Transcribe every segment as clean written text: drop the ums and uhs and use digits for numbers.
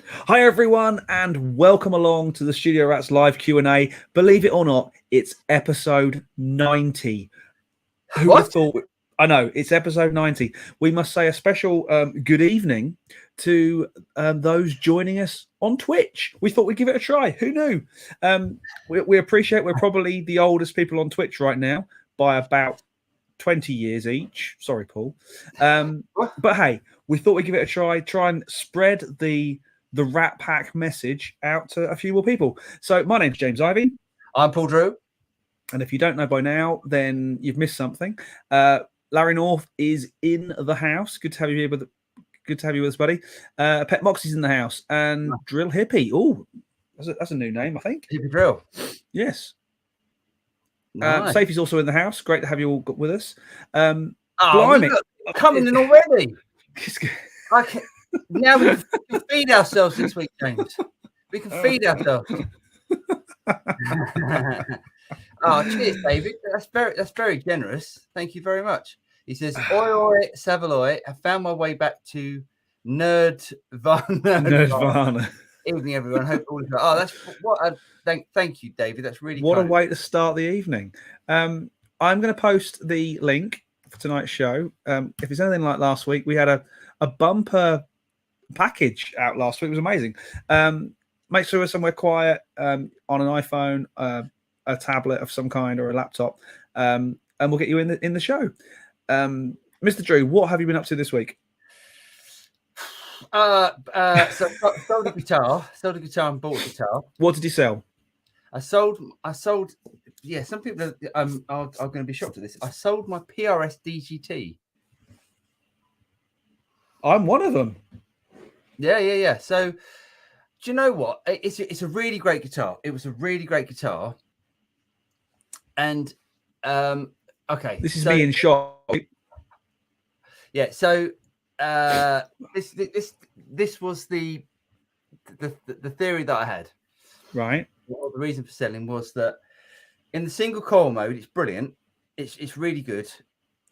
Hi everyone, and welcome along to the Studio Rats live Q&A. Believe it or not, it's episode 90. Who would have thought? I know, it's episode 90. We must say a special good evening to those joining us on Twitch. We thought we'd give it a try. Who knew? We appreciate we're probably the oldest people on Twitch right now by about 20 years each. Sorry, Paul. But hey, we thought we'd give it a try and spread the Rat Pack message out to a few more people. So my name's James Ivy. I'm Paul Drew. And if you don't know by now, then you've missed something. Larry North is in the house. Good to have you here. Good to have you with us, buddy. Pet Moxie's in the house, and Drill Hippie. Oh, that's a new name, I think. Hippie Drill. Yes. Nice. Safety's also in the house. Great to have you all with us. Blimey, coming in already. Now we can feed ourselves this week, James. We can feed ourselves. Oh, cheers, David. That's very generous. Thank you very much. He says, "Oi, Savaloy. I found my way back to Nerdvana. Evening, everyone. Hope all is well." Oh, that's what. Thank you, David. That's really what kind. A way to start the evening. I'm going to post the link for tonight's show. If it's anything like last week, we had a bumper package out last week. It was amazing. Make sure we're somewhere quiet on an iPhone, a tablet of some kind, or a laptop, and we'll get you in the show. Mr. Drew, what have you been up to this week? So sold a guitar and bought a guitar. What did you sell? I sold. Yeah, some people are going to be shocked at this. I sold my PRS DGT. I'm one of them. Yeah. So, do you know what? It's a really great guitar. It was a really great guitar. And okay, this is me in shock. Yeah. So this was the theory that I had. Right. Well, the reason for selling was that in the single coil mode, it's brilliant. It's really good,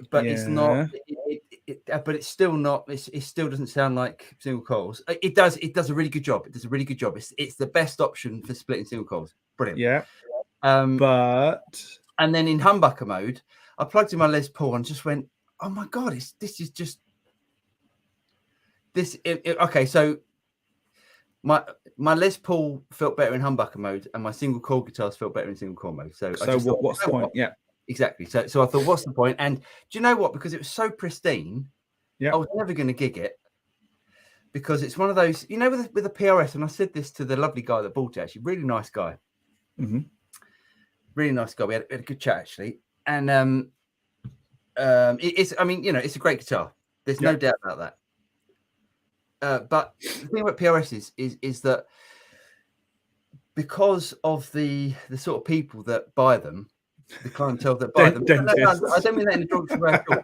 but it's not. But it's still not. It still doesn't sound like single coils. It does a really good job. It does a really good job. It's the best option for splitting single coils. Brilliant. Yeah. And then in humbucker mode, I plugged in my Les Paul and just went, "Oh my god, this is just this." Okay, so my Les Paul felt better in humbucker mode, and my single coil guitars felt better in single coil mode. So what's the point? Yeah, exactly. So I thought, what's the point? And do you know what? Because it was so pristine, I was never going to gig it, because it's one of those, with a PRS. And I said this to the lovely guy that bought it. Actually, really nice guy. Mm-hmm. Really nice guy. We had a good chat actually, and it's a great guitar. There's no doubt about that. But the thing about PRS is that because of the sort of people that buy them, the clientele that buy them. No, I don't mean that in a derogatory way at all.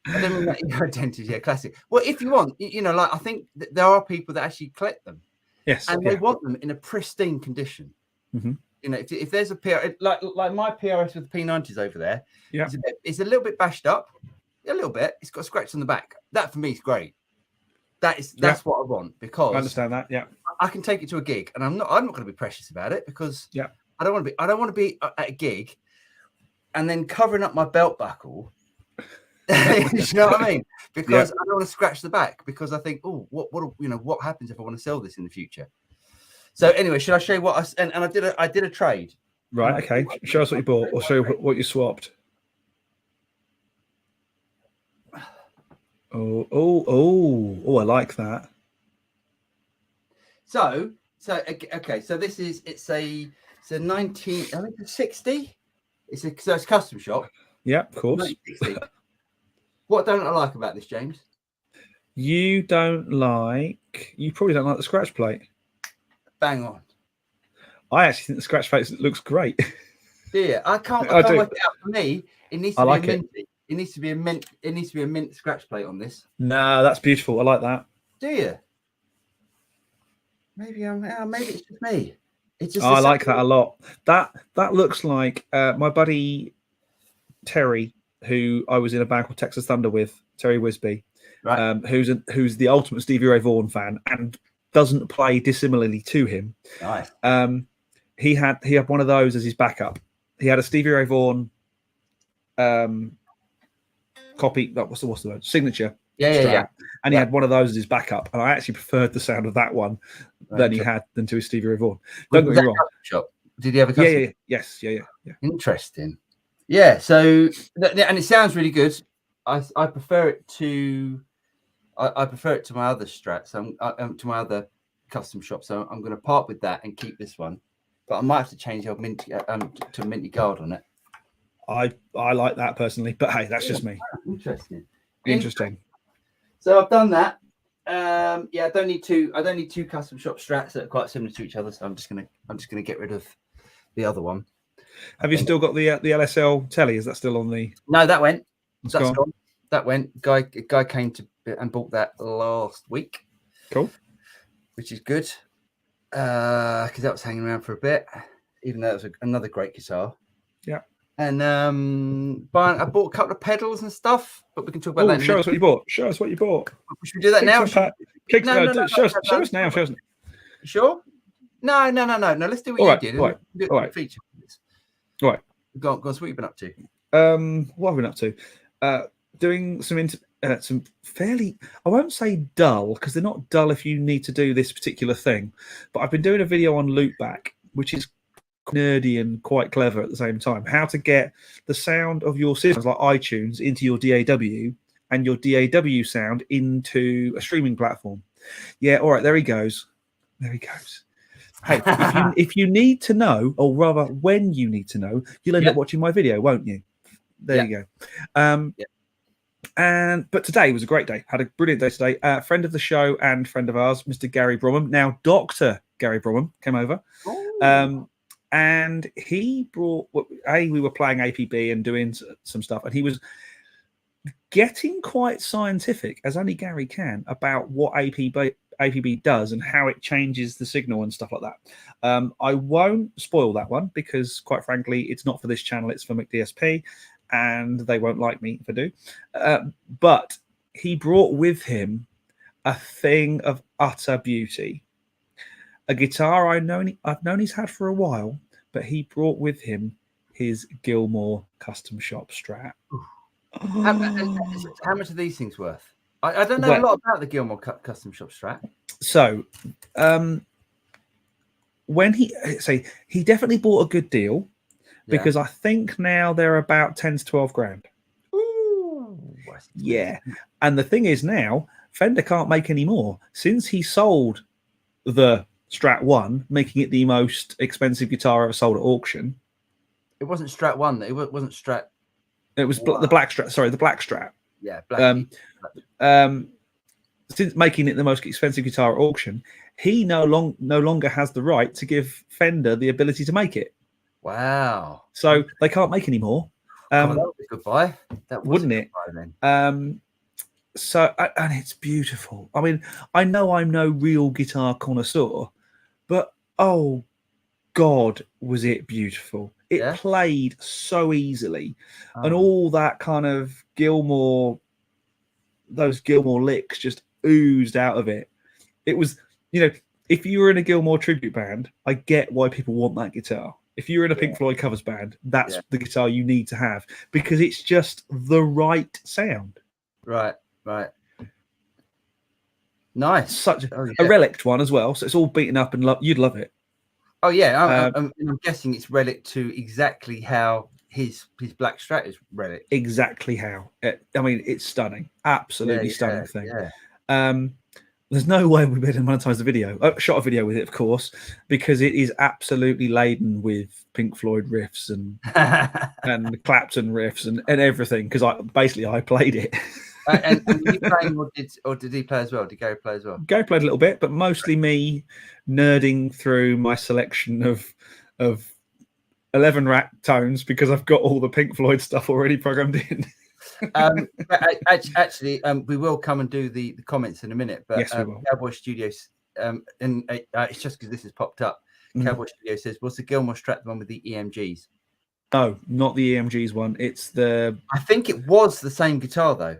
I don't mean that dentist. Yeah, classic. Well, if you want, I think there are people that actually collect them. Yes, and they want them in a pristine condition. Mm-hmm. If there's a PRS, like my PRS with the P90s over there, yeah, it's a little bit bashed up, a little bit. It's got a scratch on the back. That for me is great. That's what I want, because I understand that. Yeah, I can take it to a gig, and I'm not going to be precious about it, because I don't want to be at a gig and then covering up my belt buckle. You know what I mean? Because I don't want to scratch the back, because I think, oh, what happens if I want to sell this in the future? So anyway, should I show you what I did a trade? Right. Okay. Show us what you bought, or show what you swapped. Oh! I like that. So okay. So this is it's a 19. I think it's 60. It's custom shop. Yeah, of course. What don't I like about this, James? You probably don't like the scratch plate. Bang on. I actually think the scratch plate looks great. Yeah, I can't work it out. For me, it needs to be like it needs to be a mint scratch plate on this. No, that's beautiful. I like that. Do you? Maybe it's just me. It's just. I like that a lot. That looks like my buddy Terry, who I was in a band called Texas Thunder with, Terry Wisby, right? Who's the ultimate Stevie Ray Vaughan fan, and doesn't play dissimilarly to him. Nice. He had one of those as his backup. He had a Stevie Ray Vaughan copy. What's the word? Signature. Yeah. And he had one of those as his backup, and I actually preferred the sound of that one than to his Stevie Ray Vaughan. Don't get me wrong. Shop? Did he have a custom? Yeah. Interesting. Yeah. So, and it sounds really good. I prefer it to. I prefer it to my other strats. To my other custom shop. So I'm going to part with that and keep this one, but I might have to change the old minty to minty gold on it. I like that personally, but hey, that's just me. Interesting. So I've done that. I don't need two custom shop strats that are quite similar to each other. So I'm just gonna get rid of the other one. Have you still got the LSL telly? Is that still on the? No, that went. That's gone. That went. Guy came to and bought that last week. Cool. Which is good. Because that was hanging around for a bit, even though it was another great guitar. Yeah. And I bought a couple of pedals and stuff, but we can talk about that. Show us what you bought. Show us what you bought. Should we do that now? Show us now. Show us. Sure? No. Let's do what you did. All right. Feature. All right. Go on. So what have you been up to? What have we been up to? Doing some fairly, I won't say dull, because they're not dull if you need to do this particular thing, but I've been doing a video on Loopback, which is nerdy and quite clever at the same time. How to get the sound of your systems like iTunes into your DAW and your DAW sound into a streaming platform. Yeah, all right, there he goes. Hey, if you need to know, or rather when you need to know, you'll end up watching my video, won't you? There you go. But today was a great day. Had a brilliant day today. Friend of the show and friend of ours, Mr. Gary Bromham, now Dr. Gary Bromham, came over. And he brought, we were playing APB and doing some stuff, and he was getting quite scientific, as only Gary can, about what APB does and how it changes the signal and stuff like that. I won't spoil that one because, quite frankly, it's not for this channel, it's for McDSP, and they won't like me if I do. But he brought with him a thing of utter beauty. A guitar I've known he's had for a while, but he brought with him his Gilmour custom shop Strat. How much are these things worth? I don't know a lot about the Gilmour custom shop Strat. So, when he definitely bought a good deal, because I think now they're about 10 to 12 grand. Ooh, yeah. And the thing is now, Fender can't make any more since he sold the Strat 1, making it the most expensive guitar ever sold at auction. It wasn't Strat 1. It wasn't Strat. It was the Black Strat. Sorry, the Black Strat. Yeah. Black. Since making it the most expensive guitar at auction, he no longer has the right to give Fender the ability to make it. Wow. So they can't make any more. That would be goodbye. Wouldn't it? Then. So, and it's beautiful. I mean, I know I'm no real guitar connoisseur, but oh God, was it beautiful. It played so easily. And all that kind of Gilmour, those Gilmour licks just oozed out of it. It was, if you were in a Gilmour tribute band, I get why people want that guitar. If you're in a Pink Floyd covers band, that's the guitar you need to have because it's just the right sound. Right. Nice. Such a relic one as well. So it's all beaten up and you'd love it. Oh, yeah. I'm guessing it's relic to exactly how his Black Strat is relic. Exactly how. It's stunning. Absolutely stunning thing. Yeah. There's no way we'd be able to monetize the video. I shot a video with it, of course, because it is absolutely laden with Pink Floyd riffs and and Clapton riffs and everything. Because I played it. And were you playing, or did he play as well? Did Gary play as well? Gary played a little bit, but mostly me nerding through my selection of 11 rack tones because I've got all the Pink Floyd stuff already programmed in. Actually, we will come and do the comments in a minute, but yes, we will. Cowboy Studios, and it's just because this has popped up. Cowboy Studio says, "Was the Gilmour Strat the one with the EMGs?" Oh, not the EMGs one. It's the. I think it was the same guitar though.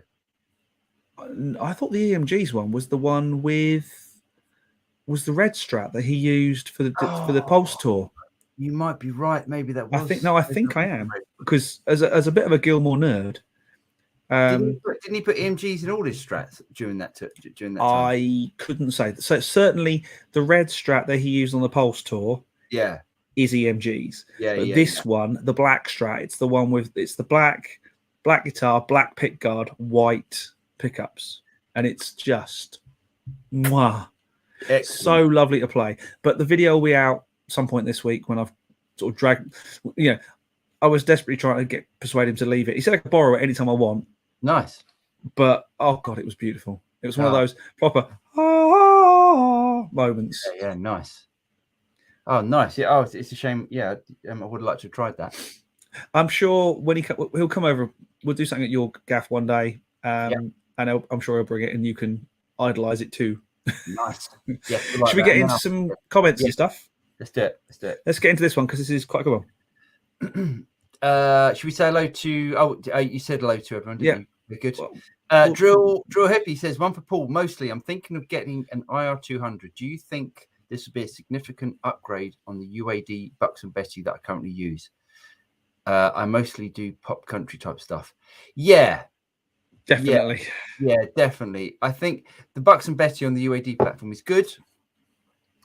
I thought the EMGs one was the one with was the red Strat that he used for the Pulse tour. You might be right. Maybe that was. I think I am, because as a bit of a Gilmour nerd. Didn't he put EMGs in all his Strats during that time? I couldn't say. So certainly the red Strat that he used on the Pulse tour, is EMGs. But this one, the black Strat, it's the one with the black guitar, black pick guard, white pickups, and it's just mwah. Excellent. So lovely to play. But the video will be out some point this week when I've sort of dragged. I was desperately trying to persuade him to leave it. He said I could borrow it anytime I want. Nice. But oh god, it was beautiful. It was one of those proper moments. Yeah, nice. Oh, nice. Yeah. Oh, it's a shame. Yeah, I would have liked to have tried that. I'm sure when he'll come over, we'll do something at your gaff one day, and I'm sure he'll bring it, and you can idolize it too. Nice. Yeah. Should we get into some comments and stuff? Let's do it. Let's get into this one because this is quite a good one. Should we say hello to? Oh, you said hello to everyone. Didn't you? We're good. Well, Drill Hippie says one for Paul. Mostly, I'm thinking of getting an IR200. Do you think this would be a significant upgrade on the UAD Bucks and Betty that I currently use? I mostly do pop country type stuff. Yeah, definitely. Yeah, definitely. I think the Bucks and Betty on the UAD platform is good.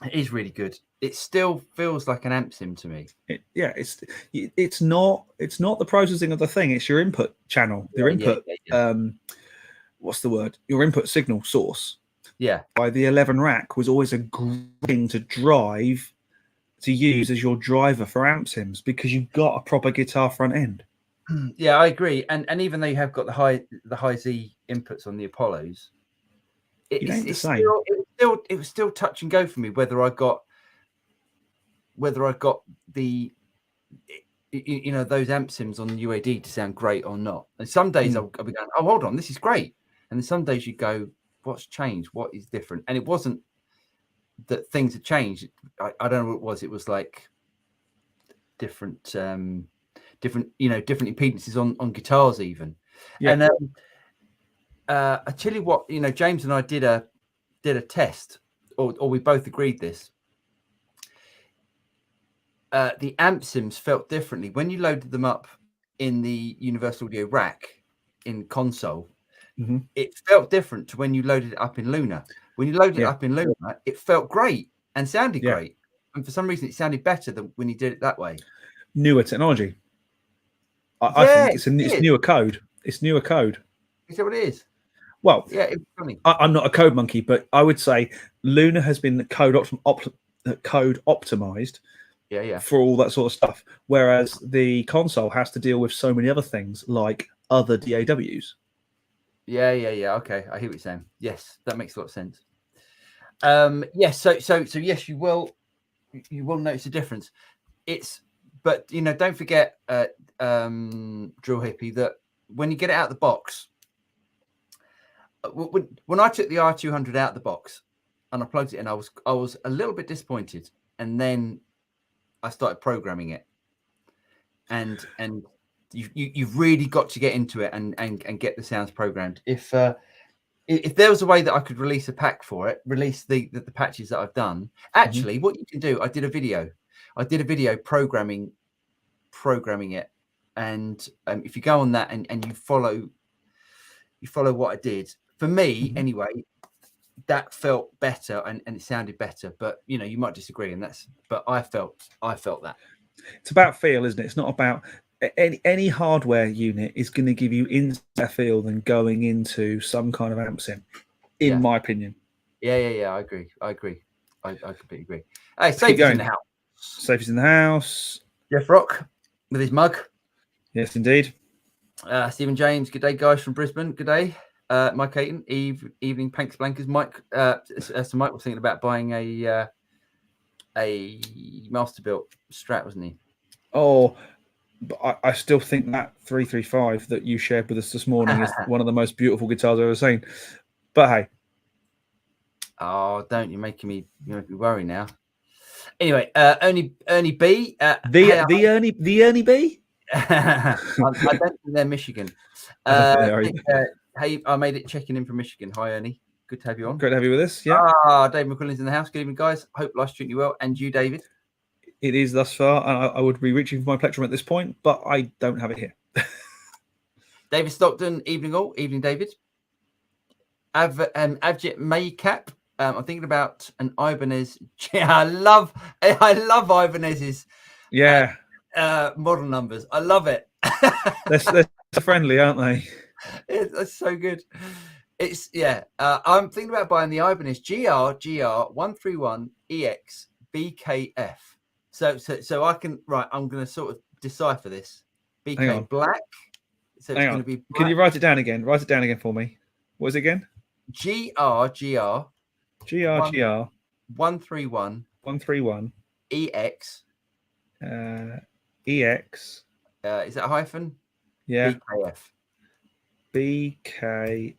It is really good. It still feels like an amp sim to me. It's not the processing of the thing. It's your input channel. Your input. What's the word? Your input signal source. Yeah. By the 11 rack was always a great thing to use as your driver for amp sims because you've got a proper guitar front end. Yeah, I agree. And even though you have got the high Z inputs on the Apollos, it was still touch and go for me whether I got the those amp sims on the UAD to sound great or not. And some days I'll be going, oh, hold on, this is great. And then some days you go, what's changed? What is different? And it wasn't that things had changed. I don't know what it was. It was like different impedances on guitars even. Yeah. And I tell you what, James and I did a test, or we both agreed this. The amp sims felt differently when you loaded them up in the Universal Audio rack in console. Mm-hmm. It felt different to when you loaded it up in Luna. When you loaded it up in Luna, it felt great and sounded great. And for some reason, it sounded better than when you did it that way. Newer technology. I think it's newer code. It's newer code. Is that what it is? Well, yeah, it's funny. I'm not a code monkey, but I would say Luna has been code optimized. Yeah. For all that sort of stuff. Whereas the console has to deal with so many other things like other DAWs. Yeah. Okay, I hear what you're saying. Yes, that makes a lot of sense. Yes, so yes, you will notice a difference. But don't forget, Drill Hippie, that when you get it out of the box, when I took the R200 out of the box and I plugged it in, I was a little bit disappointed, and then I started programming it, and you've really got to get into it and get the sounds programmed. If there was a way that I could release a pack for it, release the patches that I've done. Actually, what you can do, I did a video programming it, and if you go on that and you follow what I did, for me anyway, that felt better and it sounded better. But you might disagree, but I felt that. It's about feel, isn't it? It's not about any hardware unit is going to give you instant feel than going into some kind of amp sim, in my opinion. Yeah. I agree. I completely agree. Hey, Safety's in the house. Safety's in the house. Jeff Rock with his mug. Yes, indeed. Stephen James. Good day, guys from Brisbane. Good day. Mike Hayton. Evening, Panks Blankers. Mike. So Mike was thinking about buying a Masterbuilt Strat, wasn't he? Oh. But I still think that 335 that you shared with us this morning is one of the most beautiful guitars I've ever seen. But hey. Oh, don't. You're making me worry now. Anyway, Ernie B. The Ernie B? I don't think they're Michigan. Hey, I made it checking in from Michigan. Hi, Ernie. Good to have you on. Great to have you with us. Yeah. Dave McQuillan's in the house. Good evening, guys. Hope life's treating you well. And you, David? It is thus far. I would be reaching for my plectrum at this point, but I don't have it here. David Stockton, evening all. Evening, David. Avjit Maycap. I'm thinking about an Ibanez. I love Ibanez's model numbers. I love it. They're friendly, aren't they? That's so good. It's I'm thinking about buying the Ibanez GR 131 EX BKF. So I can I'm going to sort of decipher this. BK black. So it's going to be black. Can you write it down again? Write it down again for me. What is it again? GR 131 EX EX. Is that a hyphen? Yeah. BKF. BKF.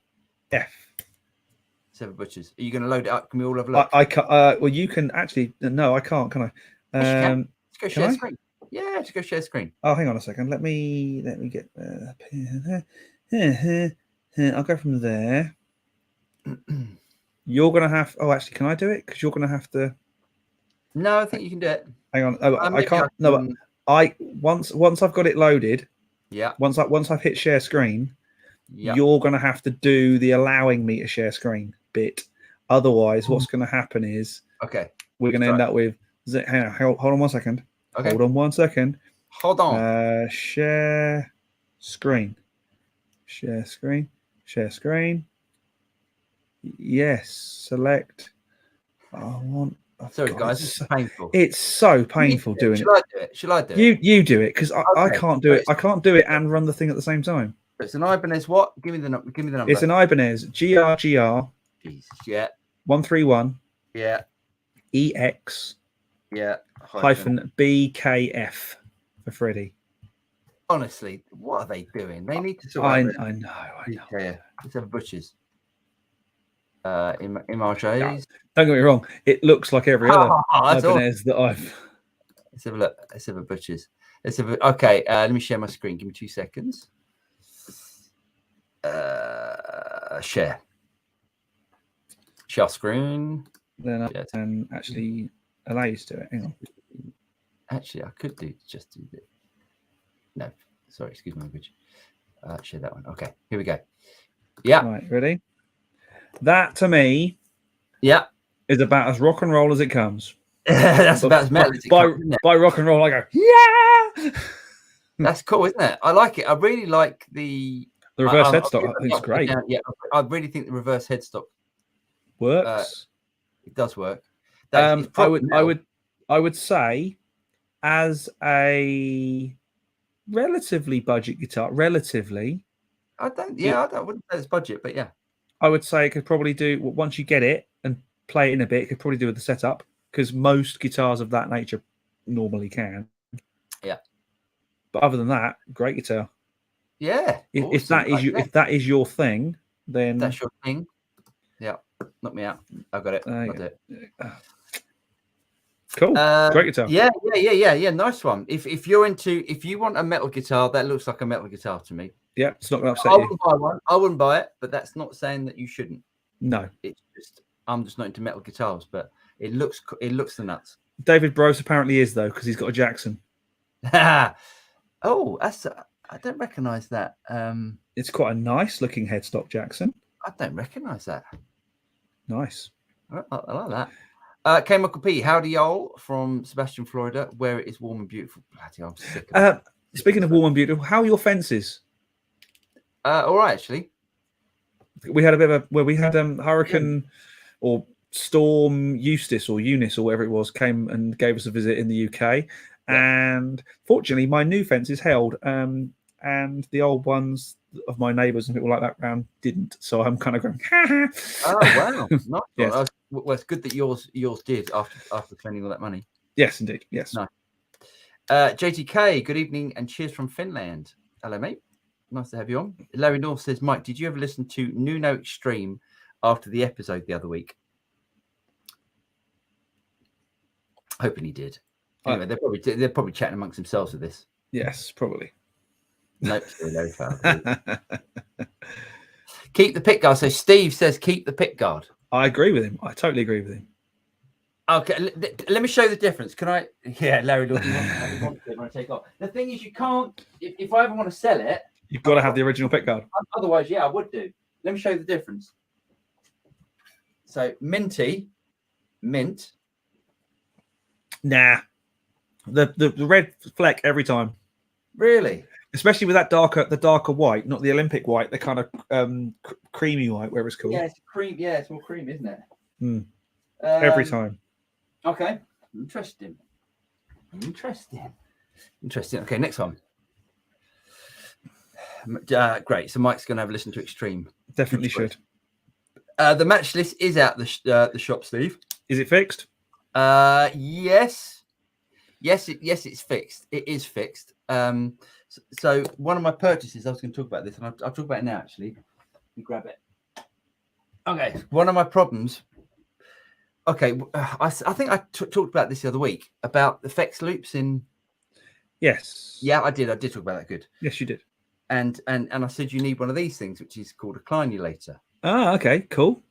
Seven butchers. Are you going to load it up? Can we all have a look? I can't. Well, you can actually. No, I can't. Can I? Let's go share screen. Yeah, let's go share screen. Oh, hang on a second. Let me get. I'll go from there. You're gonna have. Oh, actually, can I do it? Because you're gonna have to. No, I think you can do it. Hang on. Oh, I can't. No, but once I've got it loaded. Yeah. Once I've hit share screen. Yeah. You're gonna have to do the allowing me to share screen bit. Otherwise, what's gonna happen is. Okay. We're gonna end up with. Hang on. Hold on 1 second. Okay. Hold on 1 second. Hold on. Share screen. Share screen. Share screen. Yes. Select. Sorry, guys. It's painful. It's so painful doing it. Shall I do it? You do it because I can't do it. I can't do it and run the thing at the same time. It's an Ibanez. What? Give me the number. It's an Ibanez GR. Jesus. Yeah. 131. Yeah. EX. Yeah. Hyphen BKF for Freddie. Honestly, what are they doing? They need to. I know. Yeah. Let's have butchers. Images. Don't get me wrong. It looks like every other Ibanez that I've. Let's have a look. Let's have a butchers. Okay. Let me share my screen. Give me 2 seconds. Share screen. Then I can actually allow you to do it. Hang on. Actually, I could do it. No, sorry, excuse my language. Share that one. Okay, here we go. Yeah. Right, ready? That to me, is about as rock and roll as it comes. That's about as metal as it comes. By rock and roll, I go, yeah. That's cool, isn't it? I like it. I really like the reverse headstock. I think it's great. Yeah, I really think the reverse headstock works. It does work. I would say, as a relatively budget guitar, I wouldn't say it's budget, but yeah. I would say it could probably do, once you get it and play it in a bit, it could probably do with the setup, because most guitars of that nature normally can. Yeah. But other than that, great guitar. Yeah. If that is your thing, then that's your thing. Yeah. Knock me out. I've got it. Cool. Great guitar. Yeah. Nice one. If you want a metal guitar, that looks like a metal guitar to me. Yeah, it's not going to upset you. I wouldn't buy it, but that's not saying that you shouldn't. No. It's just I'm just not into metal guitars, but it looks the nuts. David Brose apparently is, though, because he's got a Jackson. Oh, I don't recognise that. It's quite a nice looking headstock Jackson. I don't recognise that. Nice. I like that. K Michael P, howdy y'all from Sebastian, Florida, where it is warm and beautiful. Bloody hell, I'm sick of it. Speaking of warm and beautiful, how are your fences? All right, actually. We had a bit of Hurricane or Storm Eunice or whatever it was came and gave us a visit in the UK, and fortunately my new fences held, and the old ones of my neighbours and people like that round didn't. So I'm kind of going. Oh wow! Nice. Yes. Well, it's good that yours did after spending all that money. Yes, indeed. Yes. Nice. JTK, good evening and cheers from Finland. Hello, mate. Nice to have you on. Larry North says, Mike, did you ever listen to Nuno Extreme after the episode the other week? Hoping he did. Anyway, they're probably chatting amongst themselves with this. Yes, probably. Nope, still Larry Farrell. Keep the pick guard. So Steve says keep the pick guard. I agree with him. I totally agree with him. Okay, let me show you the difference. Can I? Yeah, Larry, look, he wants it when I take off. The thing is, you can't. If I ever want to sell it, you've got to have the original pick guard. Otherwise, yeah, I would do. Let me show you the difference. So mint. Nah, the red fleck every time. Really? Especially with that the darker white, not the Olympic white, the kind of creamy white, whatever it's called. Yeah, it's cream. Yeah, it's more cream, isn't it? Every time. Okay. Interesting. Okay, next one. Great. So Mike's going to have a listen to Extreme. Definitely should. The match list is out the shop, Steve. Is it fixed? Yes, it's fixed. It is fixed. So one of my purchases, I was going to talk about this, and I'll talk about it now. Actually, let me grab it. Okay, one of my problems. Okay, I think I talked about this the other week about effects loops in. Yes. Yeah, I did talk about that. Good. Yes, you did. And I said you need one of these things, which is called a clinulator. Ah, okay, cool.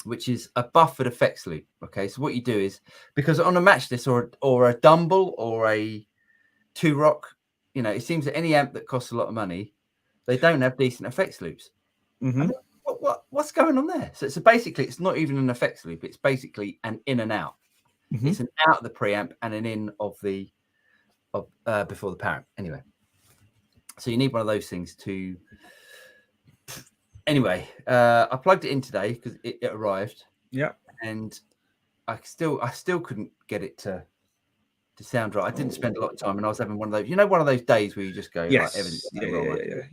Which is a buffered effects loop. Okay, so what you do is, because on a match list or a Dumble or a 2-Rock, it seems that any amp that costs a lot of money, they don't have decent effects loops. Mm-hmm. I mean, what's going on there? So basically, it's not even an effects loop. It's basically an in and out. Mm-hmm. It's an out of the preamp and an in of the before the power amp. Anyway, so you need one of those things to. Anyway, I plugged it in today because it arrived. Yeah, and I still couldn't get it to sound right. I didn't spend a lot of time, and I was having one of those, one of those days where you just go, yes, like, everything's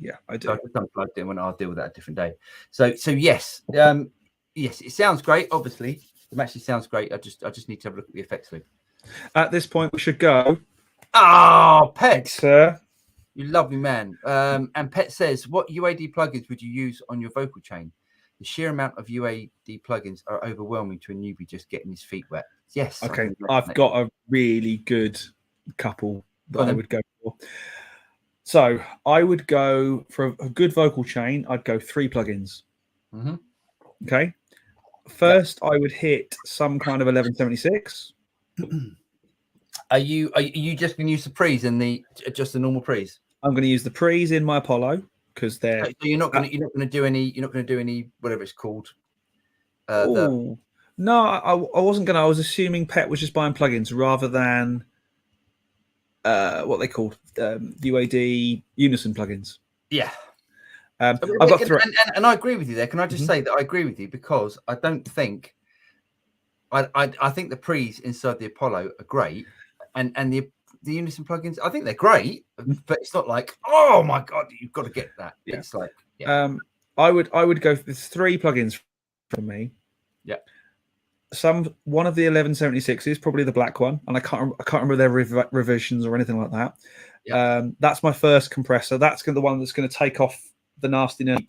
yeah, I do. So I just unplugged it, and I'll deal with that a different day. So yes, yes, it sounds great. Obviously, it actually sounds great. I just need to have a look at the effects loop. At this point, we should go. Oh, Pet, sir, you lovely man. And Pet says, what UAD plugins would you use on your vocal chain? The sheer amount of UAD plugins are overwhelming to a newbie just getting his feet wet. Yes. Okay, I've got a really good couple that I would go for. So I would go for a good vocal chain. I'd go 3 plugins. Mm-hmm. Okay. First, I would hit some kind of 1176. Are you just going to use the pre's and just the normal pre's? I'm going to use the pre's in my Apollo because they're. So you're not going to do any whatever it's called. No, I wasn't going to. I was assuming Pet was just buying plugins rather than what they called UAD Unison plugins. Yeah. I've got 3. And I agree with you there. Can I just say that I agree with you because I don't think I think the pre's inside the Apollo are great, and the Unison plugins, I think they're great, but it's not like, oh my god, you've got to get that. Yeah. It's like, yeah. I would go for 3 plugins from me. Yeah. One of the 1176s, probably the black one, and I can't remember their revisions or anything like that. Yeah. That's my first compressor. That's the one that's going to take off the nastiness,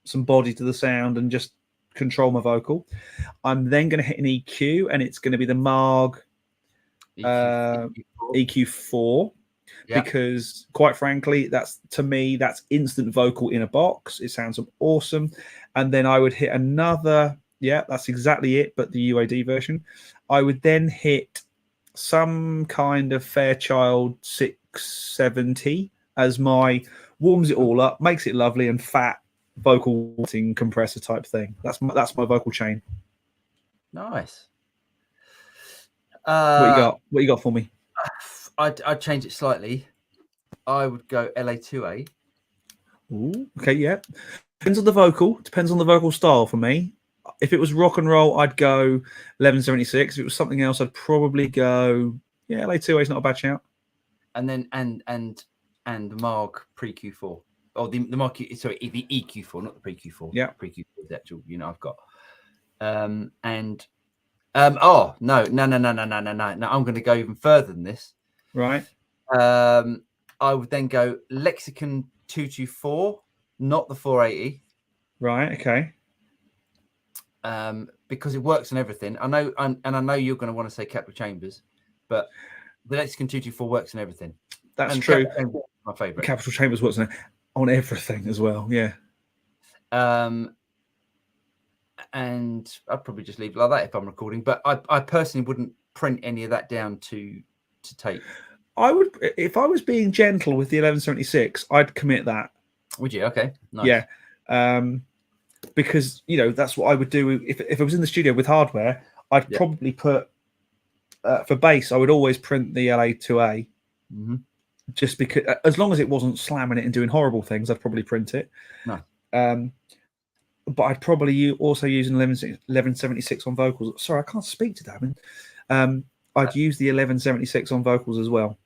some body to the sound, and just control my vocal. I'm then going to hit an EQ, and it's going to be the Marg EQ4. Yeah. Because quite frankly, that's instant vocal in a box. It sounds awesome. And then I would hit another. Yeah, that's exactly it, but the UAD version. I would then hit some kind of Fairchild 670 as my warms it all up, makes it lovely and fat vocal compressor type thing. That's my vocal chain. Nice. What you got for me? I'd change it slightly. I would go LA2A. Ooh, okay, yeah. Depends on the vocal style for me. If it was rock and roll, I'd go 1176. If it was something else, I'd probably go LA2A is not a bad shout. And then and the Marg pre-Q4. Oh, the Marg, sorry, the EQ4, not the pre-Q4. Yeah, pre-Q4 is the actual. I've got. Oh no! I'm going to go even further than this. Right. I would then go Lexicon 224, not the 480. Right. Okay. Because it works on everything. I know you're going to want to say Capital Chambers, but the Lexicon 224 works on everything. That's true. My favorite. Capital Chambers works on everything as well. Yeah. And I'd probably just leave it like that if I'm recording. But I personally wouldn't print any of that down to tape. I would, if I was being gentle with the 1176, I'd commit that. Would you? Okay, nice. Yeah, because that's what I would do if I was in the studio with hardware. I'd probably put for bass. I would always print the LA2A, just because, as long as it wasn't slamming it and doing horrible things, I'd probably print it. No. But I'd probably also use an 1176 on vocals. Sorry, I can't speak to that. I'd use the 1176 on vocals as well,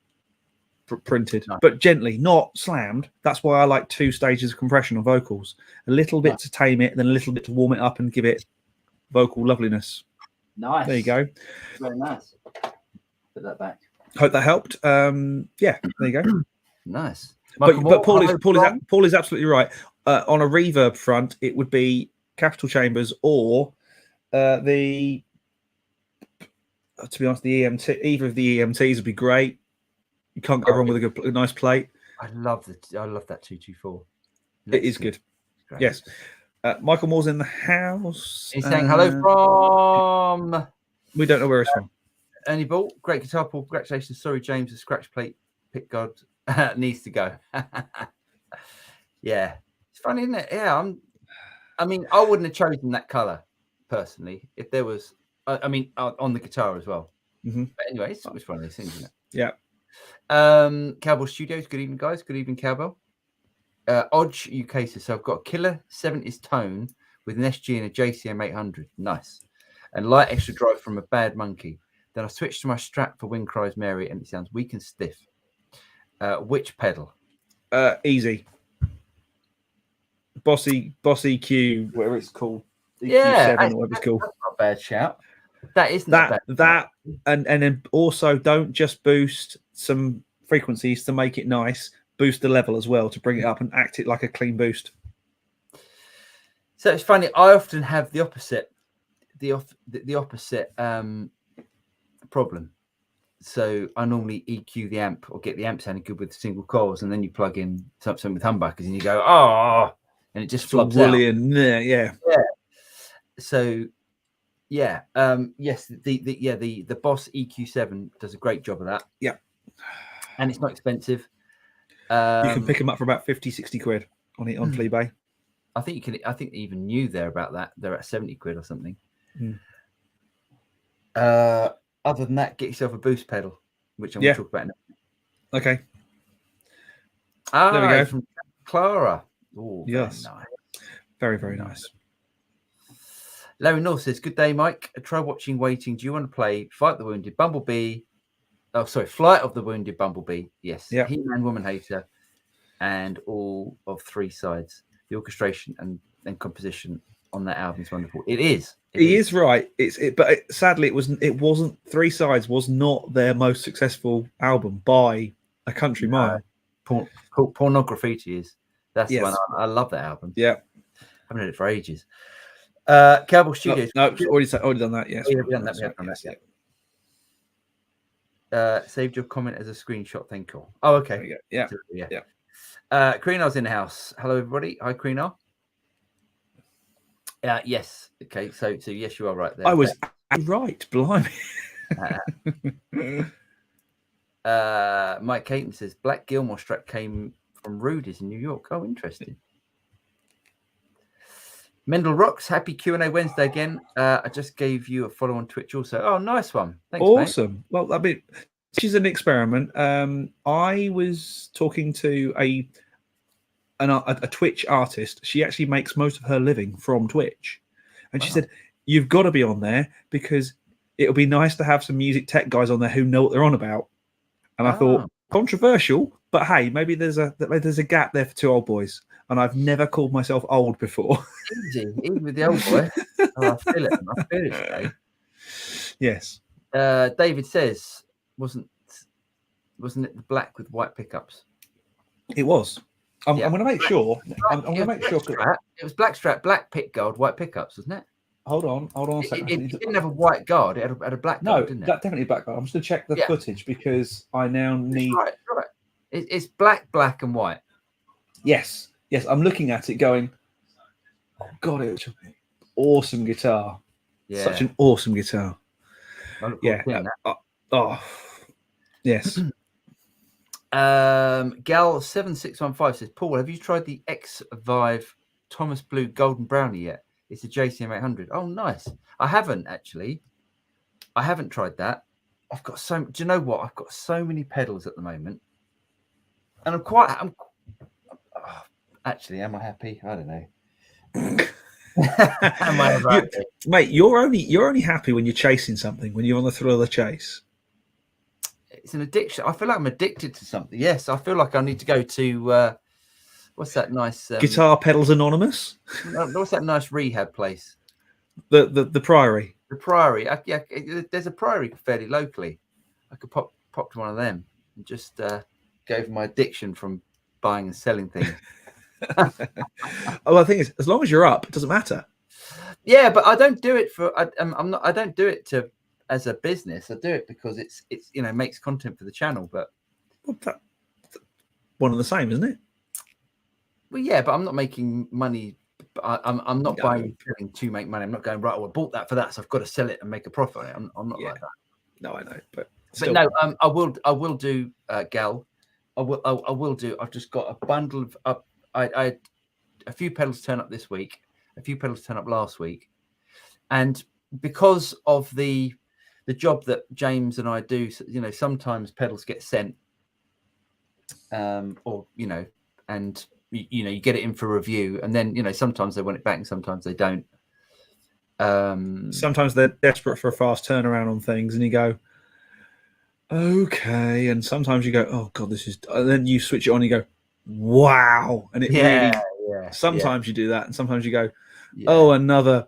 printed, but gently, not slammed. That's why I like 2 stages of compression on vocals. A little bit to tame it, then a little bit to warm it up and give it vocal loveliness. Nice. There you go. Very nice. Put that back. Hope that helped. Yeah, there you go. Nice. But Paul is absolutely right. On a reverb front, it would be Capital Chambers or to be honest, the EMT. Either of the EMTs would be great. You can't go wrong with a nice plate. I love that 224. It is good. Yes. Michael Moore's in the house. He's saying hello from. We don't know where it's from. Ernie Ball, great guitar, Paul. Congratulations. Sorry, James, the scratch plate pick guard needs to go. Yeah, it's funny, isn't it? Yeah, I mean, I wouldn't have chosen that color personally if there was. I mean, on the guitar as well. But anyway, it's one of those things, isn't it? Yeah. Cowbell Studios. Good evening, guys. Good evening, Cowbell. Odge UK says, so I've got a killer 70s tone with an SG and a JCM 800. Nice. And light extra drive from a Bad Monkey. Then I switched to my Strat for Wind Cries Mary, and it sounds weak and stiff. Which pedal? Easy. Bossy EQ, whatever it's called. Yeah, EQ7, whatever it's called. That's not a bad shout. That isn't that, and then also don't just boost some frequencies to make it nice. Boost the level as well to bring it up and act it like a clean boost. So it's funny. I often have the opposite, the opposite problem. So I normally EQ the amp or get the amp sounding good with single coils, and then you plug in something with humbuckers, and you go, oh, and it just flubs out. Yeah. So yeah, yes, the Boss EQ7 does a great job of that. Yeah, and it's not expensive. You can pick them up for about 50-60 quid on Fleabay. I think you can. I think even new there about that. They're at 70 quid or something. Other than that, get yourself a boost pedal, which I'm going to talk about now. Okay. There we go. From Clara. Oh, yes. Very nice. Very, very nice. Larry North says, good day, Mike. Try watching Waiting. Do you want to play Fight the Wounded Bumblebee? Oh, sorry. Flight of the Wounded Bumblebee. Yes. Yeah. He-Man, Woman Hater, and all of 3 sides. The orchestration and composition on that album is wonderful. It is. He is right. But sadly, it wasn't. 3 Sides was not their most successful album by a country mile. Pornography is. That's the one. I love that album. Yeah, I haven't heard it for ages. Cowbell Studios. No, already done that. Yes, we have done that. Saved your comment as a screenshot. Thank you. Oh, okay. Yeah. Kreenar's in the house. Hello, everybody. Hi, Kreenar. Yes. Okay. So yes, you are right there. I was right. Blimey. Mike Caton says Black Gilmour Strat came from Rudy's in New York. Oh, interesting. Mendel Rocks, happy Q&A Wednesday again. I just gave you a follow on Twitch also. Oh, nice one. Thanks, awesome. Mate. Well, I mean, this is an experiment. I was talking to a Twitch artist. She actually makes most of her living from Twitch. And she said, you've got to be on there because it'll be nice to have some music tech guys on there who know what they're on about. And I thought, controversial, but hey, maybe there's a gap there for 2 old boys. And I've never called myself old before. Easy, even with the old boy. I feel it today. Yes. David says, wasn't it the black with white pickups? It was. I'm going to make sure. I'm going to make sure. It was black Strat, black pick guard, white pickups, wasn't it? Hold on a second. It didn't have a white guard. It had a black guard, didn't it? No, definitely black guard. I'm just going to check the footage because I now need. Right. It's black, and white. Yes. I'm looking at it going, God, it was an awesome guitar. Yeah. Such an awesome guitar. Yeah. Oh, yes. Gal7615 says, Paul, have you tried the X Vive Thomas Blue Golden Brownie yet? It's a JCM 800. Oh, nice. I haven't actually. I haven't tried that. I've got so. Do you know what? I've got so many pedals at the moment, and actually, am I happy? I don't know. Am I happy? Mate, you're only happy when you're chasing something, when you're on the thrill of the chase. It's an addiction. I feel like I'm addicted to something. Yes, I feel like I need to go to what's that nice Guitar Pedals Anonymous? What's that nice rehab place? The Priory. The Priory. Yeah, there's a Priory fairly locally. I could pop to one of them and just go over my addiction from buying and selling things. Oh, the thing is, as long as you're up, it doesn't matter. Yeah, but I don't do it for. I don't do it as a business. I do it because it's makes content for the channel. But that's one and the same, isn't it? Well, yeah, but I'm not making money. I'm not buying to make money. I'm not going right. Well, I bought that for that, so I've got to sell it and make a profit on it. I'm not like that. No, I know, but no, I will do, Gal. I will do. I've just got a bundle of I a few pedals turn up this week. A few pedals turn up last week, and because of the job that James and I do, sometimes pedals get sent, or and you get it in for review, and then sometimes they want it back and sometimes they don't. Sometimes they're desperate for a fast turnaround on things, and you go, okay, and sometimes you go, oh god, this is, and then you switch it on, and you go, wow, and it really. Sometimes you do that, and sometimes you go, oh, another.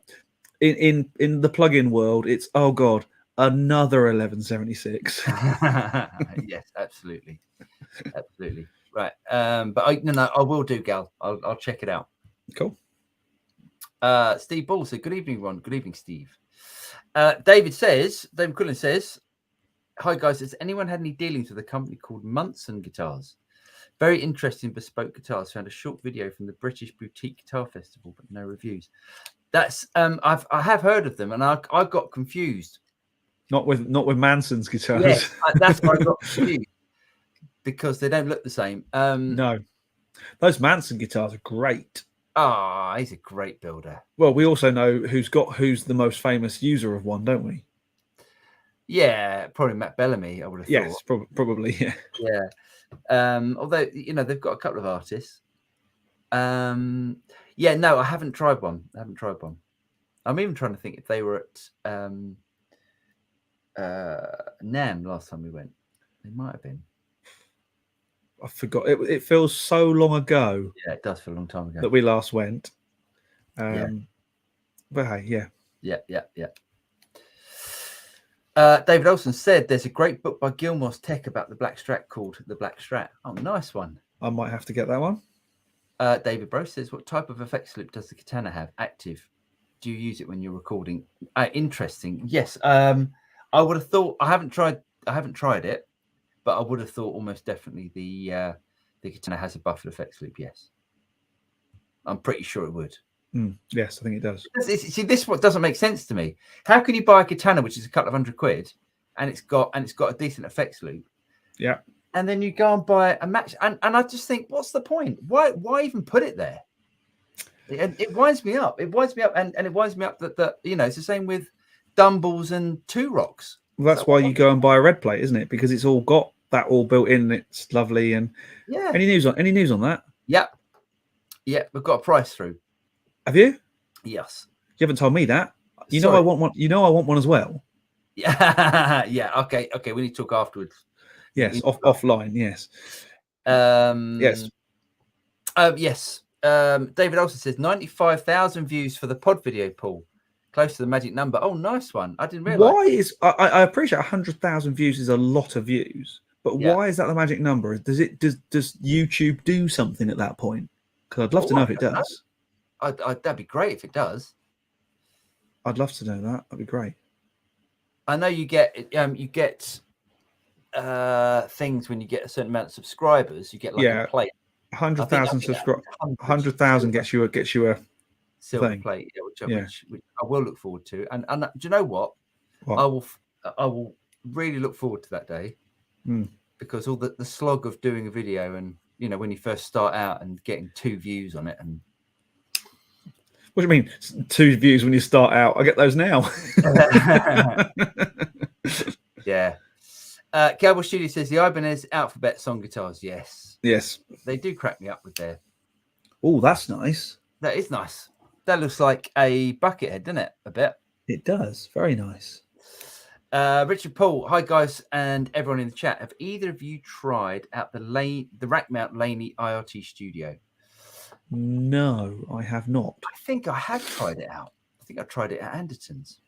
In the plugin world, it's oh god, another 1176. Yes, absolutely. Right, but I will do, Gal. I'll check it out. Cool. Steve Ball said, good evening, Ron. Good evening, Steve. David Cullen says, hi guys, has anyone had any dealings with a company called Munson Guitars? Very interesting bespoke guitars. Found a short video from the British Boutique Guitar Festival, but no reviews. That's I have heard of them, and I got confused. Not with Manson's guitars. Yes, that's why I got confused, because they don't look the same. No, those Manson guitars are great. Ah, he's a great builder. Well, we also know who's the most famous user of one, don't we? Yeah, probably Matt Bellamy. I would have thought. Yes, probably. Yeah. Yeah. Although they've got a couple of artists. Yeah, no, I haven't tried one. I'm even trying to think if they were at NAMM last time we went. They might have been. I forgot. It feels so long ago. Yeah, it does feel a long time ago that we last went. But hey, yeah. David Olson said there's a great book by Gilmour's Tech about the Black Strat called The Black Strat. Oh, nice one. I might have to get that one. David Bro says, what type of effects loop does the Katana have? Active. Do you use it when you're recording? Interesting. Yes. I would have thought, I haven't tried it, but I would have thought almost definitely the Katana has a buffered effects loop. Yes. I'm pretty sure it would. Yes, I think it does. See, this what doesn't make sense to me. How can you buy a Katana, which is a couple of £100, and it's got a decent effects loop? Yeah. And then you go and buy a match, and I just think, what's the point? Why even put it there? It winds me up. And it winds me up that it's the same with Dumbles and Two Rocks. Well, that's why you go and buy a red plate, isn't it? Because it's all got that all built in. And it's lovely. And yeah. Any news on that? Yep. Yeah, we've got a price through. Have you? Yes. You haven't told me that. You know I want one. You know I want one as well. Yeah. Yeah. Okay. We need to talk afterwards. Yes. Offline. Yes. Yes. Yes. David also says 95,000 views for the pod video, Paul. Close to the magic number. Oh, nice one. I didn't realize. Why is I appreciate 100,000 views is a lot of views, but why is that the magic number? Does YouTube do something at that point? Because I'd love to know if it does. That'd be great if it does. I'd love to know that. That'd be great. I know you get things when you get a certain amount of subscribers. You get like a plate. 100,000 subscribers. 100,000 gets you a silver plate, which I will look forward to. And do you know what? I will really look forward to that day because all the slog of doing a video and when you first start out and getting 2 views on it and. What do you mean 2 views when you start out? I get those now. Yeah. Cowboy Studio says the Ibanez Alphabet song guitars. Yes. They do crack me up with their. Oh, that's nice. That is nice. That looks like a bucket head, doesn't it? A bit. It does. Very nice. Richard Paul, hi guys and everyone in the chat. Have either of you tried out the rack mount Laney IRT Studio? No, I have not. I think I have tried it out. I think I tried it at Anderton's.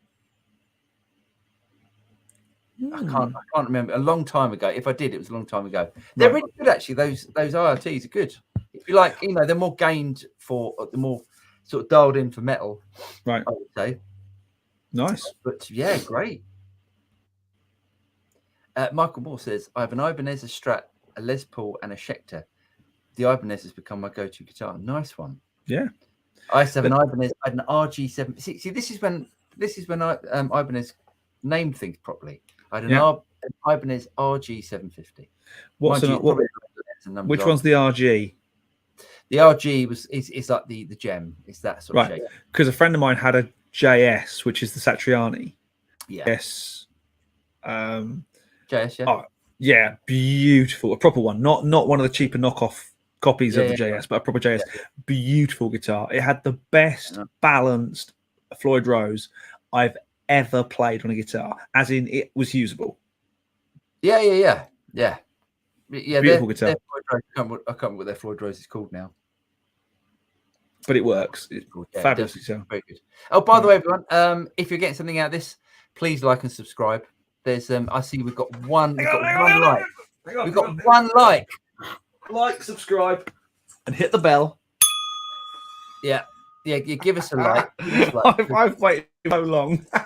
I can't remember. A long time ago. If I did, it was a long time ago. They're really good, actually. Those IRTs are good. If you like, they're more gained for the more sort of dialed in for metal. Right. I would say. Nice. But yeah, great. Michael Moore says, I have an Ibanez, a Strat, a Les Paul, and a Schecter. The Ibanez has become my go-to guitar. Nice one. Yeah. I used to have an Ibanez. I had an RG7. See, this is when I Ibanez named things properly. I had an Ibanez RG750. Which one's the RG? The RG is like the gem. It's that sort of shape. Because a friend of mine had a JS, which is the Satriani. Yeah. Yes. JS, yeah. Oh, yeah, beautiful. A proper one. Not one of the cheaper knockoff copies of the JS, but a proper JS. Yeah. Beautiful guitar. It had the best balanced Floyd Rose I've ever played on a guitar, as in it was usable. Yeah. Beautiful guitar. I can't remember what their Floyd Rose is called now. But it works. It's fabulous guitar. Very good. Oh, by the way, everyone, if you're getting something out of this, please like and subscribe. There's I see we've got one like. We've got 1 like. Like, subscribe, and hit the bell. Yeah. You give us a like. I've waited so long. So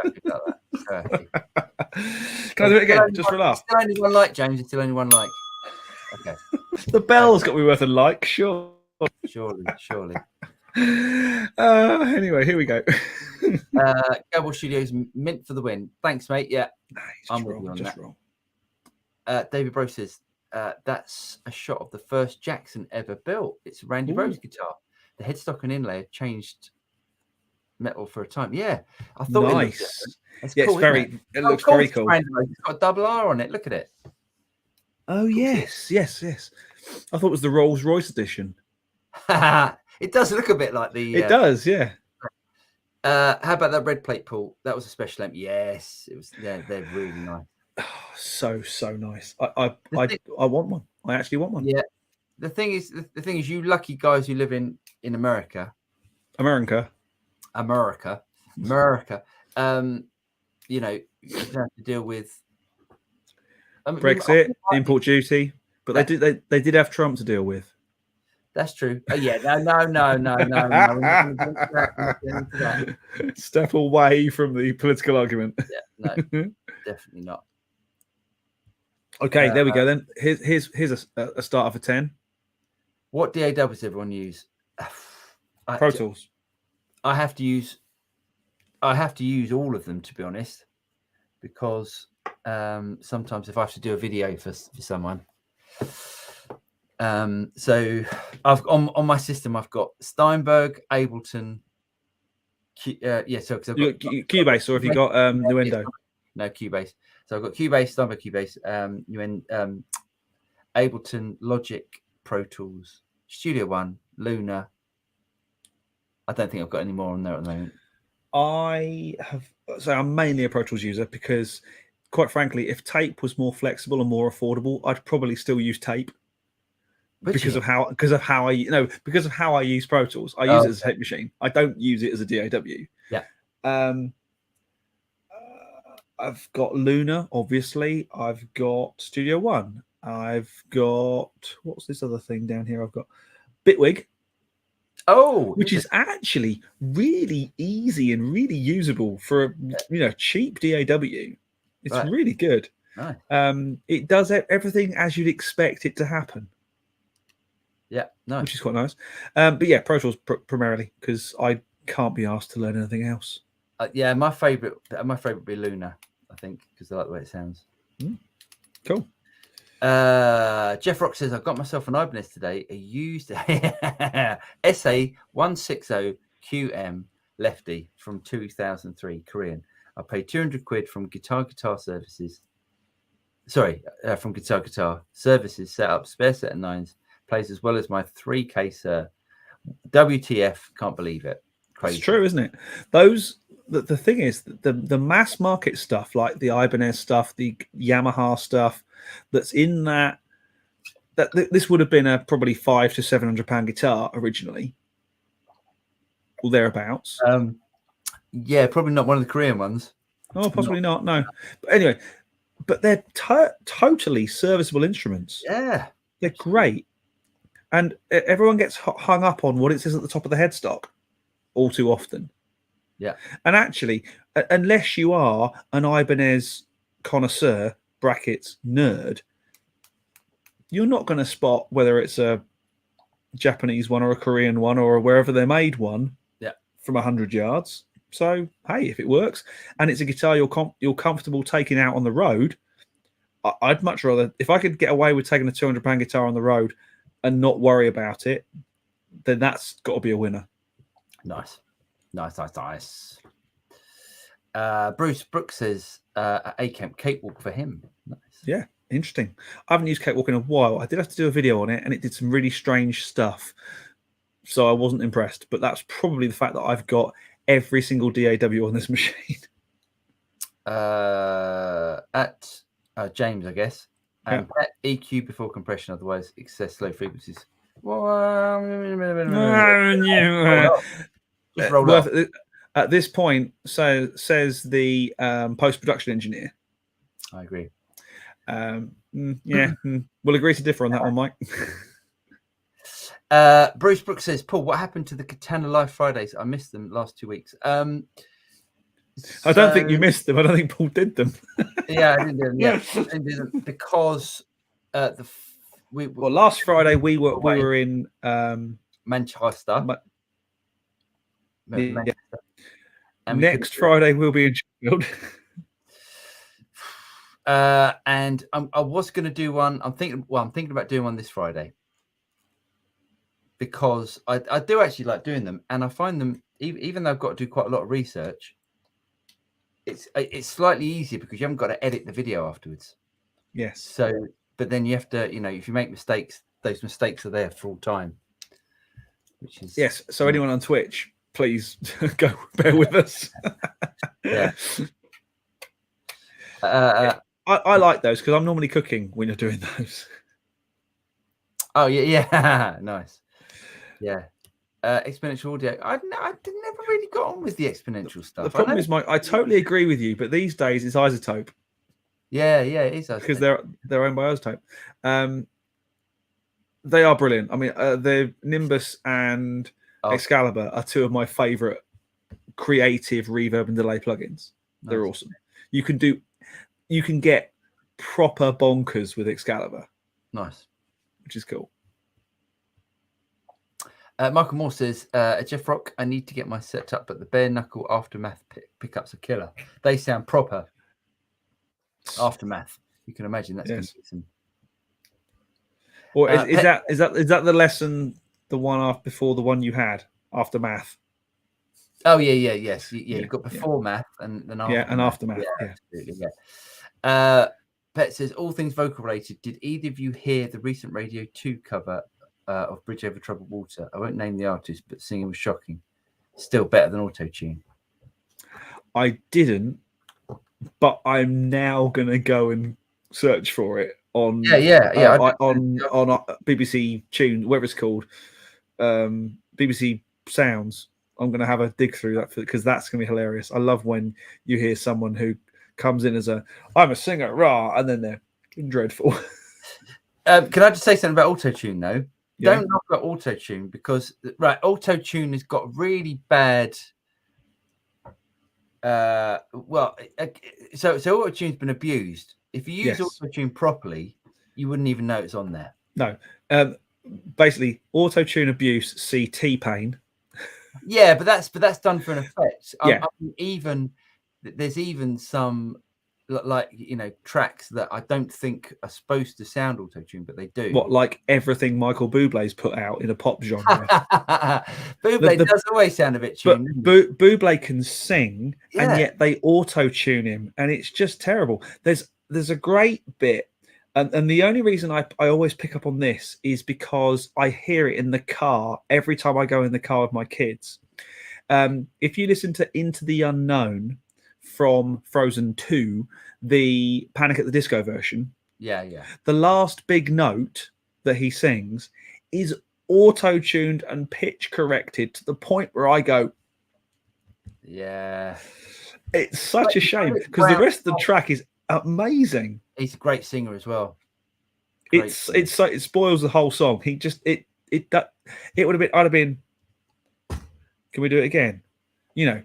happy about that. So happy. Can I do it again, just for a laugh? Still only 1 like, James. It's still only 1 like. Okay. The bell's got to be worth a like, sure. Surely. Anyway, here we go. Cowboy Studios mint for the win. Thanks, mate. Yeah, I'm with you on that. David Bro says that's a shot of the first Jackson ever built. It's a Randy Rose guitar. The headstock and inlay have changed metal for a time. Yeah, I thought nice. It's cool, it looks very cool. It's got a double R on it. Look at it. Oh yes. I thought it was the Rolls Royce edition. It does look a bit like the. It does, yeah. How about that red plate, Paul? That was a special amp. Yes, it was. Yeah, they're really nice. Oh, so nice. I want one. I actually want one. Yeah. The thing is, you lucky guys who live in America. America. You don't have to deal with Brexit, import duty, but they did have Trump to deal with. That's true. Oh yeah, no. Step away from the political argument. Yeah, no, definitely not. Okay, there we go then. Here's a starter for 10. What DAW does everyone use? Pro Tools. I have to use all of them, to be honest, because sometimes if I have to do a video for someone, so I've on my system I've got Steinberg, Ableton, so because I've got Cubase, or have you got Nuendo? No, Cubase. So I've got Cubase, Steinberg, Cubase, Ableton, Logic, Pro Tools, Studio One, Luna. I don't think I've got any more on there at the moment. I'm mainly a Pro Tools user because, quite frankly, if tape was more flexible and more affordable, I'd probably still use tape. Because of how I use Pro Tools. I use it as a tape machine. I don't use it as a DAW. Yeah. I've got Luna, obviously. I've got Studio One. I've got, what's this other thing down here? I've got Bitwig. Oh, which is actually really easy and really usable for cheap DAW. It's really good. Nice. It does everything as you'd expect it to happen. Yeah, no, which is quite nice. But yeah, Pro Tools primarily because I can't be asked to learn anything else. Yeah, my favorite would be Luna, I think, because I like the way it sounds. Cool. Jeff Rock says, I got myself an Ibanez today, a used SA160QM lefty from 2003, Korean. I paid 200 quid from Guitar Services. Sorry, from Guitar Services, set up spare set of 9s, plays as well as my 3K Sir. WTF, can't believe it. Crazy. It's true, isn't it? The thing is, the mass market stuff, like the Ibanez stuff, the Yamaha stuff, that's in that this would have been a probably £500 to £700 guitar originally, or thereabouts. Yeah, probably not one of the Korean ones. Oh, possibly not. No, but anyway, but they're totally serviceable instruments. Yeah, they're great, and everyone gets hung up on what it says at the top of the headstock all too often. Yeah, and actually, unless you are an Ibanez connoisseur (brackets nerd), you're not going to spot whether it's a Japanese one or a Korean one or a wherever they're made one. Yeah, from 100 yards. So hey, if it works and it's a guitar you're comfortable taking out on the road, I'd much rather, if I could get away with taking a £200 guitar on the road and not worry about it, then that's got to be a winner. Nice. Bruce Brooks says A Camp Cakewalk for him. Nice. Yeah, interesting. I haven't used Cakewalk in a while. I did have to do a video on it, and it did some really strange stuff. So I wasn't impressed. But that's probably the fact that I've got every single DAW on this machine. At James, I guess. And EQ before compression, otherwise excess low frequencies. At this point, says the post-production engineer. I agree. We'll agree to differ on that one, Mike. Bruce Brooks says, Paul, what happened to the Katana Live Fridays? I missed them last 2 weeks. I don't think you missed them. I don't think Paul did them. Yeah, I didn't do them. Yeah, I didn't do them because last Friday we were in Manchester. Manchester. Next Friday we'll be in Sheffield. And I was going to do one. I'm thinking about doing one this Friday because I do actually like doing them, and I find them, even though I've got to do quite a lot of research, it's slightly easier because you haven't got to edit the video afterwards. Yes. So, but then you have to, if you make mistakes, those mistakes are there for all time. Which is yes. So anyone on Twitch, please go bear with us. Yeah. I like those because I'm normally cooking when you're doing those. Oh yeah, nice. Yeah, exponential audio. I never really got on with the exponential stuff. The problem is, Mike, I totally agree with you, but these days it's isotope. Yeah, it is isotope. Because they're owned by isotope. They are brilliant. I mean, the Nimbus and Excalibur are two of my favorite creative reverb and delay plugins. They're awesome. You can get proper bonkers with Excalibur. Nice. Which is cool. Michael Moore says, Jeff Rock, I need to get my set up, but the bare knuckle Aftermath pickups are killer. They sound proper. Aftermath. You can imagine that's going to be some. Or is that the lesson, the one before the one you had, Aftermath? Oh yes. You've got before math and then after. Yeah, and Aftermath. Yeah. Absolutely. Yeah. Pet says, all things vocal related. Did either of you hear the recent Radio 2 cover of Bridge Over Troubled Water? I won't name the artist, but singing was shocking. Still better than auto-tune. I didn't, but I'm now going to go and search for it on on BBC Tune, whatever it's called, BBC Sounds. I'm going to have a dig through that because that's going to be hilarious. I love when you hear someone who comes in as I'm a singer, rah, and then they're dreadful. Can I just say something about auto-tune though? Yeah. Don't knock at auto-tune because auto-tune has got really bad. So auto-tune's been abused. If you use auto-tune properly, you wouldn't even know it's on there. No. basically auto-tune abuse, see T-Pain. Yeah, but that's done for an effect. Yeah. I mean, there's even some like tracks that I don't think are supposed to sound auto-tune, but they do. What, like everything Michael Bublé's put out in a pop genre? Bublé does always sound a bit tuned. But Bublé can sing, Yeah. and yet they auto-tune him, and it's just terrible. There's a great bit, and the only reason I always pick up on this is because I hear it in the car every time I go in the car with my kids. If you listen to Into the Unknown from Frozen 2, the Panic at the Disco version, yeah, the last big note that he sings is auto-tuned and pitch corrected to the point where I go, yeah, it's such a shame, because the rest of the track is amazing. He's a great singer as well. It spoils the whole song. He just it would have been, I'd have been, can we do it again? Yeah.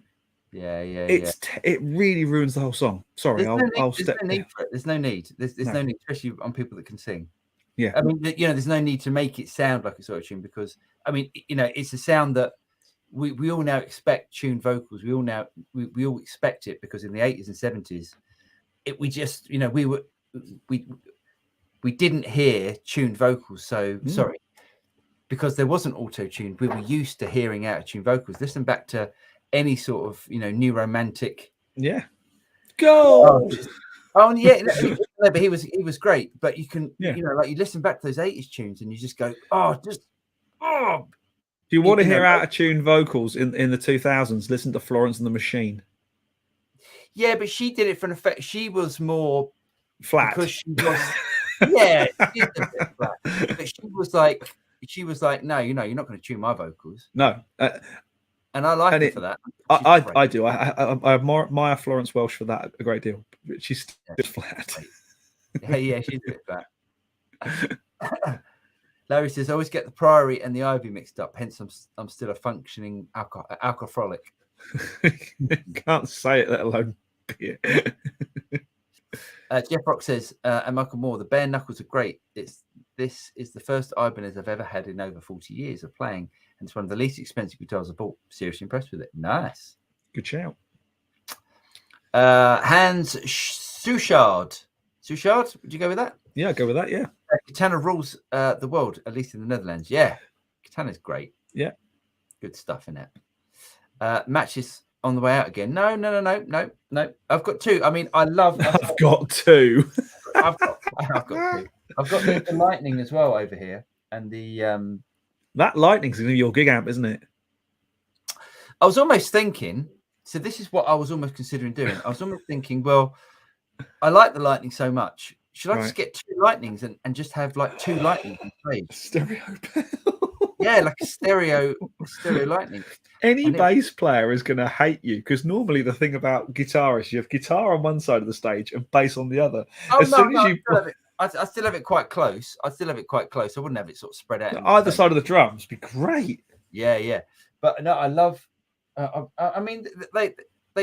It really ruins the whole song. Sorry, I'll step. There's no need for it. There's no need. There's no need, especially on people that can sing. Yeah. I mean, there's no need to make it sound like a auto-tune, because I mean, it's a sound that we all now expect tuned vocals. We all expect it, because in the 80s and 70s, we just we didn't hear tuned vocals. So sorry, because there wasn't auto-tuned. We were used to hearing out-of-tune vocals. Listen back to any sort of new romantic. Yeah. Go. Oh yeah, no, but he was great. But you can like you listen back to those 80s tunes and you just go, Do you want to hear out of tune vocals in the 2000s? Listen to Florence and the Machine. Yeah, but she did it for an effect. She was more flat because she was yeah, she a bit flat. But she was like, no, you're not going to tune my vocals. No. And I like it for that. I do. I admire Florence Welsh for that a great deal. She's just flat. Yeah, she's a bit flat. Larry says, I always get the Priory and the Ivy mixed up. Hence, I'm still a functioning alcoholic. Can't say it, let alone beer. Jeff Rock says, and Michael Moore, the bare knuckles are great. This is the first Ibanez I've ever had in over 40 years of playing, and it's one of the least expensive guitars I bought. Seriously impressed with it. Nice. Good shout. Hans Suchard. Would you go with that? Yeah, go with that, yeah. Katana rules the world, at least in the Netherlands. Yeah, Katana's great. Yeah. Good stuff in it. Matches on the way out again. No. I've got two. I mean, I've got two. I've got two. I've got the Lightning as well over here, and the that Lightning's gonna be your gig amp, isn't it? I was almost thinking. So this is what I was almost considering doing. I was almost thinking, well, I like the Lightning so much. Should I just get two Lightnings and just have like two Lightnings on stage? Stereo. Yeah, like a stereo Lightning. Any bass player is going to hate you, because normally the thing about guitarists, you have guitar on one side of the stage and bass on the other. Oh, I still have it quite close. I wouldn't have it sort of spread out. Either side of the drums would be great. Yeah. But no, I love. I mean, they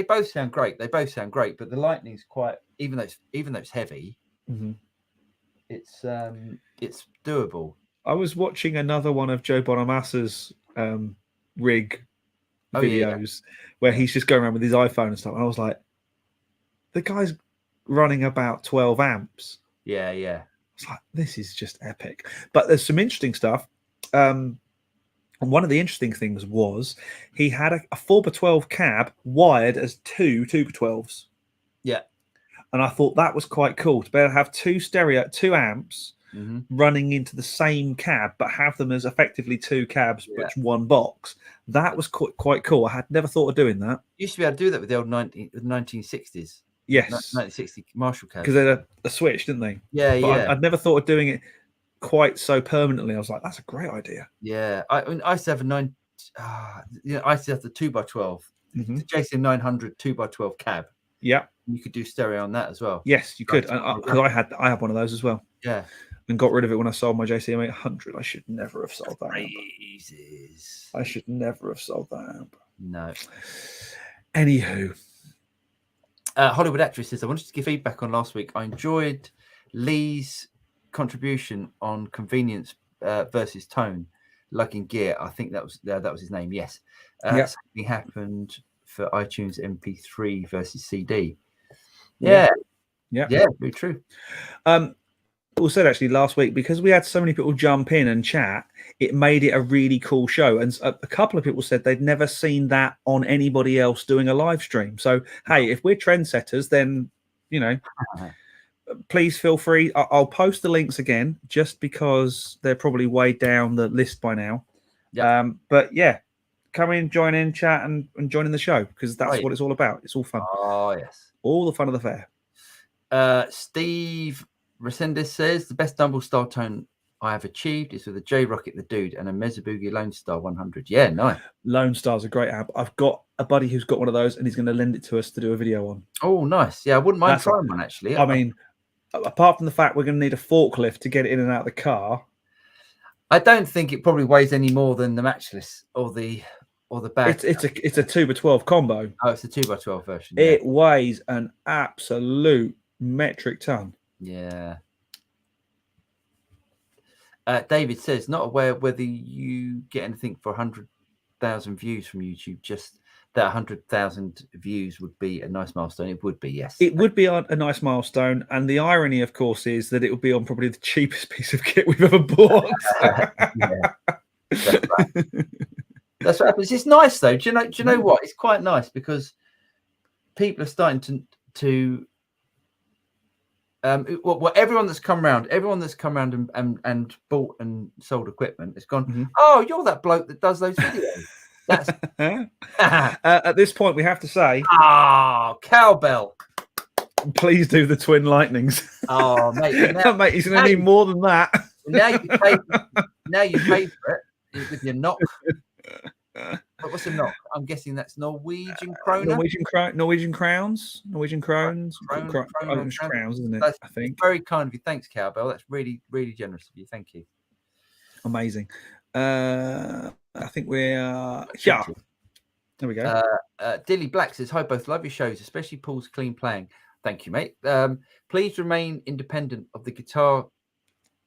both sound great. But the Lightning's quite, even though it's heavy, it's doable. I was watching another one of Joe Bonamassa's rig videos where he's just going around with his iPhone and stuff, and I was like, the guy's running about 12 amps. Yeah. It's like, this is just epic. But there's some interesting stuff. And one of the interesting things was he had a 4x12 cab wired as two 2x12s. Yeah. And I thought that was quite cool to be able to have two amps running into the same cab, but have them as effectively two cabs, but one box. That was quite cool. I had never thought of doing that. You used to be able to do that with the old 1960s. Yes. 1960 Marshall cabs. Because they had a switch, didn't they? Yeah. I'd never thought of doing it quite so permanently. I was like, that's a great idea. Yeah. I used to have I used to have the 2x12, the JCM 900 2x12 cab. Yeah. You could do stereo on that as well. Yes, you could. Because I had one of those as well. Yeah. And got rid of it when I sold my JCM 800. I should never have sold that amp. I should never have sold that amp. No. Anywho. Hollywood Actress says, I wanted to give feedback on last week. I enjoyed Lee's contribution on convenience versus Tone, Lugging Gear. I think that was his name. Yes. Something happened for iTunes MP3 versus CD. Yeah. Very true. People said actually last week, because we had so many people jump in and chat, it made it a really cool show. And a couple of people said they'd never seen that on anybody else doing a live stream. So, hey, if we're trendsetters, then, please feel free. I'll post the links again, just because they're probably way down the list by now. But yeah, come in, join in, chat, and join in the show, because that's what it's all about. It's all fun. Oh, yes. All the fun of the fair. Steve Resendez says the best Dumble style tone I have achieved is with a J Rocket the Dude and a Mesa Boogie Lone Star 100. Yeah, nice. Lone Star's a great app. I've got a buddy who's got one of those, and he's going to lend it to us to do a video on. Oh, nice. Yeah, I wouldn't mind trying one, actually. I mean, apart from the fact we're going to need a forklift to get it in and out of the car, I don't think it probably weighs any more than the Matchless or the bag. It's a 2x12 combo. Oh, it's a 2x12 version. It weighs an absolute metric ton. Yeah. David says, not aware whether you get anything for 100,000 views from YouTube. Just that 100,000 views would be a nice milestone. It would be, yes. It would be a nice milestone. And the irony, of course, is that it would be on probably the cheapest piece of kit we've ever bought. That's right. That's what happens. It's nice, though. Do you know what? It's quite nice because people are starting to everyone that's come around and bought and sold equipment has gone, oh, you're that bloke that does those videos. That's at this point we have to say, cowbell. Please do the twin lightnings. Oh, mate, mate, he's going to need more than that. Now you pay for it with your knock. But what's a knock? I'm guessing that's Norwegian krona. Norwegian crowns. Norwegian crowns. Crowns, isn't it? That's I think. Very kind of you. Thanks, Cowbell. That's really, really generous of you. Thank you. Amazing. I think we're There we go. Dilly Black says, hi, both. Love your shows, especially Paul's clean playing. Thank you, mate. Please remain independent of the guitar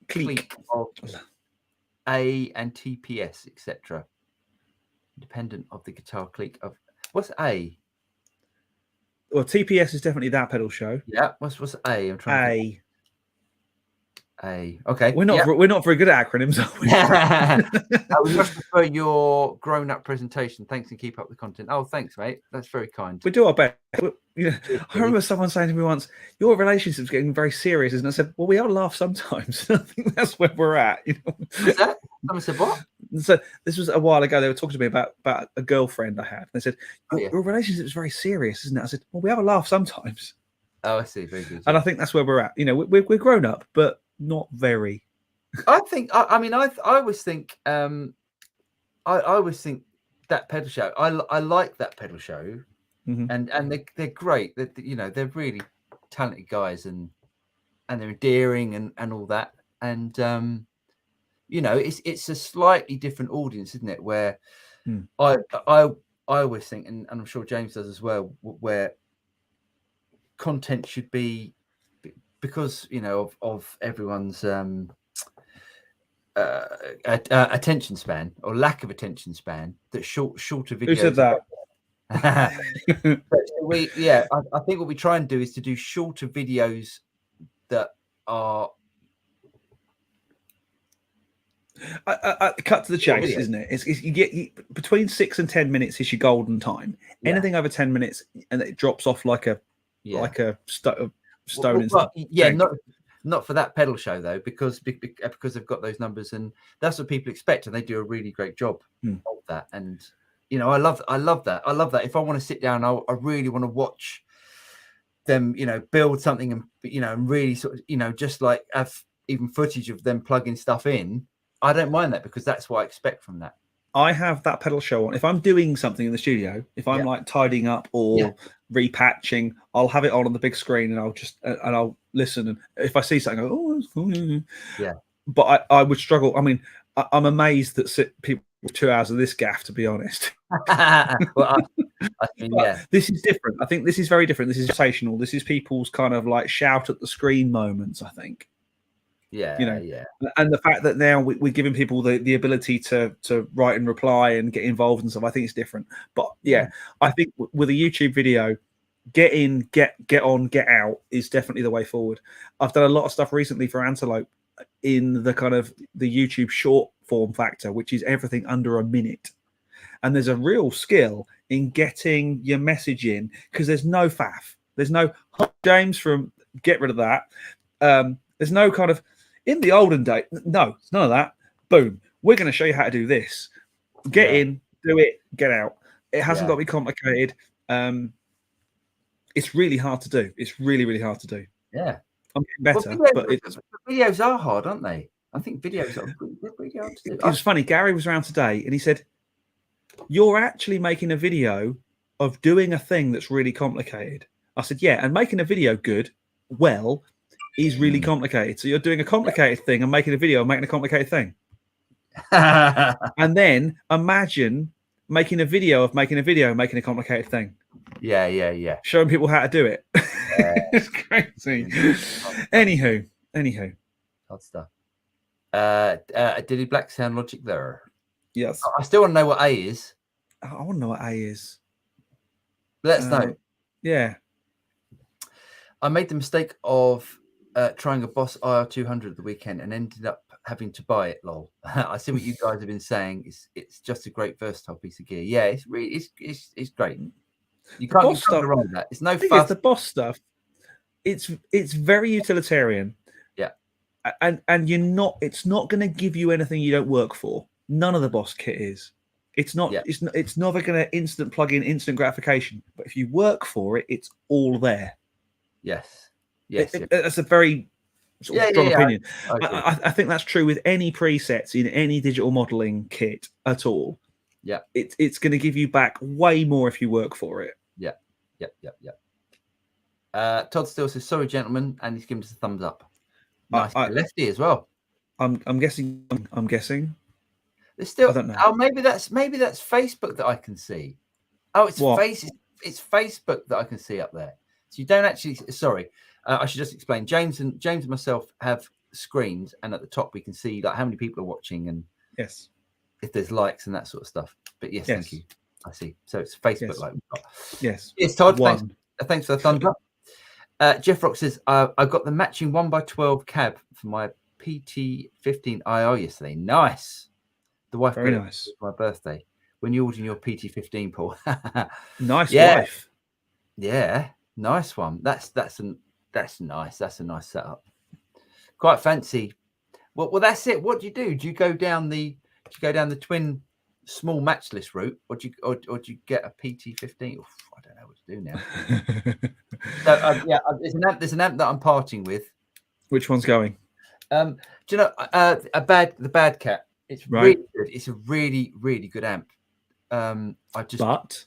clique of A and TPS, etc. Independent of the guitar clique of what's A? Well, TPS is definitely that pedal show. Yeah. What's A? I'm trying. A. Okay. We're not very good at acronyms, are we? We much prefer your grown-up presentation. Thanks and keep up the content. Oh, thanks, mate. That's very kind. We do our best. I remember someone saying to me once, "Your relationship's getting very serious," and I said, "Well, we all laugh sometimes." I think that's where we're at. What's that? Someone said what? So this was a while ago. They were talking to me about a girlfriend I had. They said, "Your relationship is very serious, isn't it?" I said, "Well, we have a laugh sometimes." Oh, I see. Very good. And I think that's where we're at. We're grown up, but not very. I think. I always think. I always think that pedal show. I like that pedal show, and they're great. They're really talented guys, and they're endearing and all that. And it's a slightly different audience, isn't it? Where I always think, and I'm sure James does as well, where content should be, because of everyone's attention span or lack of attention span, that shorter videos. Who said that? I think what we try and do is to do shorter videos that are cut to the chase, isn't it? It's you get between 6 and 10 minutes is your golden time. Anything over 10 minutes and it drops off like a stone. Not for that pedal show though, because they've got those numbers, and that's what people expect, and they do a really great job of that. And I love that. If I want to sit down, I really want to watch them, build something, and really sort of, just like have even footage of them plugging stuff in. I don't mind that, because that's what I expect from that. I have that pedal show on. If I'm doing something in the studio, if I'm like tidying up or repatching, I'll have it on the big screen, and I'll listen. And if I see something, I go, oh, that's cool. Yeah. But I would struggle. I mean, I'm amazed that people 2 hours of this gaff, to be honest. Well, this is different. I think this is very different. This is sensational. This is people's kind of like shout at the screen moments, I think. Yeah, and the fact that now we're giving people the ability to write and reply and get involved and stuff, I think it's different. But I think with a YouTube video, get in, get on, get out is definitely the way forward. I've done a lot of stuff recently for Antelope in the kind of the YouTube short form factor, which is everything under a minute. And there's a real skill in getting your message in because there's no faff. There's no James from get rid of that. There's no kind of in the olden day. No, it's none of that. Boom. We're going to show you how to do this. Get in, do it, get out. It hasn't got to be complicated. It's really hard to do. It's really, really hard to do. Yeah. I'm getting better, but videos are hard, aren't they? I think videos are pretty hard to do. It was funny. Gary was around today and he said, "You're actually making a video of doing a thing that's really complicated." I said, "Yeah, and making a video is really complicated. So you're doing a complicated thing and making a video of making a complicated thing." And then imagine making a video of making a video and making a complicated thing. Yeah. Showing people how to do it. It's crazy. Anywho. Hard stuff. Did he black sound logic there? Yes. I still want to know what A is. I want to know what A is. Let us know. Yeah. I made the mistake of trying a Boss IR200 the weekend and ended up having to buy it. Lol. I see what you guys have been saying. It's just a great versatile piece of gear. Yeah, it's really it's great. You can't go wrong with that. It's no fuss. The Boss stuff. It's very utilitarian. Yeah. And it's not going to give you anything you don't work for. None of the Boss kit is. It's not. Yeah. It's never going to instant plug in, instant gratification. But if you work for it, it's all there. Yes. That's a very sort of strong opinion. I think that's true with any presets in any digital modeling kit at all. Yeah. It's going to give you back way more if you work for it. Yeah. Todd still says, "Sorry, gentlemen," and he's giving us a thumbs up. Nice lefty as well. I'm guessing. There's still. I don't know. Oh, maybe that's Facebook that I can see. Oh, it's It's Facebook that I can see up there. So you don't actually. Sorry, I should just explain. James and myself have screens, and at the top we can see like how many people are watching and if there's likes and that sort of stuff. But yes. Thank you. I see. So it's Facebook like we've got. Yes. Yes, Todd. Thanks for the thumbs up. Jeff Rock says, I got the matching 1x12 cab for my PT15 IR yesterday. Nice. The wife got it for my birthday. When you ordered your PT15, Paul. Nice wife. Yeah. Nice one. That's nice. That's a nice setup. Quite fancy. Well, that's it. What do you do? Do you go down the twin small matchless route, or do you get a PT15? Oof, I don't know what to do now. So there's an amp that I'm parting with. Which one's going? Do you know the Bad Cat? It's really good. It's a really, really good amp. No. It's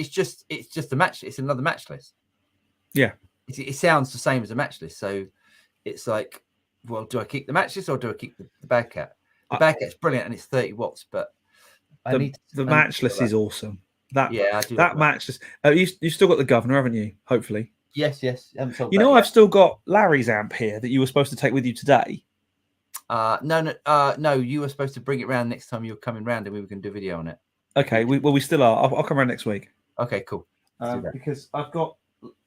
just a match. It's another matchless. Yeah. It sounds the same as a matchless. So it's like, well, do I keep the matchless or do I keep the Bad Cat? The Bad Cat's brilliant and it's 30 watts, but the matchless is awesome. That matchless. You've still got the governor, haven't you? Hopefully. Yes. I've still got Larry's amp here that you were supposed to take with you today. No. You were supposed to bring it round next time you were coming round, and we were going to do a video on it. Okay. We still are. I'll come around next week. Okay, cool. Because I've got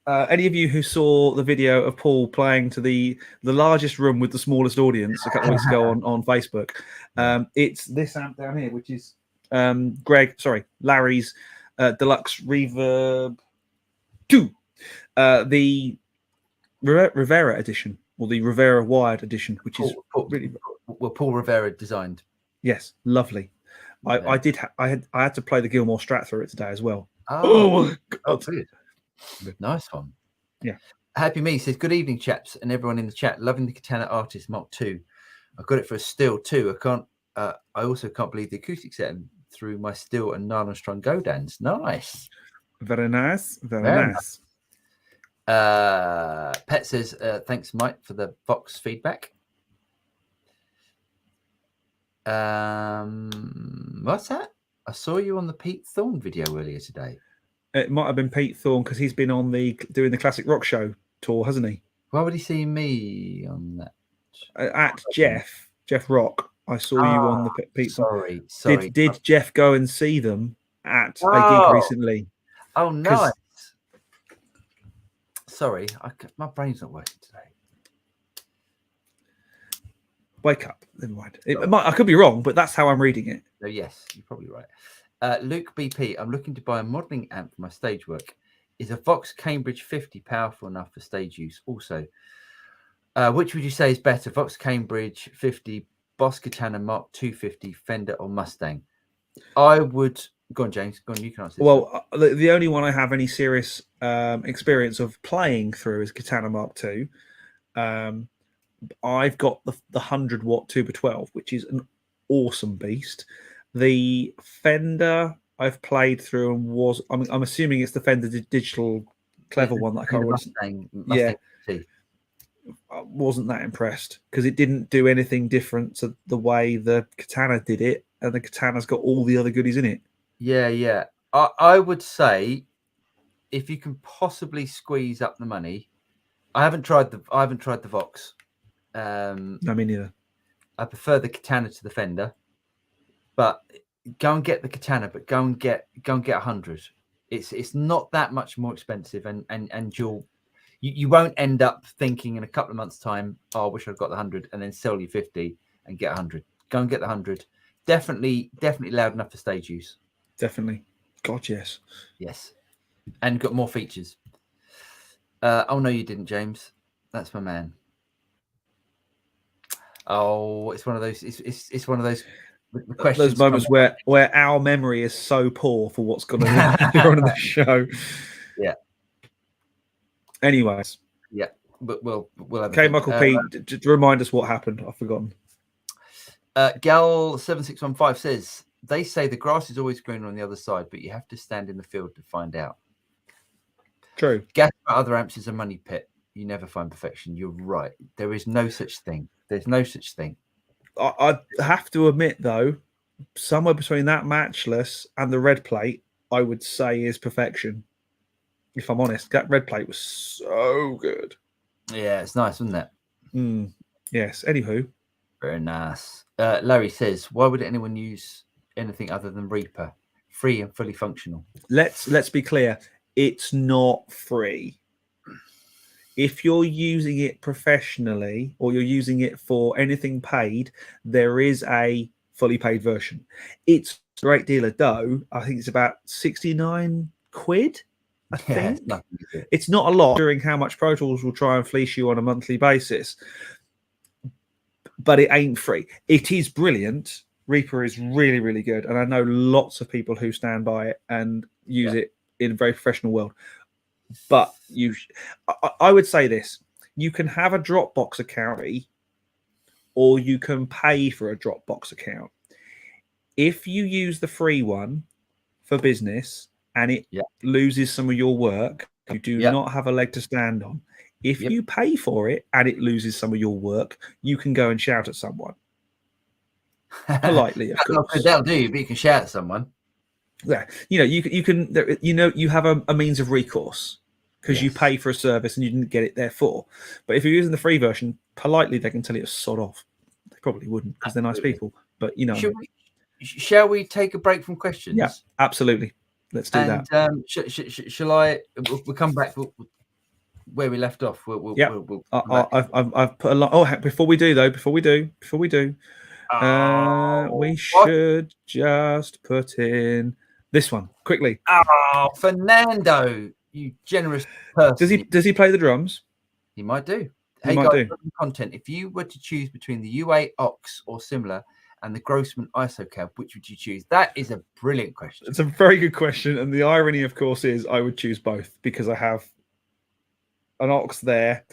any of you who saw the video of Paul playing to the largest room with the smallest audience a couple of weeks ago on Facebook. It's this amp down here, which is Larry's Deluxe Reverb 2, the Rivera edition, or the Rivera Wired edition, which is Paul Rivera designed. Yes, lovely. I had to play the Gilmour Strat through it today as well. Oh my God. Good. Nice one. Yeah. Happy Me says, "Good evening, chaps, and everyone in the chat. Loving the Katana Artist Mark II. I got it for a steel too. I also can't believe the acoustic setting through my steel and nylon strung Godans. Nice. Very nice. Very nice. Pet says, thanks, Mike, for the Vox feedback. What's that? I saw you on the Pete Thorne video earlier today. It might have been Pete Thorne because he's been on doing the Classic Rock Show tour, hasn't he? Why would he see me on that? At Jeff Rock. I saw you on the people. Sorry. Did Jeff go and see them at a gig recently? Oh, nice. Sorry, my brain's not working today. Wake up. Never mind. I could be wrong, but that's how I'm reading it. Oh, yes, you're probably right. Luke BP, I'm looking to buy a modelling amp for my stage work. Is a Vox Cambridge 50 powerful enough for stage use? Also, which would you say is better, Vox Cambridge 50, Boss Katana Mark 250, Fender or Mustang? I would... Go on, James. Go on, you can answer this. Well, the only one I have any serious experience of playing through is Katana Mark II. I've got the 100 watt 2x12, which is an awesome beast. The Fender I've played through and was... I'm assuming it's the Fender digital clever one that I can't Mustang yeah. T. I wasn't that impressed because it didn't do anything different to the way the Katana did it, and the Katana's got all the other goodies in it. Yeah. I would say if you can possibly squeeze up the money, I haven't tried the Vox. No, me neither. I prefer the Katana to the Fender, but go and get the Katana. But go and get 100. It's not that much more expensive, and you won't end up thinking in a couple of months' time, oh, I wish I'd got the 100, and then sell you 50 and get 100. Go and get the 100. Definitely loud enough for stage use. Definitely. God, yes. Yes. And got more features. Oh, no, you didn't, James. That's my man. Oh, it's one of those. It's one of those questions. Those moments where our memory is so poor for what's going on in the show. Yeah. Anyways. Yeah. But we'll have. Okay, Michael P. To remind us what happened. I've forgotten. Gal 7615 says they say the grass is always greener on the other side, but you have to stand in the field to find out. True. Gas for other amps is a money pit. You never find perfection. You're right. There is no such thing. There's no such thing. I have to admit, though, somewhere between that matchless and the red plate, I would say is perfection. If I'm honest, that red plate was so good. Yeah, it's nice, wasn't it? Yes. Anywho. Very nice. Larry says, why would anyone use anything other than Reaper? Free and fully functional. Let's be clear. It's not free. If you're using it professionally or you're using it for anything paid, there is a fully paid version. It's a great deal of dough. I think it's about 69 quid. I think it's not a lot, considering how much Pro Tools will try and fleece you on a monthly basis. But it ain't free. It is brilliant. Reaper is really, really good. And I know lots of people who stand by it and use it in a very professional world. But I would say this. You can have a Dropbox account or you can pay for a Dropbox account. If you use the free one for business and it loses some of your work, you do not have a leg to stand on. If you pay for it and it loses some of your work, you can go and shout at someone. Politely, of course. That'll do, but you can shout at someone. Yeah, you have a means of recourse because you pay for a service and you didn't get it therefore. But if you're using the free version, politely they can tell you to sod off. They probably wouldn't because they're nice people. But shall we take a break from questions? Yeah, absolutely. Let's do that. Shall I? We'll come back where we left off. I've put a lot. Oh, before we do, we should just put in this one quickly. Oh, Fernando, you generous person. Does he play the drums? He might do. Hey guys, content. If you were to choose between the UA Ox or similar and the Grossman ISO cab, which would you choose? That is a brilliant question. It's a very good question, and the irony, of course, is I would choose both because I have an Ox there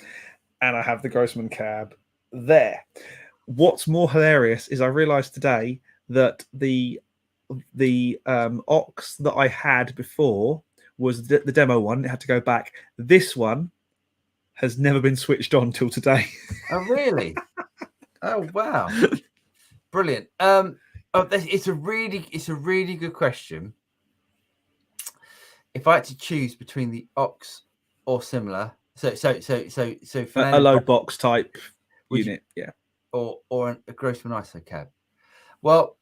and I have the Grossman cab there. What's more hilarious is I realized today that the Ox that I had before was the demo one. It had to go back. This one has never been switched on till today. Oh, really? Oh, wow. Brilliant. It's a really good question. If I had to choose between the Ox or similar, So a load box type unit, or a Grossman ISO cab. Well,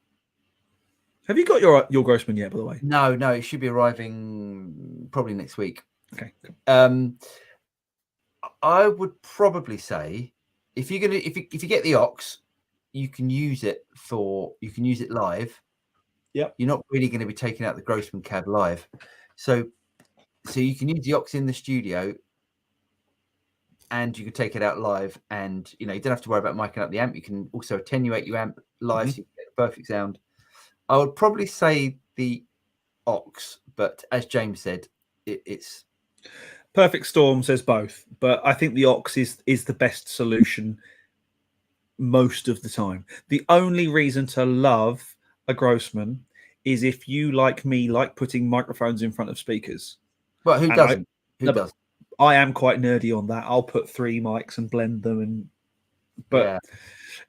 have you got your Grossman yet, by the way? No, it should be arriving probably next week. Okay. I would probably say if you get the aux, you can use it live. Yep. You're not really going to be taking out the Grossman cab live, so you can use the aux in the studio, and you can take it out live, and you don't have to worry about miking up the amp. You can also attenuate your amp live, so you can get the perfect sound. I would probably say the aux, but as James said, it's Perfect Storm says both, but I think the aux is the best solution most of the time. The only reason to love a Grossman is if you, like me, like putting microphones in front of speakers. Well, who doesn't? Who does? I am quite nerdy on that. I'll put 3 mics and blend them, but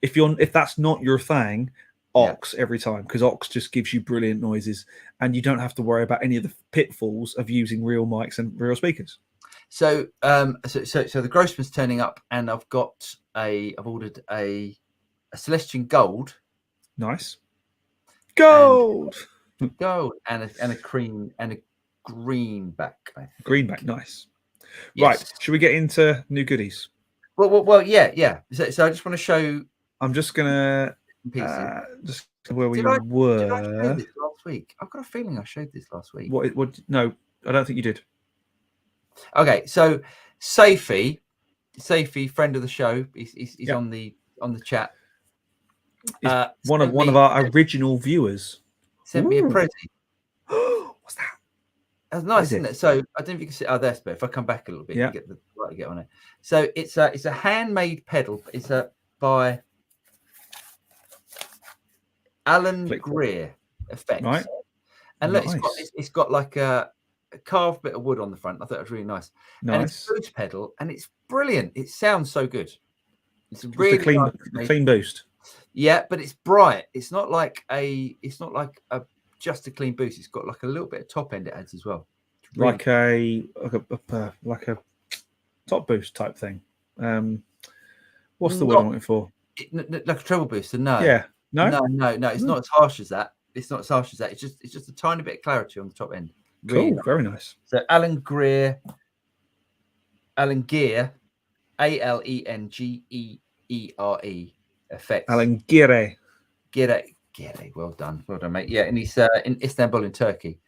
if that's not your thing, aux every time, because aux just gives you brilliant noises, and you don't have to worry about any of the pitfalls of using real mics and real speakers. So the Grossman's turning up, and I've ordered a Celestian Gold. Nice. Gold and a cream and a greenback. Greenback, nice. Yes. Right, should we get into new goodies? Well, yeah. So I just want to show. I'm just gonna just where we were. Did I show this last week? I've got a feeling I showed this last week. What? No, I don't think you did. Okay, so Safi, friend of the show, he's on the chat. One of our original viewers sent me a present. What's that? That's nice, isn't it? So I don't know if you can see. Oh, there's but if I come back a little bit, you get the light to get on it. So it's a handmade pedal. It's by Alan Greer Effects, right? And look, it's got like a carved bit of wood on the front. I thought it was really nice. And it's a boost pedal, and it's brilliant. It sounds so good. It's really clean boost. Yeah, but it's bright. It's not like just a clean boost. It's got like a little bit of top end it adds as well. Really like a top boost type thing. What's the word I'm looking for? Like a treble booster? No. Yeah. No. It's not as harsh as that. It's just a tiny bit of clarity on the top end. Really cool. nice. Very nice. So Alan Gear, Alengere Effects. Alan Gear. Well done, mate. Yeah, and he's in Istanbul in Turkey.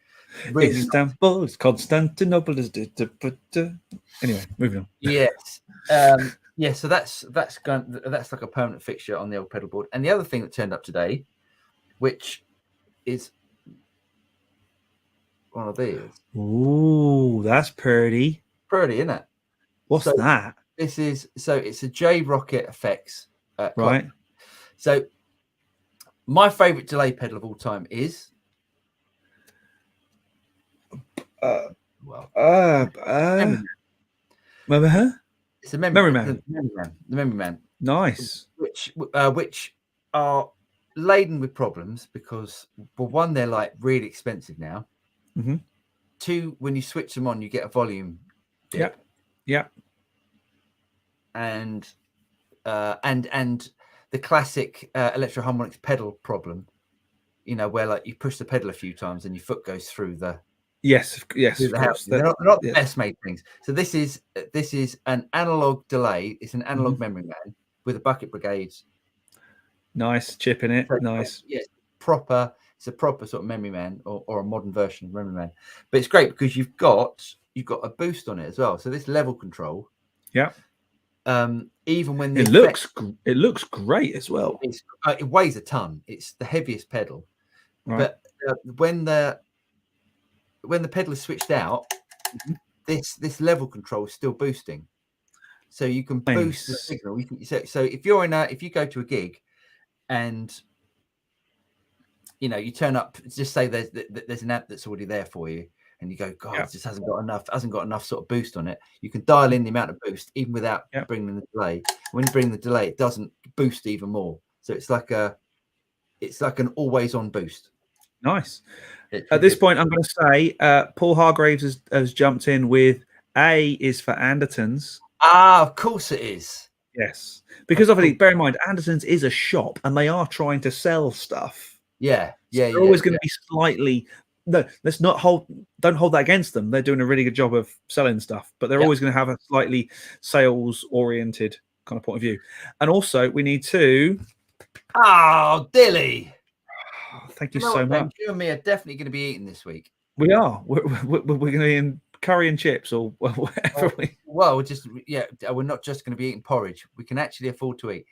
Really Istanbul is Constantinople. Anyway, moving on. Yes. So that's like a permanent fixture on the old pedal board. And the other thing that turned up today, which is one of these. Ooh, that's pretty. Pretty, isn't it? What's that? It's a J Rocket Effects. Right. So my favorite delay pedal of all time is it's a Memory Man. The Memory Man. Nice. Which are laden with problems because, well, one, they're like really expensive now. Mm-hmm. 2, when you switch them on, you get a volume dip. Yeah. And the classic electro-harmonics pedal problem, where like you push the pedal a few times and your foot goes through the through the house. They're not the best made things. So this is an analog delay. It's an analog Memory Man with a bucket brigades. Nice chip in it. Nice. Yes, proper. It's a proper sort of Memory Man or a modern version of Memory Man. But it's great because you've got a boost on it as well. So this level control. Yeah. Even when it looks great as well. It weighs a ton. It's the heaviest pedal. Right. But when the pedal is switched out, this level control is still boosting. So you can boost the signal. So if you go to a gig and you turn up, just say there's an amp that's already there for you, and you go, God, it just hasn't got enough sort of boost on it. You can dial in the amount of boost even without bringing the delay. When you bring the delay, it doesn't boost even more. So it's like an always on boost. Nice. At this point, I'm going to say Paul Hargraves has jumped in with A is for Andertons. Ah, of course it is. Yes, because obviously, bear in mind, Andertons is a shop, and they are trying to sell stuff. Yeah, so they're always going to be slightly. No, don't hold that against them. They're doing a really good job of selling stuff, but they're always going to have a slightly sales-oriented kind of point of view. And also, we need to. Oh, Dilly! Thank you so much. You and me are definitely going to be eating this week. We are. We're going to be in curry and chips or whatever. Well, we're not just going to be eating porridge. We can actually afford to eat.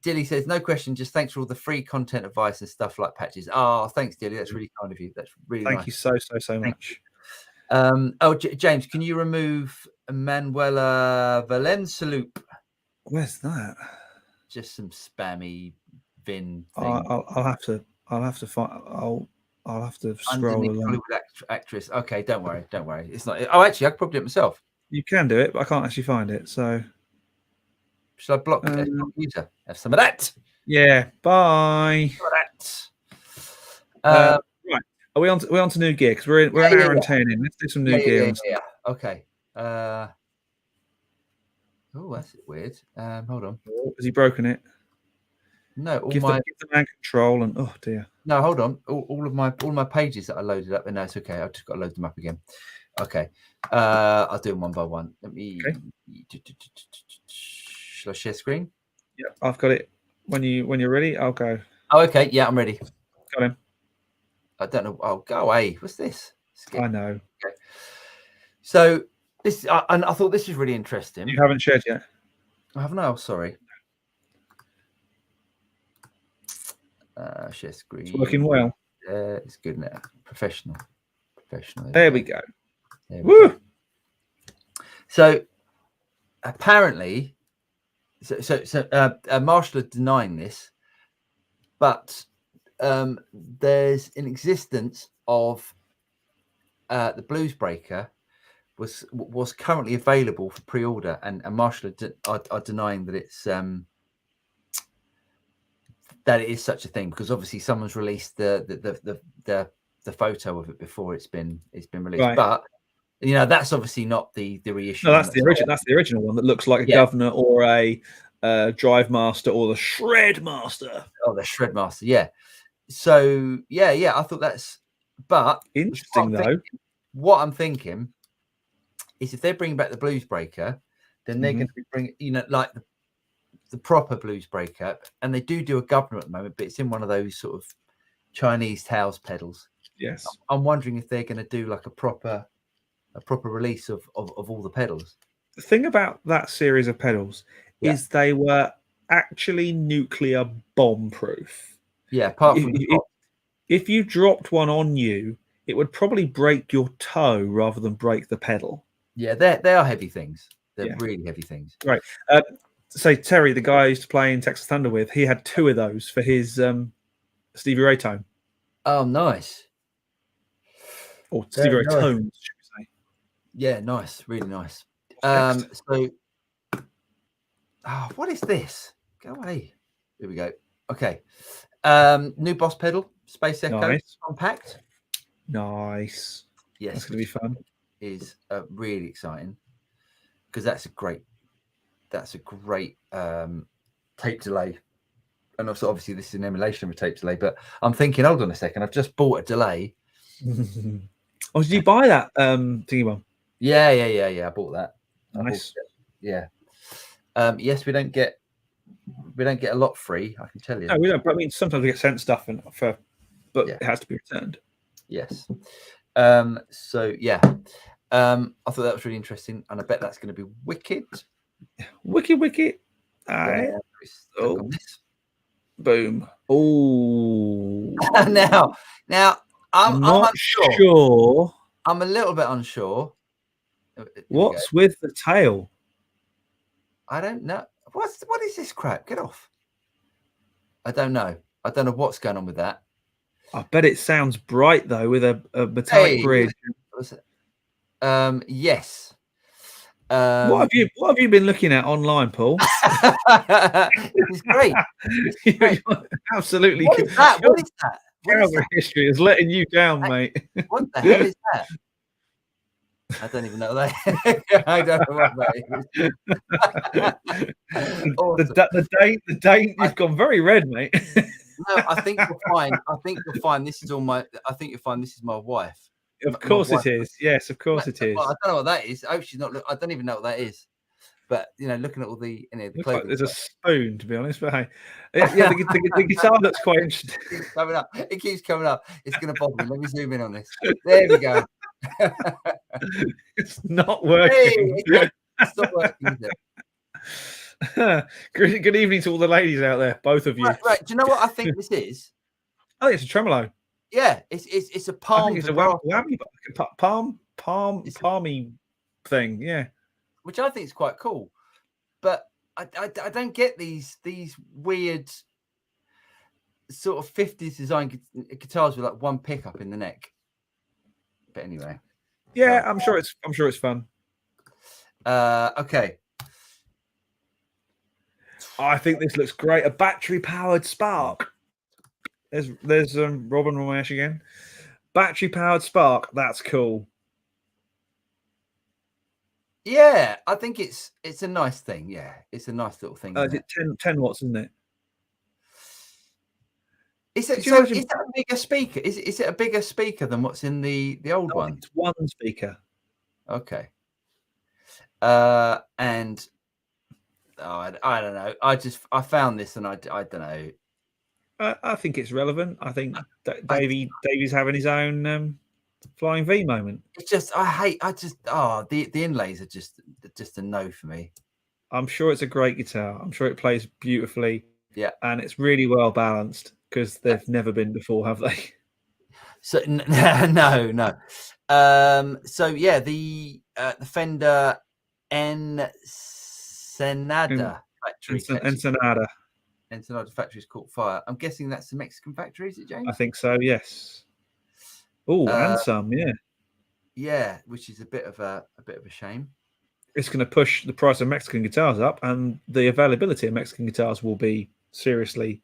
Dilly says, no question, just thanks for all the free content advice and stuff like patches. Oh, thanks, Dilly. That's really kind of you. That's really nice. Thank you so much. James, can you remove Manuela Valenceloop? Where's that? Just some spammy Vin thing. I'll have to find. I'll have to scroll along. Hollywood actress. Okay, don't worry. It's not. Oh, actually, I could probably do it myself. You can do it, but I can't actually find it. So, should I block user? Have some of that. Yeah. Bye. Some of that. Right. Are we on to new gear? Because we're an hour and 10 in. Let's do some new gear. Yeah. Okay. Oh, that's weird. Hold on. Has he broken it? No. Give the man control and oh dear. No, hold on. All of my pages that I loaded up. No, it's okay. I've just got to load them up again. Okay. I'll do them one by one. Let me. Okay. Shall I share screen? Yeah, I've got it. When you're ready, I'll go. Oh, okay. Yeah, I'm ready. Got him. I don't know. Oh, go away. What's this? I know. Okay. So this, I thought this was really interesting. You haven't shared yet. I haven't. Oh, sorry. Share screen. It's working well. Yeah, it's good now. Professional. There we go. Woo! So apparently, Marshall are denying this, but there's an existence of the Blues Breaker was currently available for pre-order, and Marshall are denying that it's that it is such a thing, because obviously someone's released the photo of it before it's been released. Right. But that's obviously not the reissue. No, that's the original. That's the original one that looks like a Governor or a Drive Master or the Shred Master. Oh, the Shred Master, yeah. So yeah, I thought that's interesting though. What I'm thinking is if they're bringing back the Blues Breaker, then they're going to be bringing like the proper Blues Breaker, and they do a Governor at the moment, but it's in one of those sort of Chinese tails pedals. Yes, I'm wondering if they're going to do like a proper release of all the pedals. The thing about that series of pedals is they were actually nuclear bomb proof. Yeah, apart from if you dropped one on you, it would probably break your toe rather than break the pedal. Yeah, they are heavy things. They're really heavy things. Right. So Terry, the guy I used to play in Texas Thunder with, he had 2 of those for his Stevie Ray tone. Oh, nice. Or Stevie Ray tones, should we say. Yeah, nice. Really nice. What is this? Go away. Here we go. Okay. New Boss pedal, Space Echo compact. Nice. Yes. That's going to be fun. Is really exciting, because that's a great tape delay. And also, obviously, this is an emulation of a tape delay, but I'm thinking, hold on a second, I've just bought a delay. Oh, did you buy that thingy one? Yeah. I bought that. Nice. Yeah. Yes, we don't get a lot free, I can tell you. No, we don't. But I mean, sometimes we get sent stuff but it has to be returned. Yes. So yeah. I thought that was really interesting, and I bet that's going to be wicked. Wicked. Oh. Boom. Oh. Now I'm not sure. I'm a little bit unsure. What's with the tail? I don't know. What is this crap? Get off. I don't know what's going on with that. I bet it sounds bright though, with a metallic bridge. Yes. What have you been looking at online, Paul? It's great. It's great. Absolutely. What is that? What is that? Calgary history is letting you down, mate. What the hell is that? I don't even know that. I don't know what that is. Awesome. The date you've gone very red, mate. No, I think you'll find. I think you'll find this is all my. I think you'll find this is my wife. Of course it is. Yes, of course it is. Well, I don't know what that is. I hope she's not. I don't even know what that is. But looking at all the, the looks clothing. Like there's a spoon, to be honest. But hey, yeah, the guitar looks quite interesting. It keeps coming up. It keeps coming up. It's going to bother me. Let me zoom in on this. There we go. It's not working. Hey, it's not working, is it? Good evening to all the ladies out there, both of you. Right. Do you know what I think this is? Oh, it's a tremolo. Yeah, it's a palm. I think it's a whammy, palmy thing. Yeah, which I think is quite cool. But I don't get these weird sort of 50s design guitars with like one pickup in the neck. But anyway, yeah, I'm sure it's fun. Okay. I think this looks great. A battery powered Spark. There's Robin Ramesh again. Battery powered Spark. That's cool. Yeah, I think it's a nice thing. Yeah, it's a nice little thing. Is it 10 watts, isn't it? Is it a bigger speaker? Is it a bigger speaker than what's in the old one? It's one speaker. Okay. And I don't know. I found this and I don't know. I think it's relevant. I think Davey's having his own Flying V moment. It's just the inlays are just a no for me. I'm sure it's a great guitar. I'm sure it plays beautifully. Yeah, and it's really well balanced because they've never been before, have they? So no. So yeah, the Fender Ensenada factory. Ensenada factory's caught fire. I'm guessing that's the Mexican factory, is it, James? I think so. Yes. Oh, and some, yeah. Yeah, which is a bit of a shame. It's going to push the price of Mexican guitars up, and the availability of Mexican guitars will be seriously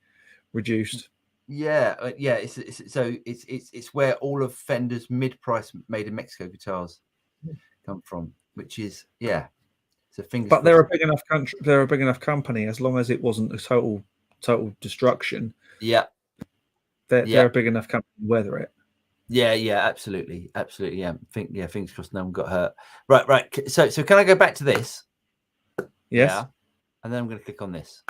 reduced. Yeah. It's where all of Fender's mid-price made in Mexico guitars come from, which is So but they're a big enough country. They're a big enough company. As long as it wasn't a total destruction. Yeah. They're a big enough company to weather it. Yeah, absolutely. Yeah, fingers crossed no one got hurt. Right. So can I go back to this? Yes. Yeah. And then I'm going to click on this.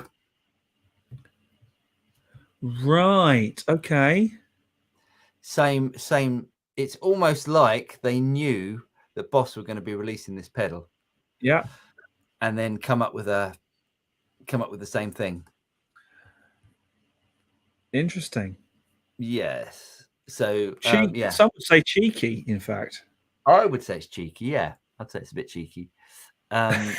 Right. Okay. Same. It's almost like they knew that Boss were going to be releasing this pedal. Yeah. And then come up with the same thing. Interesting. Yes. So some would say cheeky. In fact, I would say it's cheeky. Yeah, I'd say it's a bit cheeky. I'm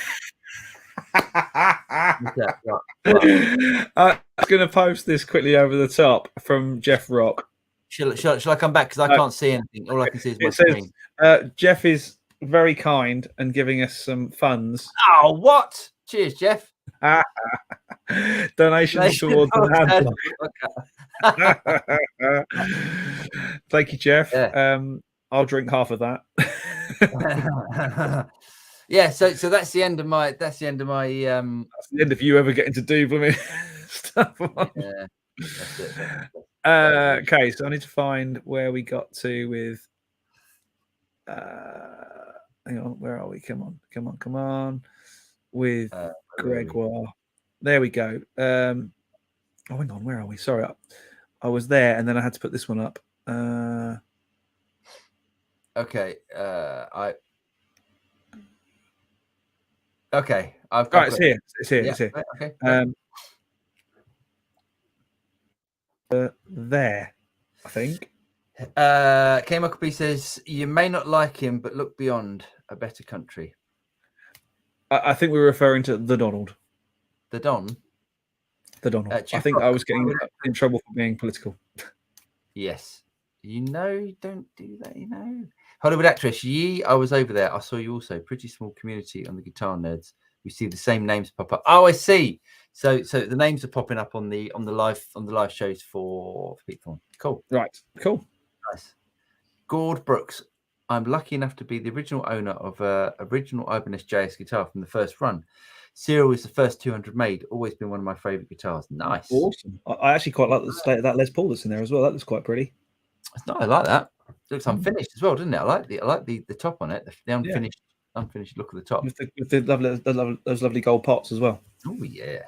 going to post this quickly over the top from Jeff Rock. Shall I come back because I can't see anything? All I can see is my screen. Jeff is very kind and giving us some funds. Oh, what? Cheers, Jeff. Donations towards the Thank you, Jeff. Yeah. I'll drink half of that. Yeah, so that's the end of my that's the end of you ever getting to do blooming stuff on. Yeah, that's it. Okay, so I need to find where we got to with hang on, where are we? Come on. With Gregoire. There we go. Oh, hang on, where are we? Sorry, I was there and then I had to put this one up. Okay. I've got it's here. It's here. Okay. There, I think. K-Muckleby says you may not like him, but look beyond a better country. I think we were referring to the Donald. The Don. The Donald. I think I was getting in trouble for being political. Yes. Don't do that, Hollywood actress, I was over there. I saw you also. Pretty small community on the Guitar Nerds. We see the same names pop up. Oh, I see. So the names are popping up on the live shows for Pete Thorne. Cool. Right. Cool. Nice. Gord Brooks. I'm lucky enough to be the original owner of original Ibanez JS guitar from the first run. Serial is the first 200 made. Always been one of my favorite guitars. Nice. Awesome. I actually quite like the state of that Les Paul that's in there as well. That looks quite pretty. I like that. It looks unfinished as well, doesn't it? I like the top on it. The unfinished look of the top. With those lovely gold pots as well. Oh yeah.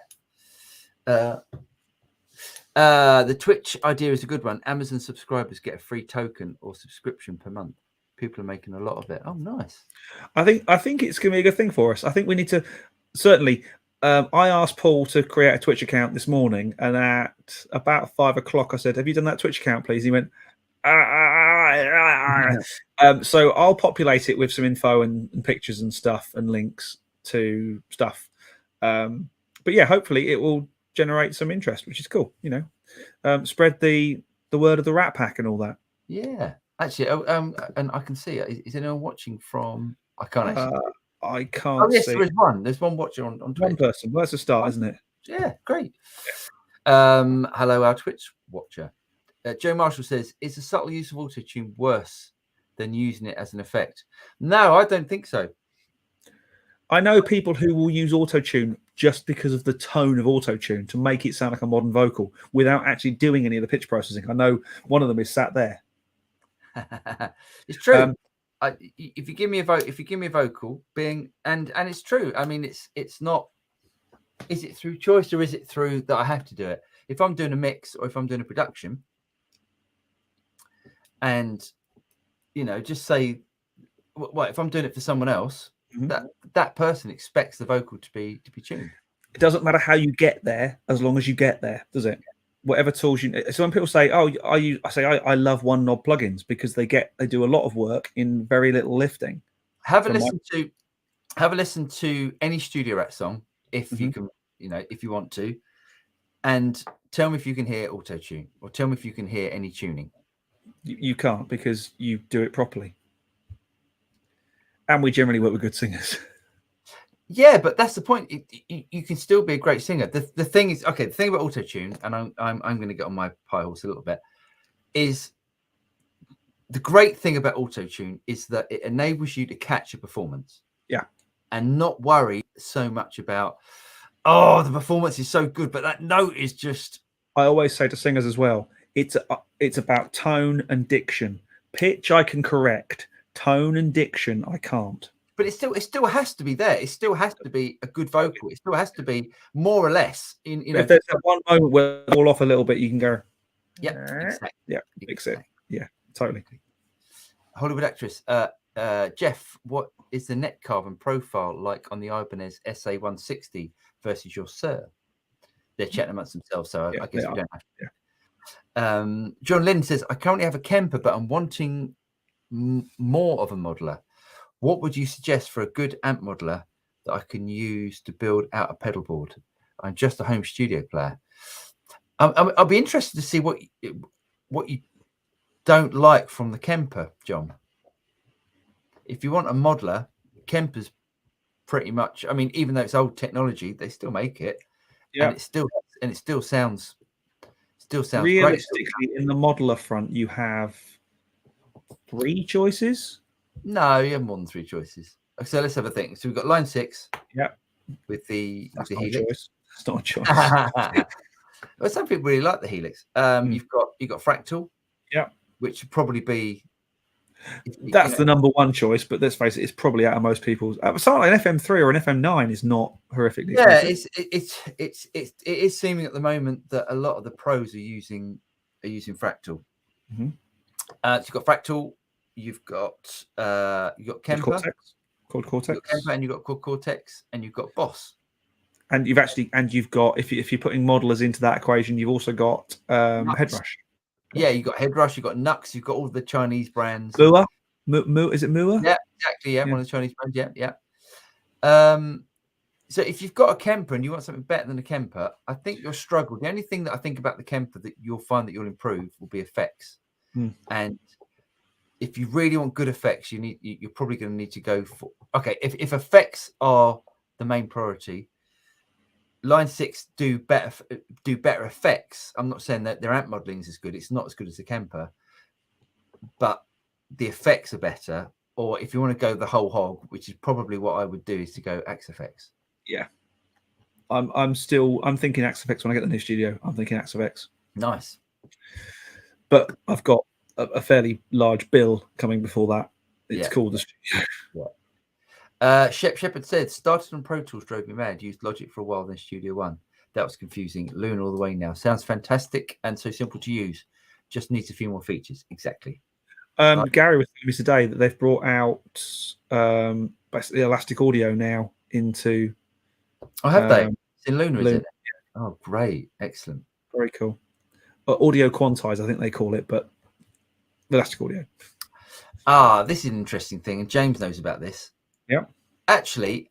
The Twitch idea is a good one. Amazon subscribers get a free token or subscription per month. People are making a lot of it. Oh, nice. I think it's going to be a good thing for us. I think we need to certainly. I asked Paul to create a Twitch account this morning, and at about 5 o'clock, I said, "Have you done that Twitch account, please?" He went, so I'll populate it with some info and pictures and stuff and links to stuff. But yeah, hopefully it will generate some interest, which is cool. Spread the word of the Rat Pack and all that. Yeah, actually, and I can see. Is anyone watching from? I can't actually. I can't. Oh yes, see. there is one. There's one watcher on Twitch. One person. Well, that's a start, isn't it? Yeah, great. Hello, our Twitch watcher. Joe Marshall says, "Is the subtle use of auto-tune worse than using it as an effect?" No, I don't think so. I know people who will use auto-tune just because of the tone of auto-tune to make it sound like a modern vocal without actually doing any of the pitch processing. I know one of them is sat there. It's true. If you give me a vocal, and it's true. I mean, it's not. Is it through choice or is it through that I have to do it? If I'm doing a mix or if I'm doing a production, and just say, well, if I'm doing it for someone else, that person expects the vocal to be tuned. It doesn't matter how you get there, as long as you get there, does it? Whatever tools you. So when people say, "Oh, I love one knob plugins," because they do a lot of work in very little lifting. Have a listen to any Studio Rat song if you can, if you want to, and tell me if you can hear auto tune, or tell me if you can hear any tuning. You can't, because you do it properly, and we generally work with good singers. Yeah, but that's the point. You can still be a great singer. The thing is, okay, the thing about auto-tune, and I'm going to get on my high horse a little bit, is the great thing about auto-tune is that it enables you to catch a performance. Yeah. And not worry so much about, oh, the performance is so good, but that note is just... I always say to singers as well, it's about tone and diction. Pitch I can correct. Tone and diction I can't. But it still has to be there. It still has to be a good vocal. It still has to be more or less. If there's that one moment where it's all off a little bit, you can go. Yeah, exactly. Yeah, fix it. Yeah, totally. Hollywood actress, Jeff, what is the net carbon profile like on the Ibanez SA160 versus your Sir? They're chatting amongst themselves, so I guess we don't have to. Yeah. John Lynn says, I currently have a Kemper, but I'm wanting more of a modeler. What would you suggest for a good amp modeler that I can use to build out a pedal board? I'm just a home studio player. I'll be interested to see what you don't like from the Kemper, John. If you want a modeler, Kemper's pretty much. I mean, even though it's old technology, they still make it, and it still sounds realistically great. In the modeler front, you have 3 choices. No, you have more than 3 choices. So let's have a think. So we've got line 6. Yeah. With the Helix. That's not a choice. Well, some people really like the Helix. You've got Fractal. Yeah. Which would probably be. That's the number 1 choice, but let's face it, it's probably out of most people's. Something like an FM3 or an FM9 is not horrifically expensive. It is seeming at the moment that a lot of the pros are using Fractal. So you've got Fractal. You've got Kemper, called Cortex, and you've got Quad Cortex, and you've got Boss. And you've got if you're putting modelers into that equation, you've also got Headrush. Yeah, you've got Headrush, you've got Nux, you've got all the Chinese brands. Mua, is it Mua? Yeah, exactly. Yeah, one of the Chinese brands. Yeah. So if you've got a Kemper and you want something better than a Kemper, I think you'll struggle. The only thing that I think about the Kemper that you'll find that you'll improve will be effects. And if you really want good effects, you're probably going to need to go for if effects are the main priority, line 6 do better effects. I'm not saying that their amp modeling is as good. It's not as good as the Kemper, but the effects are better, or if you want to go the whole hog, which is probably what I would do, is to go Axe FX. Yeah. I'm thinking Axe FX when I get the new studio. I'm thinking Axe FX. Nice. But I've got a fairly large bill coming before that. It's called the studio. Shep Shepherd said, started on Pro Tools, drove me mad. Used Logic for a while, then Studio One. That was confusing. Loon all the way now. Sounds fantastic and so simple to use. Just needs a few more features. Exactly. Gary was telling me today that they've brought out basically elastic audio now into. Oh, have they? It's in Luna, is it? Yeah. Oh, great. Excellent. Very cool. Audio quantize, I think they call it, but elastic audio. This is an interesting thing, and James knows about this. Yeah. Actually,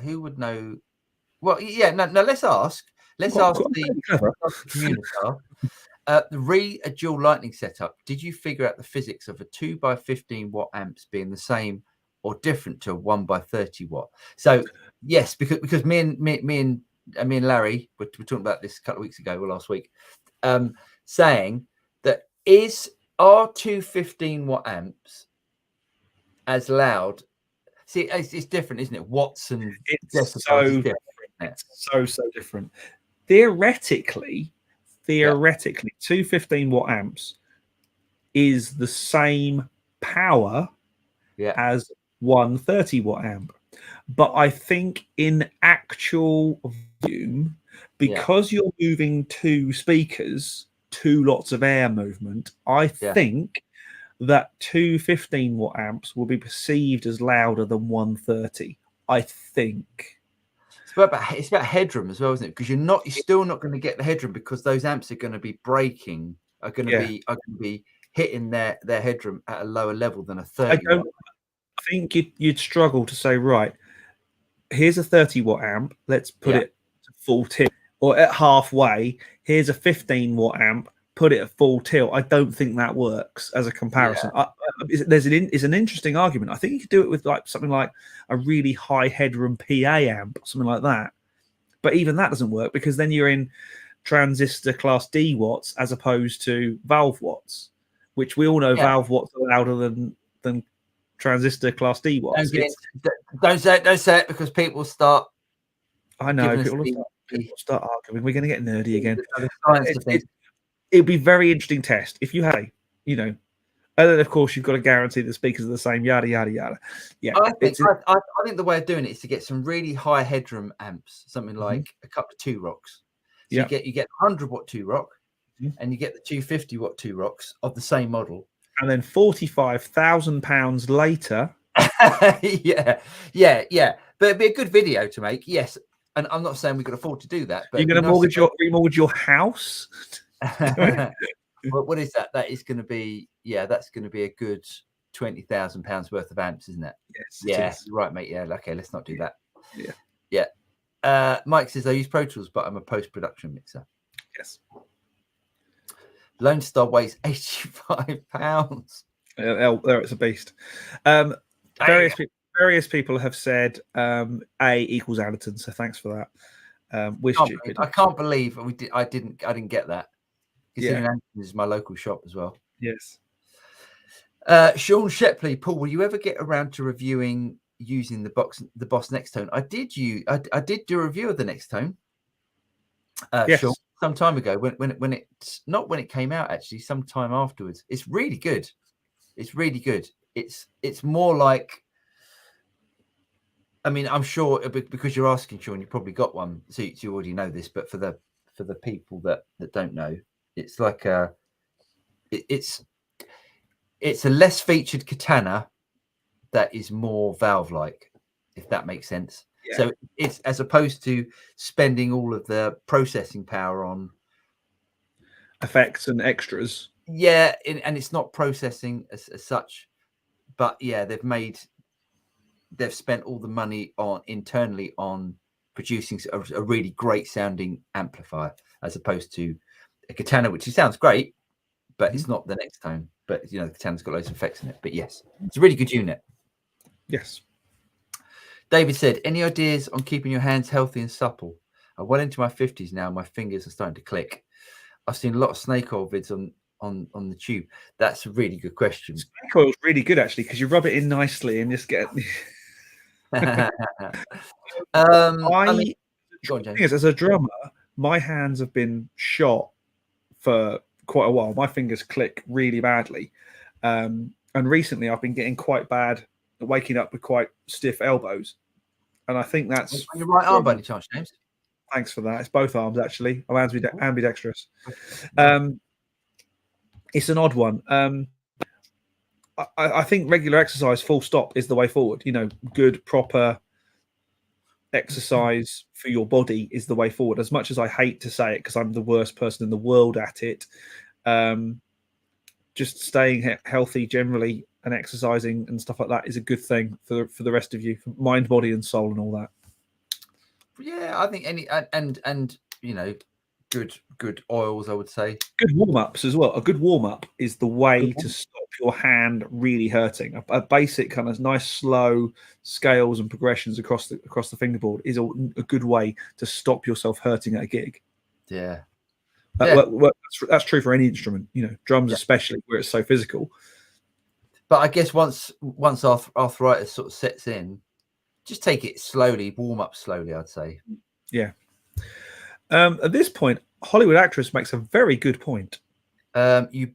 who would know? Well, yeah. No. Let's ask. Let's ask the community. A dual lightning setup. Did you figure out the physics of a 2x15 watt amps being the same or different to a 1x30 watt? So yes, because me and Larry were talking about this a couple of weeks ago or last week, saying that are 215 watt amps as loud? See, it's different, isn't it? Watts and it's so different. Theoretically, 215 watt amps is the same power as 130 watt amp. But I think in actual volume, because you're moving two speakers, two lots of air movement, I think that 215 watt amps will be perceived as louder than 130. I think. It's about headroom as well, isn't it? Because you're still not going to get the headroom because those amps are going to be breaking, are going to be hitting their headroom at a lower level than a 30 watt. I think you'd struggle to say, right, here's a 30 watt amp, let's put it to full tilt, or at halfway, here's a 15 watt amp, put it at full tilt. I don't think that works as a comparison. It's an interesting argument. I think you could do it with like something like a really high headroom PA amp, something like that. But even that doesn't work because then you're in transistor class D watts as opposed to valve watts, which we all know valve watts are louder than transistor class D watts. Don't say it because people start. I know people start arguing. We're going to get nerdy again. It'd be a very interesting test if you had, and then of course you've got to guarantee the speakers are the same. Yada yada yada. Yeah, I think the way of doing it is to get some really high headroom amps, something like a couple of 2 rocks. So you get 100 watt 2 rock, and you get the 250 watt 2 rocks of the same model. And then £45,000 later. yeah. But it'd be a good video to make. Yes, and I'm not saying we could afford to do that. But you're going to remortgage your house. What is that? That is going to be that's going to be a good £20,000 worth of amps, isn't it? Yes. You're right, mate. Yeah, okay, let's not do that. Yeah. Mike says I use Pro Tools, but I'm a post-production mixer. Yes. Lone Star weighs 85 pounds. There, it's a beast. Various people have said A equals Allerton, so thanks for that. We're stupid. I can't believe I didn't get that. Considering Allerton is my local shop as well. Yes. Sean Shepley, Paul, will you ever get around to reviewing using the Boss Nextone? I did do a review of the Nextone. Yes. Sean, some time ago when it came out, actually some time afterwards. It's really good. It's more like, I mean, I'm sure because you're asking, Sean, you probably got one, so you already know this, but for the people that don't know, it's like it's a less featured Katana that is more valve-like, if that makes sense. Yeah. So it's as opposed to spending all of the processing power on effects and extras. Yeah, and it's not processing as such, but they've spent all the money internally on producing a really great sounding amplifier, as opposed to a Katana, which sounds great, but it's not the Nextone. But the Katana's got loads of effects in it. But yes, it's a really good unit. Yes. David said, any ideas on keeping your hands healthy and supple? I'm well into my 50s now. My fingers are starting to click. I've seen a lot of snake oil vids on the tube? That's a really good question. Snake oil is really good actually because you rub it in nicely and just get. I mean, go on, the thing is, as a drummer, my hands have been shot for quite a while. My fingers click really badly, and recently I've been getting quite bad, waking up with quite stiff elbows, and I think that's on your right arm by any chance, James. Thanks for that. It's both arms actually. I'm ambidextrous. It's an odd one. I think regular exercise, full stop, is the way forward. You know, good, proper exercise for your body is the way forward. As much as I hate to say it because I'm the worst person in the world at it, just staying healthy generally and exercising and stuff like that is a good thing for the rest of you, for mind, body, and soul, and all that. Yeah, I think and you know, good oils, I would say. Good warm-ups as well. A good warm-up is the way to stop your hand really hurting. A basic kind of nice slow scales and progressions across the fingerboard is a good way to stop yourself hurting at a gig. Yeah. That's true for any instrument, you know, drums especially, where it's so physical. But I guess once arthritis sort of sets in, just take it slowly, warm up slowly, I'd say. Yeah. At this point, Hollywood Actress makes a very good point. You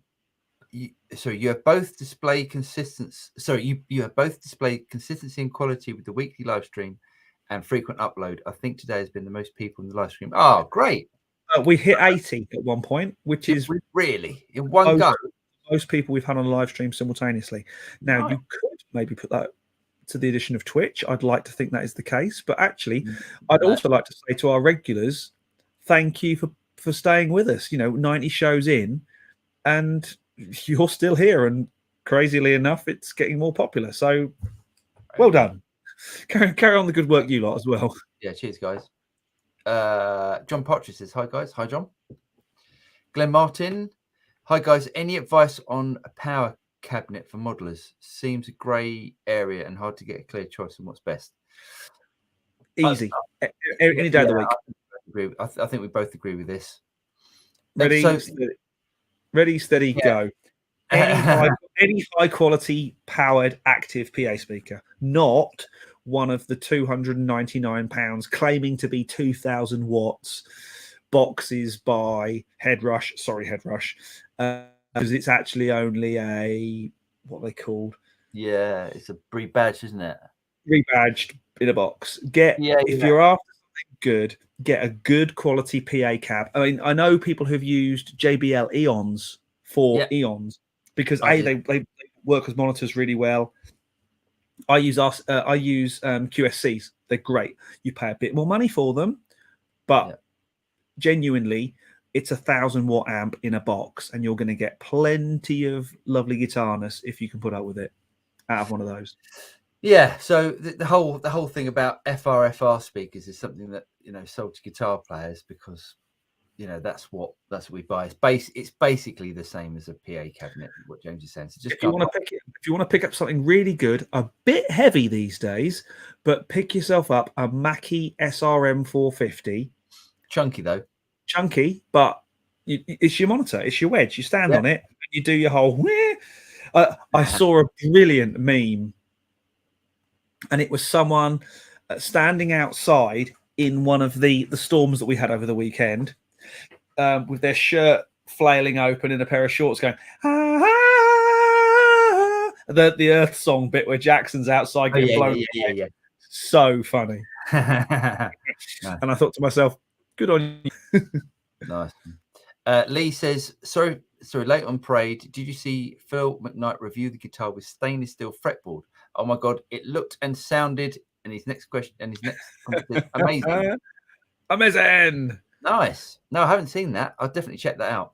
have both displayed consistency. Sorry, you have both displayed consistency and quality with the weekly live stream and frequent upload. I think today has been the most people in the live stream. Oh, great! We hit 80 at one point, which is really in one go. Most people we've had on live stream simultaneously. Now you could maybe put that to the addition of Twitch. I'd like to think that is the case, but actually, I'd also like to say to our regulars, thank you for staying with us. You know, 90 shows in, and you're still here, and crazily enough, it's getting more popular. So, well done. Carry on the good work you lot as well. Yeah, cheers, guys. John Partridge says, hi, guys. Hi, John. Glenn Martin. Hi, guys. Any advice on a power cabinet for modelers? Seems a grey area and hard to get a clear choice on what's best. Easy. Any day of the week. I think we both agree with this. Ready, steady, go. Any high quality powered active PA speaker, not one of the £299 claiming to be 2,000 watts boxes by Headrush, because it's actually only what they called. Yeah, it's a rebadged, isn't it? Rebadged in a box. If you're after something good, get a good quality PA cab. I mean, I know people who've used JBL Eons for Eons because they work as monitors really well. I use QSCs. They're great. You pay a bit more money for them, but genuinely, it's 1,000 watt amp in a box, and you're going to get plenty of lovely guitarness if you can put up with it out of one of those. Yeah. So the whole thing about FR speakers is something that, you know, sold to guitar players because, you know, that's what we buy. It's basically the same as a PA cabinet. What James is saying. So just if you want to pick up something really good, a bit heavy these days, but pick yourself up a Mackie SRM 450. Chunky though. Chunky, but it's your monitor. It's your wedge. You stand on it, and you do your whole. I saw a brilliant meme, and it was someone standing outside in one of the storms that we had over the weekend, with their shirt flailing open in a pair of shorts, going the Earth song bit where Jackson's outside getting blown. Yeah. So funny. And I thought to myself, good on you. Nice. Lee says, sorry, late on parade. Did you see Phil McKnight review the guitar with stainless steel fretboard? Oh my god, it looked and sounded. And his next question amazing. Amazing. Nice. No, I haven't seen that. I'll definitely check that out.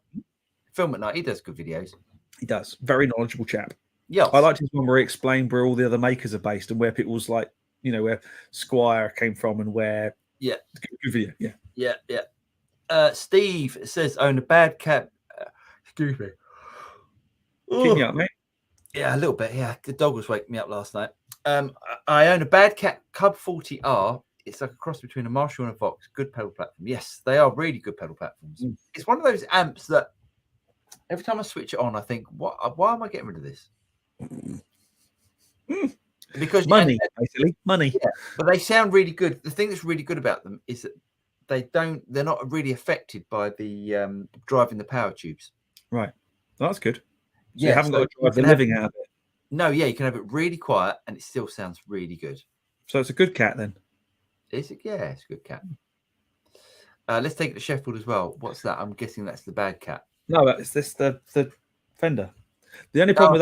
Phil McKnight, he does good videos. He does. Very knowledgeable chap. Yeah. I liked his one where he explained where all the other makers are based and where people's like, you know, where Squire came from and where. Yeah. Good video. Yeah. Yeah. Steve says, own a bad cab. Excuse me. Keep me up, mate. Yeah, a little bit. Yeah, the dog was waking me up last night. I own a Bad Cat Cub 40R. It's like a cross between a Marshall and a Vox. Good pedal platform. Yes, they are really good pedal platforms. It's one of those amps that Every time I switch it on, I think, why am I getting rid of this? Because money, basically money. Yeah, but they sound really good. The thing that's really good about them is that they're not really affected by the driving the power tubes. Right. Well, that's good. So you haven't got to drive the living out of it. No, yeah, you can have it really quiet and it still sounds really good. So it's a good cat then. Is it? Yeah, it's a good cat. Let's take it to Sheffield as well. What's that? I'm guessing that's the bad cat. No, it's this the Fender. The only problem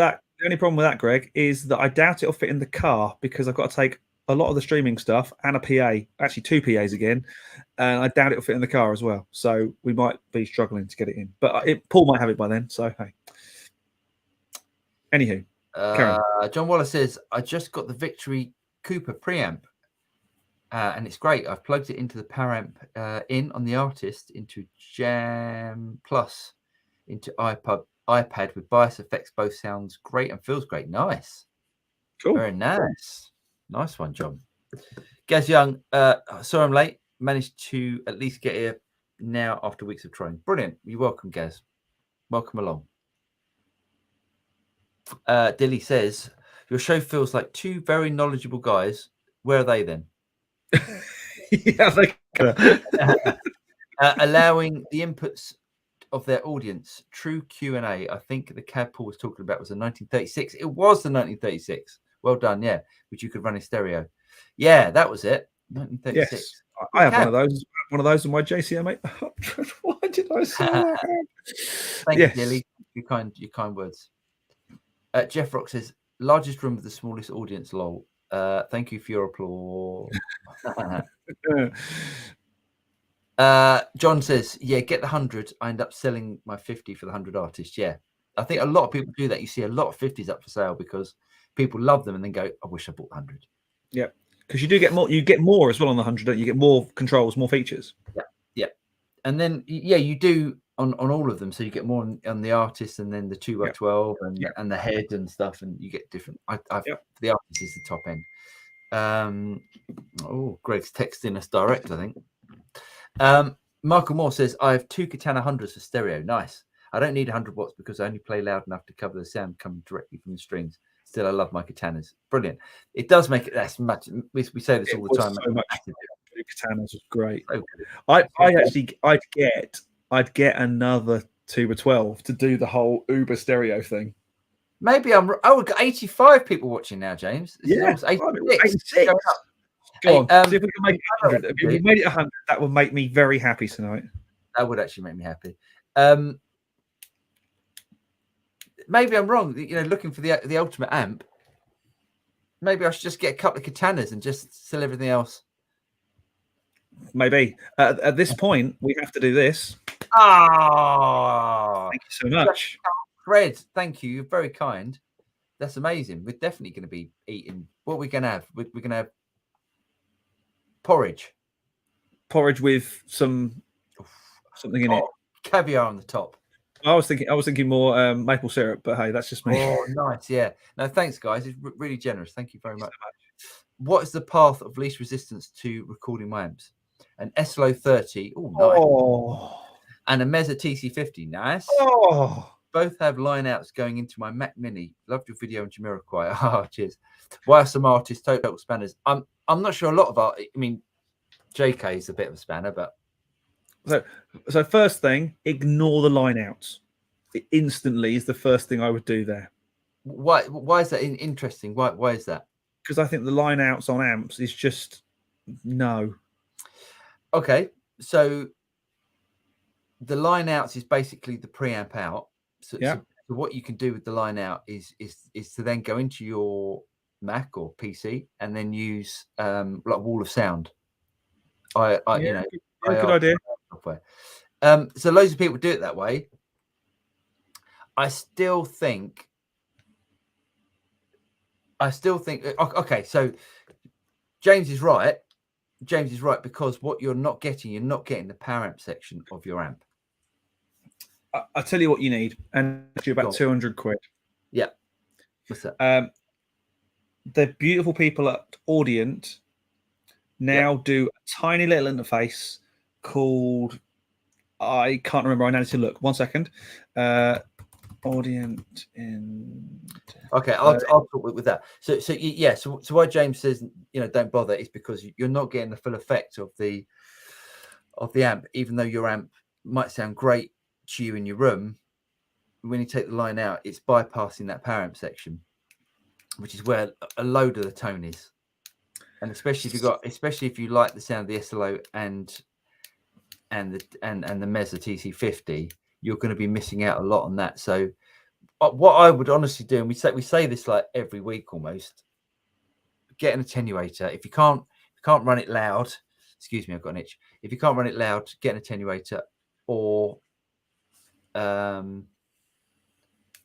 with that, Greg, is that I doubt it'll fit in the car because I've got to take a lot of the streaming stuff and a PA, actually 2 PAs again, and I doubt it'll fit in the car as well. So we might be struggling to get it in, but Paul might have it by then. So hey. Anywho, John Waller says I just got the Victory Cooper preamp, and it's great. I've plugged it into the power amp in on the Artist, into Jam Plus, into iPad with bias effects. Both sounds great and feels great. Nice, cool, very nice. Nice one, John. Gaz Young, sorry I'm late. Managed to at least get here now after weeks of trying. Brilliant. You're welcome, Gaz. Welcome along. Dilly says, your show feels like two very knowledgeable guys. Where are they then? Yeah, allowing the inputs of their audience. True Q&A. I think the cab Paul was talking about was a 1936. It was the 1936. Well done, yeah. Which you could run in stereo. Yeah, that was it. 1936. Yes, I have one of those. One of those in my JCM. Why did I say that? Thank you, Dilly. Your kind words. Jeff Rock says, largest room with the smallest audience, lol. Thank you for your applause. John says, yeah, get the 100. I end up selling my 50 for the 100 artists. Yeah. I think a lot of people do that. You see a lot of 50s up for sale because people love them and then go, I wish I bought the 100. Yeah. Because you do get more. You get more as well on the 100, don't you? You get more controls, more features. Yeah. Yeah. And then, yeah, you do on all of them. So you get more on the Artist and then the 2x12 and the head and stuff. And you get different. The Artist is the top end. Greg's texting us direct, I think. Michael Moore says, I have 2 Katana 100s for stereo. Nice. I don't need 100 watts because I only play loud enough to cover the sound coming directly from the strings. Still, I love my Katanas. Brilliant. It does make it less much. We say this all the time. So much. Katanas was great. I'd get another 2x12 to do the whole Uber stereo thing. Maybe we've got 85 people watching now, James. This 86. Go on, see if we can make it 100. If we made it 100, that would make me very happy tonight. That would actually make me happy. Maybe I'm wrong. Looking for the ultimate amp. Maybe I should just get a couple of Katanas and just sell everything else. Maybe at this point we have to do this. Oh, thank you so much, Fred. Thank you. You're very kind. That's amazing. We're definitely going to be eating. What we're going to have? We're going to have porridge with something in it. Caviar on the top. I was thinking more maple syrup, but hey, that's just me. Oh, nice. Yeah. No, thanks, guys. It's really generous. Thank you very much. What is the path of least resistance to recording my amps? An SLO 30. Oh, nice. Oh. And a Meza TC50. Nice. Oh. Both have line outs going into my Mac Mini. Loved your video on Jamiroquai. Oh, cheers. Why are some artists total spanners? I'm not sure a lot of art. I mean, JK is a bit of a spanner, but so first thing, ignore the line outs. It instantly is the first thing I would do there. Why is that interesting? Why is that? Because I think the line outs on amps is just no. Okay, so the line outs is basically the preamp out. So what you can do with the line out is to then go into your Mac or PC and then use like wall of sound. Good idea. Software. So loads of people do it that way. I still think. Okay, so James is right. Because what you're not getting the power amp section of your amp. I'll tell you what you need, and it's about 200 quid. Yeah. What's that? The beautiful people at Audient now do a tiny little interface called, I can't remember. I need to look. 1 second. Audient in. Okay, I'll talk with that. So why James says don't bother is because you're not getting the full effect of the amp, even though your amp might sound great to you in your room. When you take the line out, it's bypassing that power amp section, which is where a load of the tone is. And especially if you like the sound of the SLO and the Mezza TC50, you're going to be missing out a lot on that. So what I would honestly do, and we say this like every week almost, get an attenuator. If you can't run it loud, excuse me, I've got an itch. If you can't run it loud, get an attenuator or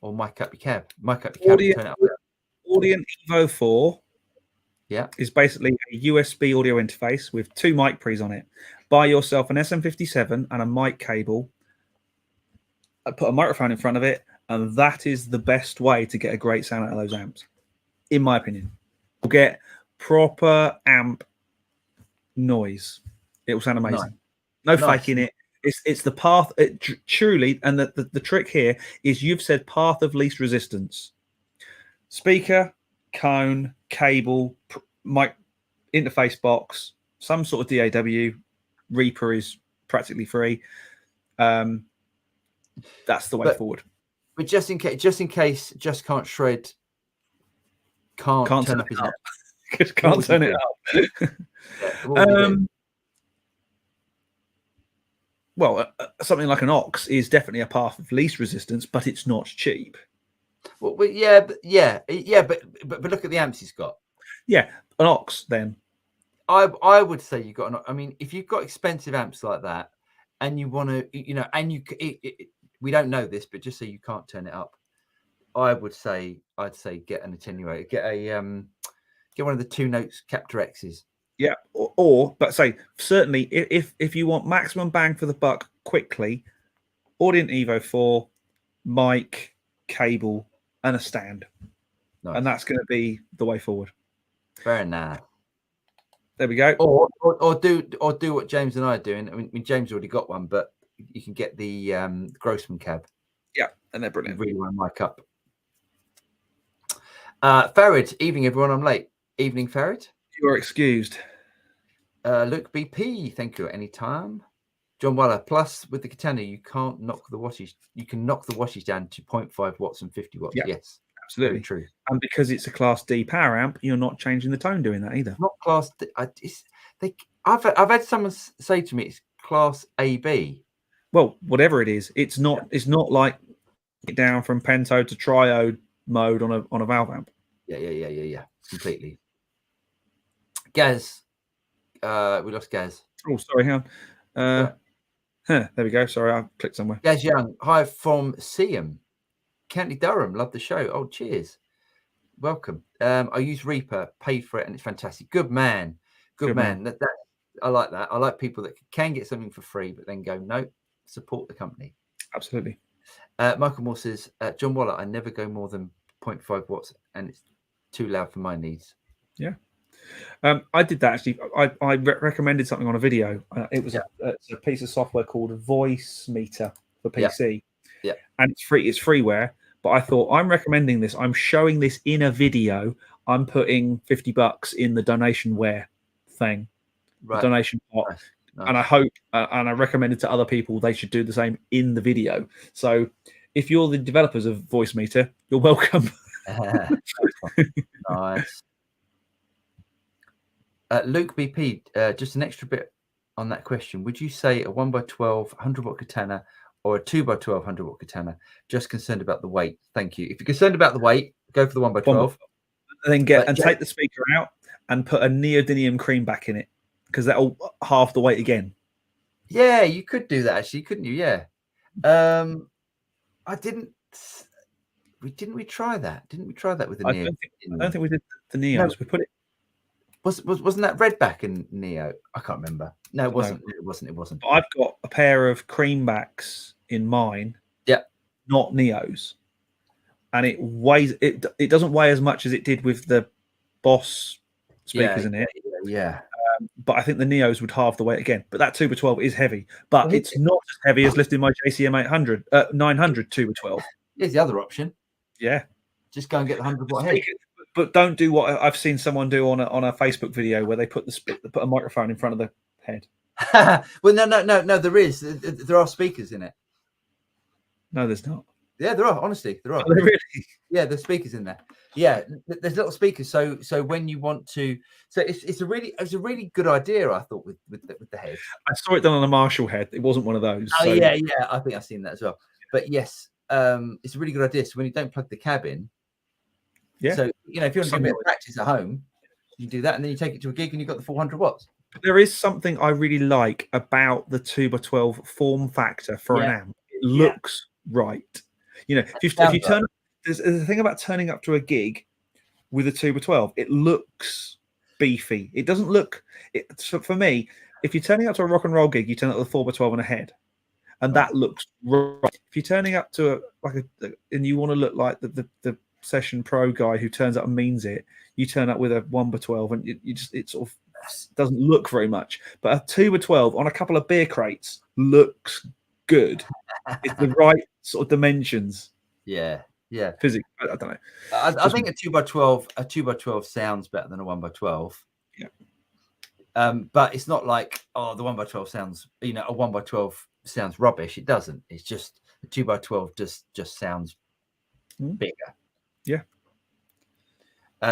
mic up your cab. Audient Evo 4 is basically a USB audio interface with 2 mic pre's on it. Buy yourself an SM57 and a mic cable. Put a microphone in front of it, and that is the best way to get a great sound out of those amps, in my opinion. You'll get proper amp noise. It will sound amazing. No faking it. It's the path, truly, and the trick here is you've said path of least resistance. Speaker, cone, cable, mic, interface box, some sort of DAW. Reaper is practically free. That's the way forward. But just in case, just can't shred. Can't turn up his amp. Can't turn it up. Well, something like an aux is definitely a path of least resistance, but it's not cheap. Well, but look at the amps he's got. Yeah, an aux then. I would say you got an. I mean, if you've got expensive amps like that, and you want to, we don't know this, but just so you can't turn it up, I'd say get an attenuator, get one of the 2 notes Captor X's. Yeah, but say certainly if you want maximum bang for the buck quickly, Audient Evo 4, mic, cable, and a stand, and that's going to be the way forward. Very nice. There we go. Or do what James and I are doing. I mean, James already got one, but you can get the Grossman cab. Yeah, and they're brilliant. You really want to mic up. Farid, evening everyone. I'm late. Evening, Farid. You are excused. Luke BP, thank you. Anytime. John Waller. Plus, with the Katana, you can't knock the wattage. You can knock the wattage down to 0.5 watts and 50 watts. Yep. Yes, absolutely true. And because it's a Class D power amp, you're not changing the tone doing that either. Not Class D. I've had someone say to me it's Class AB. Well, whatever it is, it's not. Yeah. It's not like it down from pento to triode mode on a valve amp. Yeah. Completely. Gaz. We lost Gaz. Oh, sorry, hang on. There we go. Sorry, I clicked somewhere. Gaz Young. Hi from Seaham, County Durham. Love the show. Oh, cheers. Welcome. I use Reaper, paid for it, and it's fantastic. Good man. Good man. That I like that. I like people that can get something for free, but then go, no, support the company. Absolutely. Michael Moore says, John Waller, I never go more than 0.5 watts, and it's too loud for my needs. Yeah. I did that actually. I recommended something on a video. It was a piece of software called Voice Meter for PC. Yeah. And it's free. It's freeware. But I thought, I'm recommending this. I'm showing this in a video. I'm putting $50 in the donationware thing, the donation pot. Nice. And I hope, and I recommend it to other people, they should do the same in the video. So if you're the developers of Voice Meter, you're welcome. Nice. Luke BP, just an extra bit on that question. Would you say a 1x12 100-watt Katana or a 2x12 100-watt Katana? Just concerned about the weight. Thank you. If you're concerned about the weight, go for the 1x12. And then take the speaker out and put a neodymium cream back in it, because that'll halve the weight again. Yeah, you could do that actually, couldn't you? Yeah. Didn't we try that? Didn't we try that with the Neo? I don't think we did the Neos. No. We put it. Wasn't that Redback in Neo? I can't remember. No, it wasn't. No. It wasn't. I've got a pair of creambacks in mine. Yeah. Not Neos. And it weighs. It doesn't weigh as much as it did with the Boss speakers in it. Yeah. But I think the Neos would halve the weight again. But that 2x12 is heavy. But it's not as heavy as lifting my JCM 900 2x12. Here's the other option. Yeah. Just go and get the 100-watt head. But don't do what I've seen someone do on a Facebook video where they put a microphone in front of the head. Well, no. There are speakers in it. No, there's not. Yeah, there are. Honestly, there are. Oh, really? Yeah, there's speakers in there. Yeah, there's little speakers. So when you want to, so it's a really good idea. I thought with the head. I saw it done on a Marshall head. It wasn't one of those. Oh yeah. I think I've seen that as well. But yes, it's a really good idea. So when you don't plug the cab in, So if you want to do a bit of practice at home, you do that, and then you take it to a gig, and you've got the 400 watts. There is something I really like about the 2x12 form factor for an amp. It looks right. If you turn, there's a thing about turning up to a gig with a 2x12. It looks beefy. It doesn't look. For me, if you're turning up to a rock and roll gig, you turn up with a 4x12 and a head, and that looks right. If you're turning up to and you want to look like the session pro guy who turns up and means it, you turn up with a 1x12, and it sort of doesn't look very much. But a 2x12 on a couple of beer crates looks good. It's the right sort of dimensions. Yeah. Physics. I don't know. I think a 2x12 sounds better than a 1x12. Yeah. But it's not like the 1x12 sounds. A 1x12 sounds rubbish. It doesn't. It's just a 2x12 just sounds bigger. Yeah.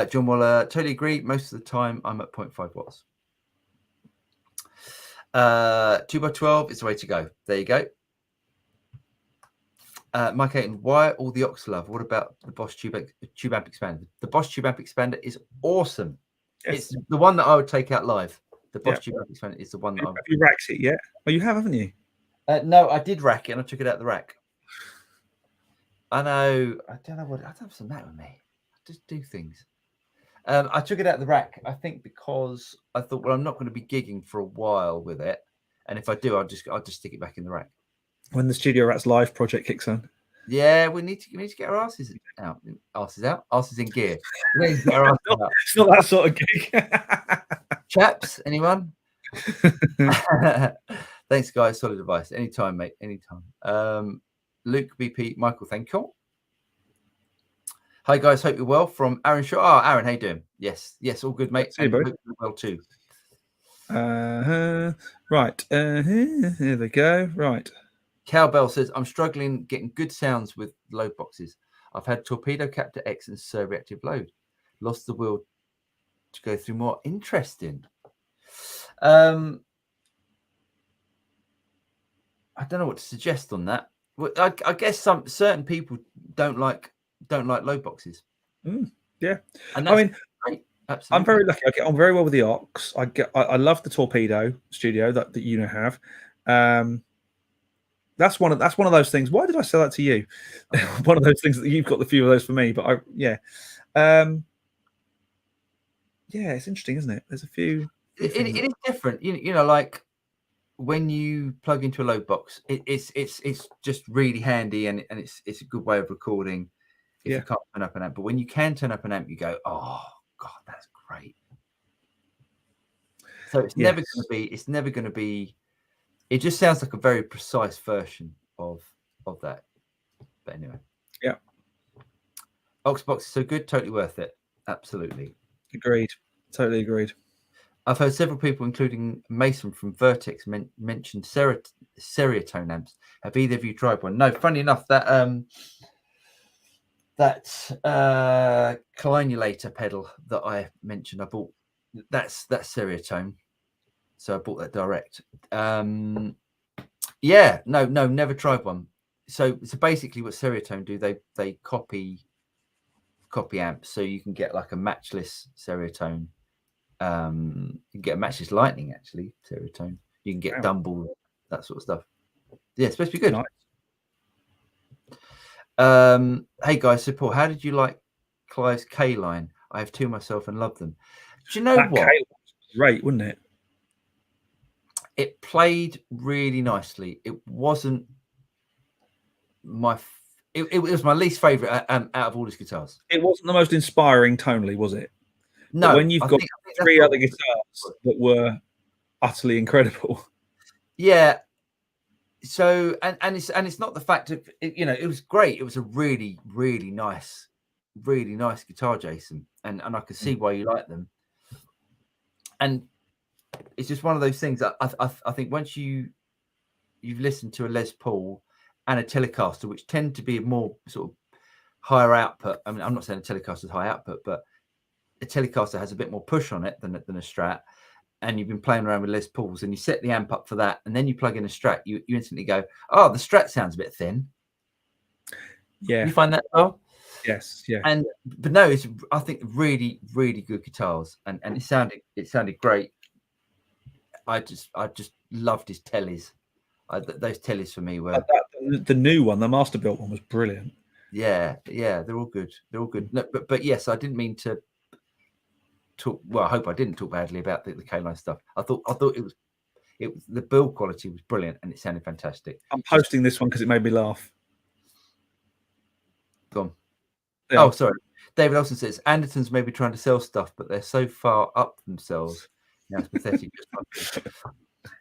John Waller, totally agree. Most of the time, I'm at 0.5 watts. 2x12 is the way to go. There you go. Mike Ayton, why all the Oxlove? What about the Bosch tube amp expander? The Bosch tube amp expander is awesome. Yes. It's the one that I would take out live. The Bosch tube amp expander is the one that have you racked it yet? Oh, you have, haven't you? No, I did rack it and I took it out of the rack. I know. I don't know what. I don't have some that with me. I just do things. I took it out of the rack, I think, because I thought, well, I'm not going to be gigging for a while with it, and if I do, I'll just stick it back in the rack. When the Studio Rats Live project kicks on. Yeah, we need to get our asses out. Asses in gear. We need to get our asses out. It's not that sort of gig. Chaps, anyone? Thanks, guys. Solid advice. Anytime, mate. Anytime. Luke, BP, Michael, thank you. Hi, guys. Hope you're well. From Aaron Shaw. Oh, Aaron, how you doing? Yes, all good, mate. Hey, hope you're well too. Right. Here they go. Right. Cowbell says, I'm struggling getting good sounds with load boxes. I've had Torpedo Captor X and Sir Reactive Load. Lost the will to go through more. Interesting. I don't know what to suggest on that. Well, I guess certain people don't like load boxes. Yeah, and that's great. Absolutely. I'm very lucky. I get on very well with the Ox. I love the Torpedo Studio that you now have. That's one of those things. Why did I sell that to you? One of those things that you've got the few of those for me. But yeah, it's interesting, isn't it? There's a few. It is different. Like when you plug into a load box, it's just really handy, and it's a good way of recording if you can't turn up an amp. But when you can turn up an amp, you go, oh God, that's great. So it's never going to be. It just sounds like a very precise version of that. But anyway. Yeah. Oxbox is so good, totally worth it. Absolutely. Agreed. Totally agreed. I've heard several people, including Mason from Vertex, mention Seriatone amps. Have either of you tried one? No, funny enough, that clinulator pedal that I mentioned, I bought, that's Seriatone. So I bought that direct. No, never tried one. So basically what Seriatone do, they copy amps, so you can get like a matchless Seriatone. You can get a matchless Lightning, actually, Seriatone. You can get Dumble, that sort of stuff. Yeah, it's supposed to be good. Nice. Hey guys, so Paul, how did you like Clive's K line? I have two myself and love them. Do you know what? K was great, wouldn't it? It played really nicely. It wasn't it was my least favorite out of all his guitars. It wasn't the most inspiring tonally, was it? No. But when you've got three other guitars that were utterly incredible. Yeah. So it's not the fact of it, it was great. It was a really, really nice guitar, Jason, and I could see why you like them. And it's just one of those things that I think once you've listened to a Les Paul and a Telecaster, which tend to be more sort of higher output. I mean, I'm not saying a Telecaster is high output, but a Telecaster has a bit more push on it than a Strat. And you've been playing around with Les Pauls, and you set the amp up for that, and then you plug in a Strat, you instantly go, oh, the Strat sounds a bit thin. Yeah, you find that well? Yes, yeah. But no, it's I think really, really good guitars, and it sounded great. I just loved his tellies. Those tellies for me were the new one, the Masterbuilt one was brilliant. Yeah, they're all good. No, but yes, I didn't mean to talk. Well, I hope I didn't talk badly about the K-line stuff. I thought it was the build quality was brilliant and it sounded fantastic. I'm posting this one because it made me laugh. Go on. Yeah. Oh, sorry. David Olsen says Andertons may be trying to sell stuff, but they're so far up themselves. Now it's pathetic.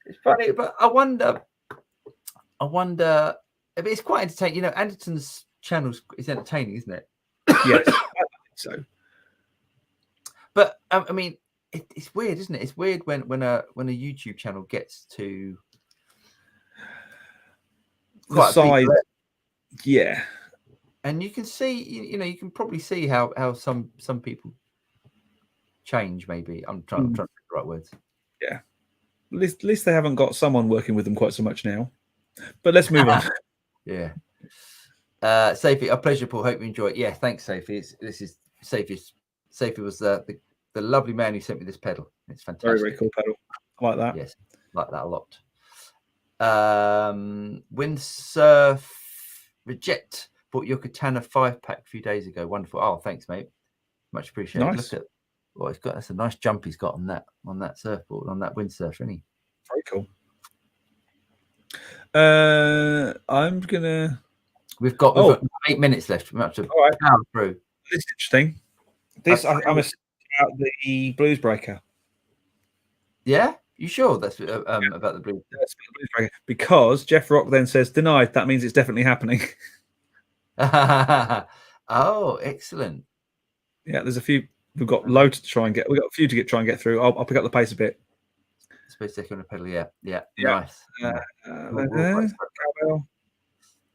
It's funny, but I wonder. It's quite entertaining. Anderton's channel is entertaining, isn't it? Yes, I think so. But I mean, it's weird, isn't it? It's weird when a YouTube channel gets to the size. Yeah, and you can see, you can probably see how some people change. Maybe I'm trying to pick the right words. Yeah, at least they haven't got someone working with them quite so much now. But let's move on. Yeah. Safi, a pleasure, Paul. Hope you enjoy it. Yeah, thanks, Safi. This is Safi. Safi was the lovely man who sent me this pedal. It's fantastic. Very, very cool pedal. I like that. Yes, like that a lot. Windsurf Reject bought your Katana 5-pack a few days ago. Wonderful. Oh, thanks, mate. Much appreciated. Nice. Look at what he's got. That's a nice jump he's got on that surfboard, on that windsurf, isn't he? Very cool. I'm gonna. We've got 8 minutes left. We have to power through. This is interesting. I'm about the Blues Breaker. Yeah, you sure that's about the Blues? That's the Blues Breaker because Jeff Rock then says denied. That means it's definitely happening. Oh, excellent. Yeah, there's a few. We've got loads to try and get. We've got a few to try and get through. I'll pick up the pace a bit. Space Deck on a pedal, yeah. Nice.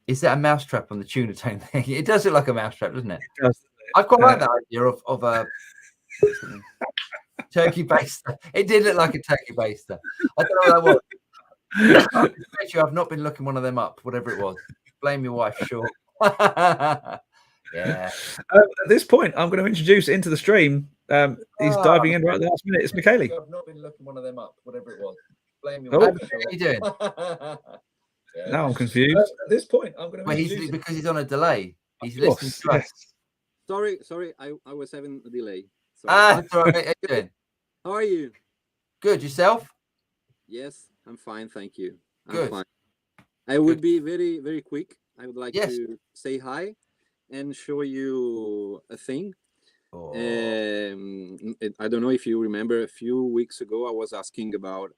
Is that a mousetrap on the tuner tone thing? It does look like a mousetrap, doesn't it? It does. I quite like that idea of a turkey baster. It did look like a turkey baster. I don't know what that was. I've not been looking one of them up, whatever it was. Blame your wife, sure. Yeah. At this point, I'm going to introduce into the stream. He's diving in right at the last minute. It's Michele. I've not been looking one of them up, whatever it was. Blame your wife. How are you doing? Yeah. Now I'm confused. At this point, I'm going to. Because he's on a delay. He's listening to us. Sorry, I was having a delay. That's all right. How are you doing? How are you? Good. Yourself? Yes, I'm fine. Thank you. Good. Fine. I would be very, very quick. I would like to say hi and show you a thing. Oh. I don't know if you remember, a few weeks ago, I was asking about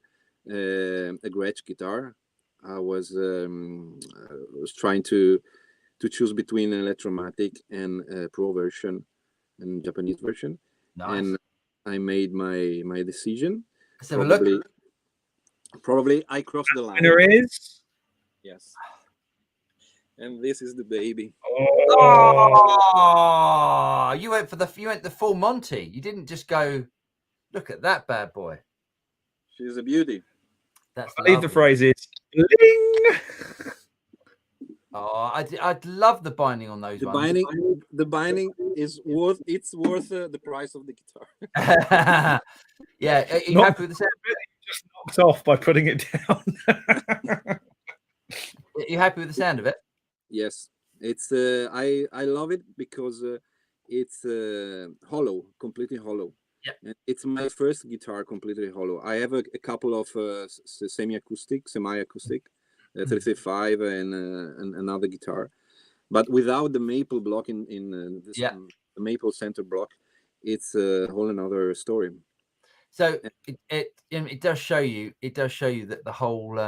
a Gretsch guitar. I was trying to choose between an Electromatic and a Pro version and Japanese version. Nice. And I made my decision. Let's have a look. Probably I crossed the line. Winner is? Yes. And this is the baby. Oh, you went the full Monty. You didn't just go, look at that bad boy. She's a beauty. That's I believe the phrase is bling. Oh, I'd love the binding on those ones. The binding is worth the price of the guitar. Yeah, are you happy with the sound? Just knocked off by putting it down. Are you happy with the sound of it? Yes, it's I love it because it's hollow, completely hollow. Yeah, it's my first guitar completely hollow. I have a couple of semi-acoustic, 35 and another guitar, but without the maple block in this the maple center block, it's a whole another story. So it does show you that the whole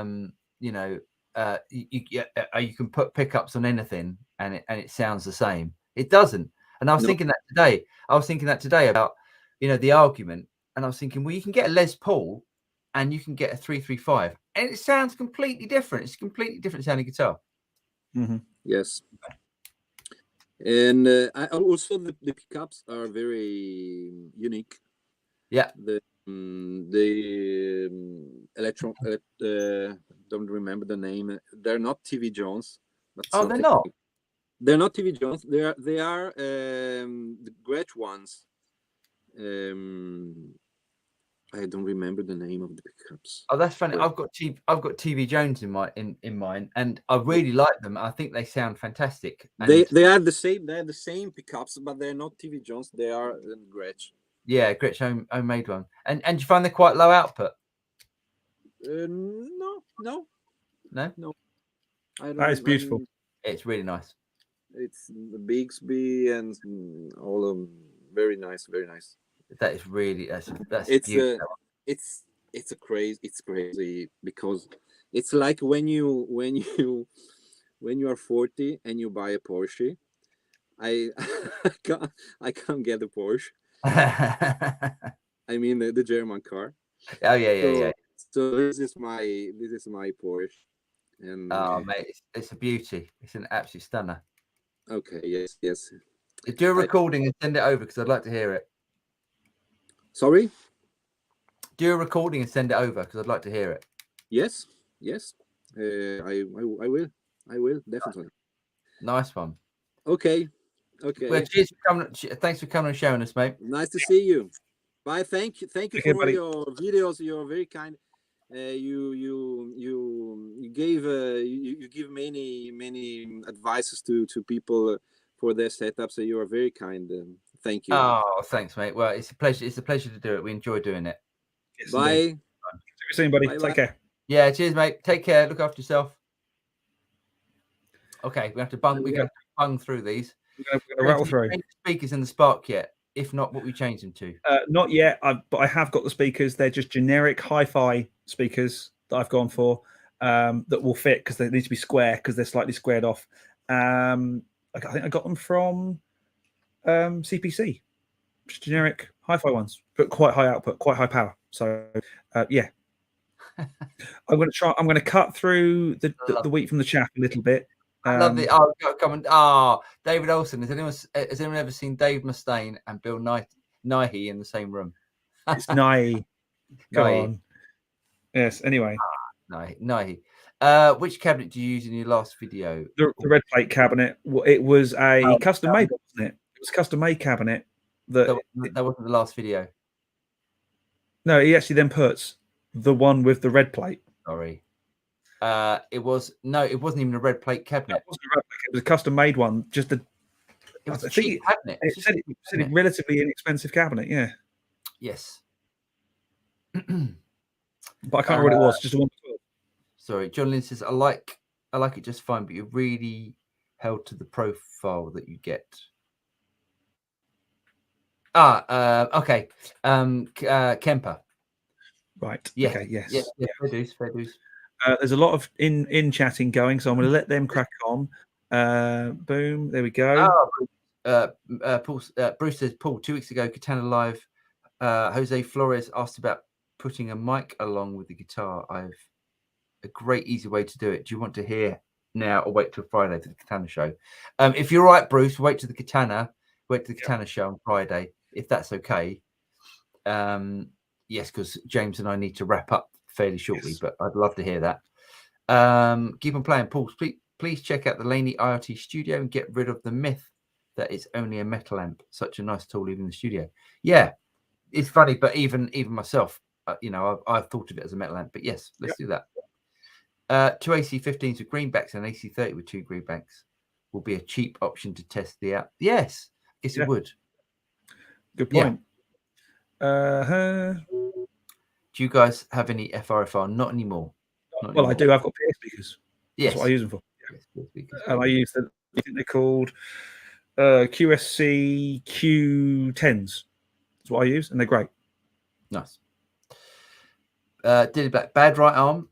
you can put pickups on anything and it sounds the same. It doesn't. And I was thinking that today. I was thinking that today about, the argument. And I was thinking, well, you can get a Les Paul and you can get a 335 and it sounds completely different. It's a completely different sounding guitar. Mm-hmm. Yes. And also the pickups are very unique. Yeah. The don't remember the name. They're not TV Jones. But they're not. They're not TV Jones. They are the Gretsch ones. I don't remember the name of the pickups. Oh, that's funny. I've got TV Jones in mind, and I really like them. I think they sound fantastic. And they are the same. They are the same pickups, but they're not TV Jones. They are Gretsch. Yeah, Gretsch homemade one. And you find they're quite low output? No. That is beautiful. It's really nice. It's the Bigsby and all of them. Very nice, very nice. That is really that's it's crazy because it's like when you are 40 and you buy a Porsche. I can't get a Porsche. I mean the German car. Oh yeah. So this is my Porsche. And mate, it's a beauty. It's an absolute stunner. Okay, yes. Do a recording and send it over because I'd like to hear it. Sorry? Do a recording and send it over because I'd like to hear it. Yes. I will definitely. Nice one. Okay. Well, cheers for coming. Thanks for coming and showing us, mate. Nice to see you. Bye. Thank you for buddy. your videos. You're very kind. You give many advices to people for their setup. So you are very kind. Thank you. Oh, thanks, mate. Well, it's a pleasure. It's a pleasure to do it. We enjoy doing it. Yes, bye. See you soon, buddy. Take care. Yeah, cheers, mate. Take care. Look after yourself. Okay, we have to bung through these. We're gonna rattle through. Speakers in the Spark yet? If not, what we change them to? Not yet. But I have got the speakers. They're just generic hi-fi speakers that I've gone for that will fit because they need to be square because they're slightly squared off. I think I got them from CPC. Just generic hi-fi ones, but quite high output, quite high power. So yeah, I'm going to cut through the wheat from the chaff a little bit. I love it. Oh, come on. David Olsen. Has anyone ever seen Dave Mustaine and Bill Nighy in the same room? It's Nighy. Go on. Yes. Anyway. Nighy. Which cabinet do you use in your last video? The red plate cabinet. It was a custom made, wasn't it? It was a custom made cabinet. That wasn't the last video. No, he actually then puts the one with the red plate. Sorry. It wasn't even a red plate cabinet. It wasn't a red plate. It was a custom made one. It was a cheap cabinet. It said a relatively inexpensive cabinet. Yeah. Yes. But I can't remember what it was. Just a 112. Sorry, John Lynn says I like it just fine, but you're really held to the profile that you get. Okay. Kemper. Right. Yeah. Okay. Yes. Yeah. Fair dues. There's a lot of in chatting going, so I'm going to let them crack on. Boom. There we go. Bruce says, Paul, 2 weeks ago, Katana Live, Jose Flores asked about putting a mic along with the guitar. I've a great, easy way to do it. Do you want to hear now or wait till Friday for the Katana show? If you're right, Bruce, wait to the Katana show on Friday, if that's okay. Yes, because James and I need to wrap up fairly shortly, but I'd love to hear that. Keep on playing, Paul. Please check out the Laney IoT studio and get rid of the myth that it's only a metal amp. Such a nice tool leaving the studio. Yeah, it's funny, but even myself, I've thought of it as a metal amp. But yes, let's do that. 2 AC15s with greenbacks and an AC30 with 2 greenbacks will be a cheap option to test the app. Yes, yes, it would. Good point. Do you guys have any FRFR? Not anymore. Well, I do. I've got PA speakers. Yes. That's what I use them for. Yes, and I use them. I think they're called QSC Q10s. That's what I use, and they're great. Nice. Dilly Black, bad right arm.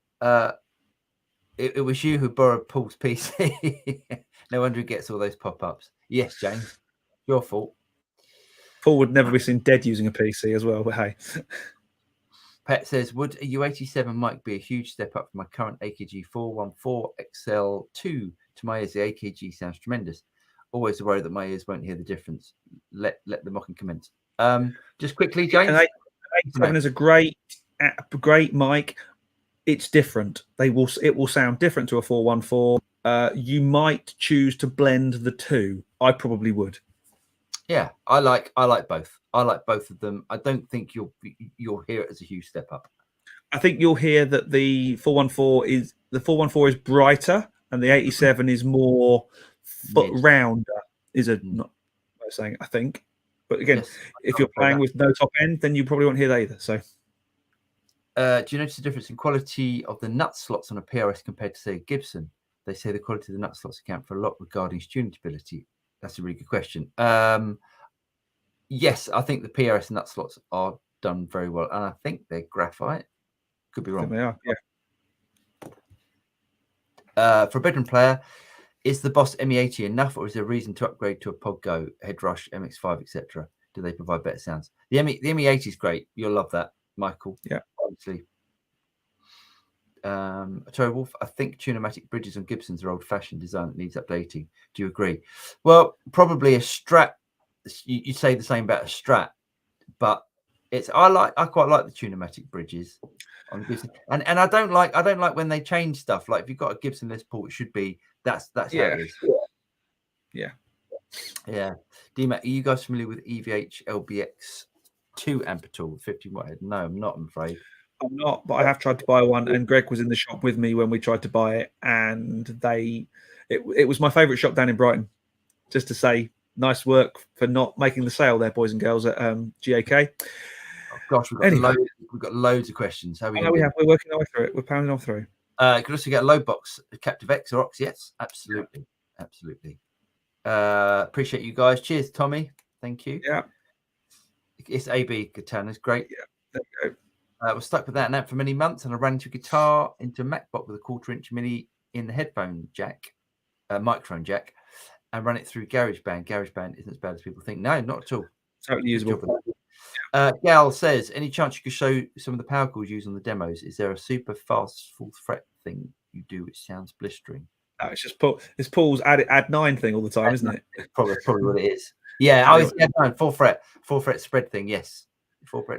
It was you who borrowed Paul's PC. No wonder he gets all those pop-ups. Yes, James, your fault. Paul would never be seen dead using a PC as well, but hey. Pet says, would a U87 mic be a huge step up from my current AKG 414 XL2 to my ears? The AKG sounds tremendous. Always worried that my ears won't hear the difference. Let the mocking commence. Just quickly, James. An 87 is a great mic. It's different. It will sound different to a 414. You might choose to blend the two. I probably would. Yeah, I like both. I like both of them. I don't think you'll hear it as a huge step up. I think you'll hear that the 414 is brighter and the 87 is more rounder. Is a not saying I think, but again, yes, if you're playing with no top end, then you probably won't hear that either. So, do you notice the difference in quality of the nut slots on a PRS compared to say a Gibson? They say the quality of the nut slots account for a lot regarding tunability. That's a really good question. Yes, I think the PRS nut slots are done very well, and I think they're graphite. Could be wrong. They are, yeah. For a bedroom player, is the Boss ME80 enough, or is there a reason to upgrade to a Podgo, Headrush, MX5, etc.? Do they provide better sounds? The ME80 is great. You'll love that, Michael. Yeah, obviously. Sorry, Wolf. I think Tune-o-matic bridges on Gibsons are old-fashioned design that needs updating. Do you agree? Well, probably a Strat. You say the same about a Strat, but I quite like the Tune-o-matic bridges on Gibson, and I don't like when they change stuff. Like if you've got a Gibson Les Paul, it should be that's how it is. Yeah. D-Mac, are you guys familiar with EVH LBX 2 Ampertool 50 watt head? No, I'm not. I'm afraid. I'm not, but I have tried to buy one, and Greg was in the shop with me when we tried to buy it, and it was my favourite shop down in Brighton. Just to say, nice work for not making the sale there, boys and girls at GAK. Oh, gosh, we've got loads of questions. How are we? We're working our way through it. We're pounding off through. You can also get a load box, a Captive X or Ox. Yes, absolutely. Appreciate you guys. Cheers, Tommy. Thank you. Yeah. It's AB Katana. It's great. Yeah. There you go. I was stuck with that amp for many months, and I ran into a guitar, into a MacBook with a 1/4-inch mini in the headphone jack, microphone jack, and run it through GarageBand. GarageBand isn't as bad as people think. No, not at all. Totally usable. Gal says, any chance you could show some of the power chords used on the demos? Is there a super fast full fret thing you do which sounds blistering? No, it's just Paul's add 9 thing all the time, isn't it? Probably what it is. Yeah, I was add 9 full fret spread thing. Yes.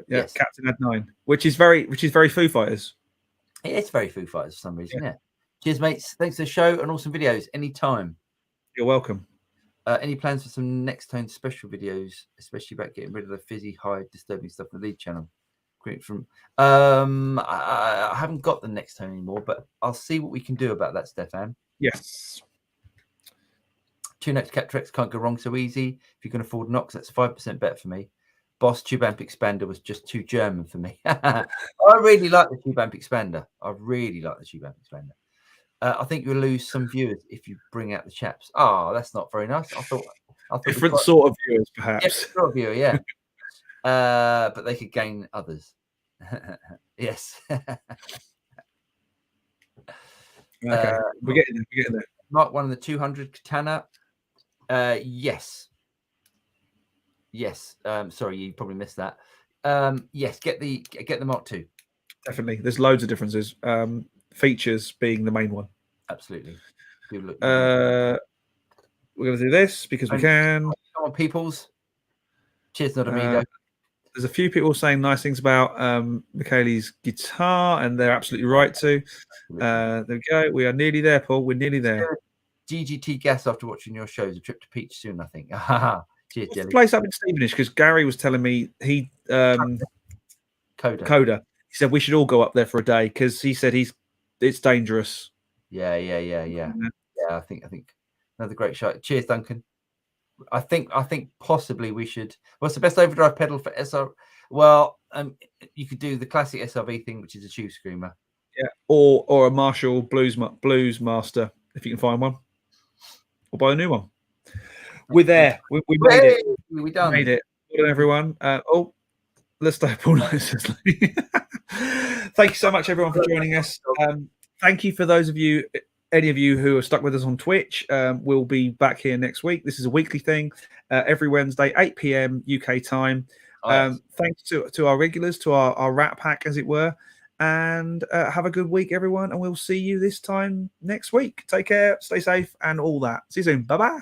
Yes. Captain Add 9, which is very Foo Fighters. It's very Foo Fighters for some reason. Yeah. Cheers, mates. Thanks for the show and awesome videos. Anytime. You're welcome. Any plans for some Next Tone special videos, especially about getting rid of the fizzy, high, disturbing stuff in the lead channel? Great from. I haven't got the Next Tone anymore, but I'll see what we can do about that, Stefan. Yes. Tune-X Capture-X can't go wrong so easy. If you can afford Nox, that's 5% better for me. Boss Tube Amp Expander was just too German for me. I really like the Tube Amp Expander. I think you'll lose some viewers if you bring out the chaps. Oh, that's not very nice. I thought different sort of viewers, perhaps. Different sort of viewer, yeah. But they could gain others. Yes. Okay, we're getting there. Mark 1 of the 200 Katana. Yes. Sorry, you probably missed that. Yes, get the Mark 2. Definitely. There's loads of differences. Features being the main one. Absolutely. We're going to do this because we can. Come on, peoples. Cheers, not amigo. There's a few people saying nice things about Michele's guitar, and they're absolutely right to. There we go. We are nearly there, Paul. We're nearly there. GGT gas after watching your shows. A trip to Peach soon, I think. Cheers, Jelly. The place up in Stevenage, because Gary was telling me Coda. He said we should all go up there for a day because he said it's dangerous. Yeah. I think another great shot. Cheers, Duncan. I think possibly we should. What's the best overdrive pedal for SR? Well, you could do the classic SRV thing, which is a tube screamer. Yeah, or a Marshall Blues Master if you can find one, or buy a new one. We're there. We made it. We done. Made it. Well done, everyone. Let's stay up all night. Thank you so much, everyone, for joining us. thank you for those of you, any of you who are stuck with us on Twitch. We'll be back here next week. This is a weekly thing, every Wednesday, 8 p.m. UK time. Thanks to our regulars, to our Rat Pack, as it were. And have a good week, everyone. And we'll see you this time next week. Take care, stay safe, and all that. See you soon. Bye-bye.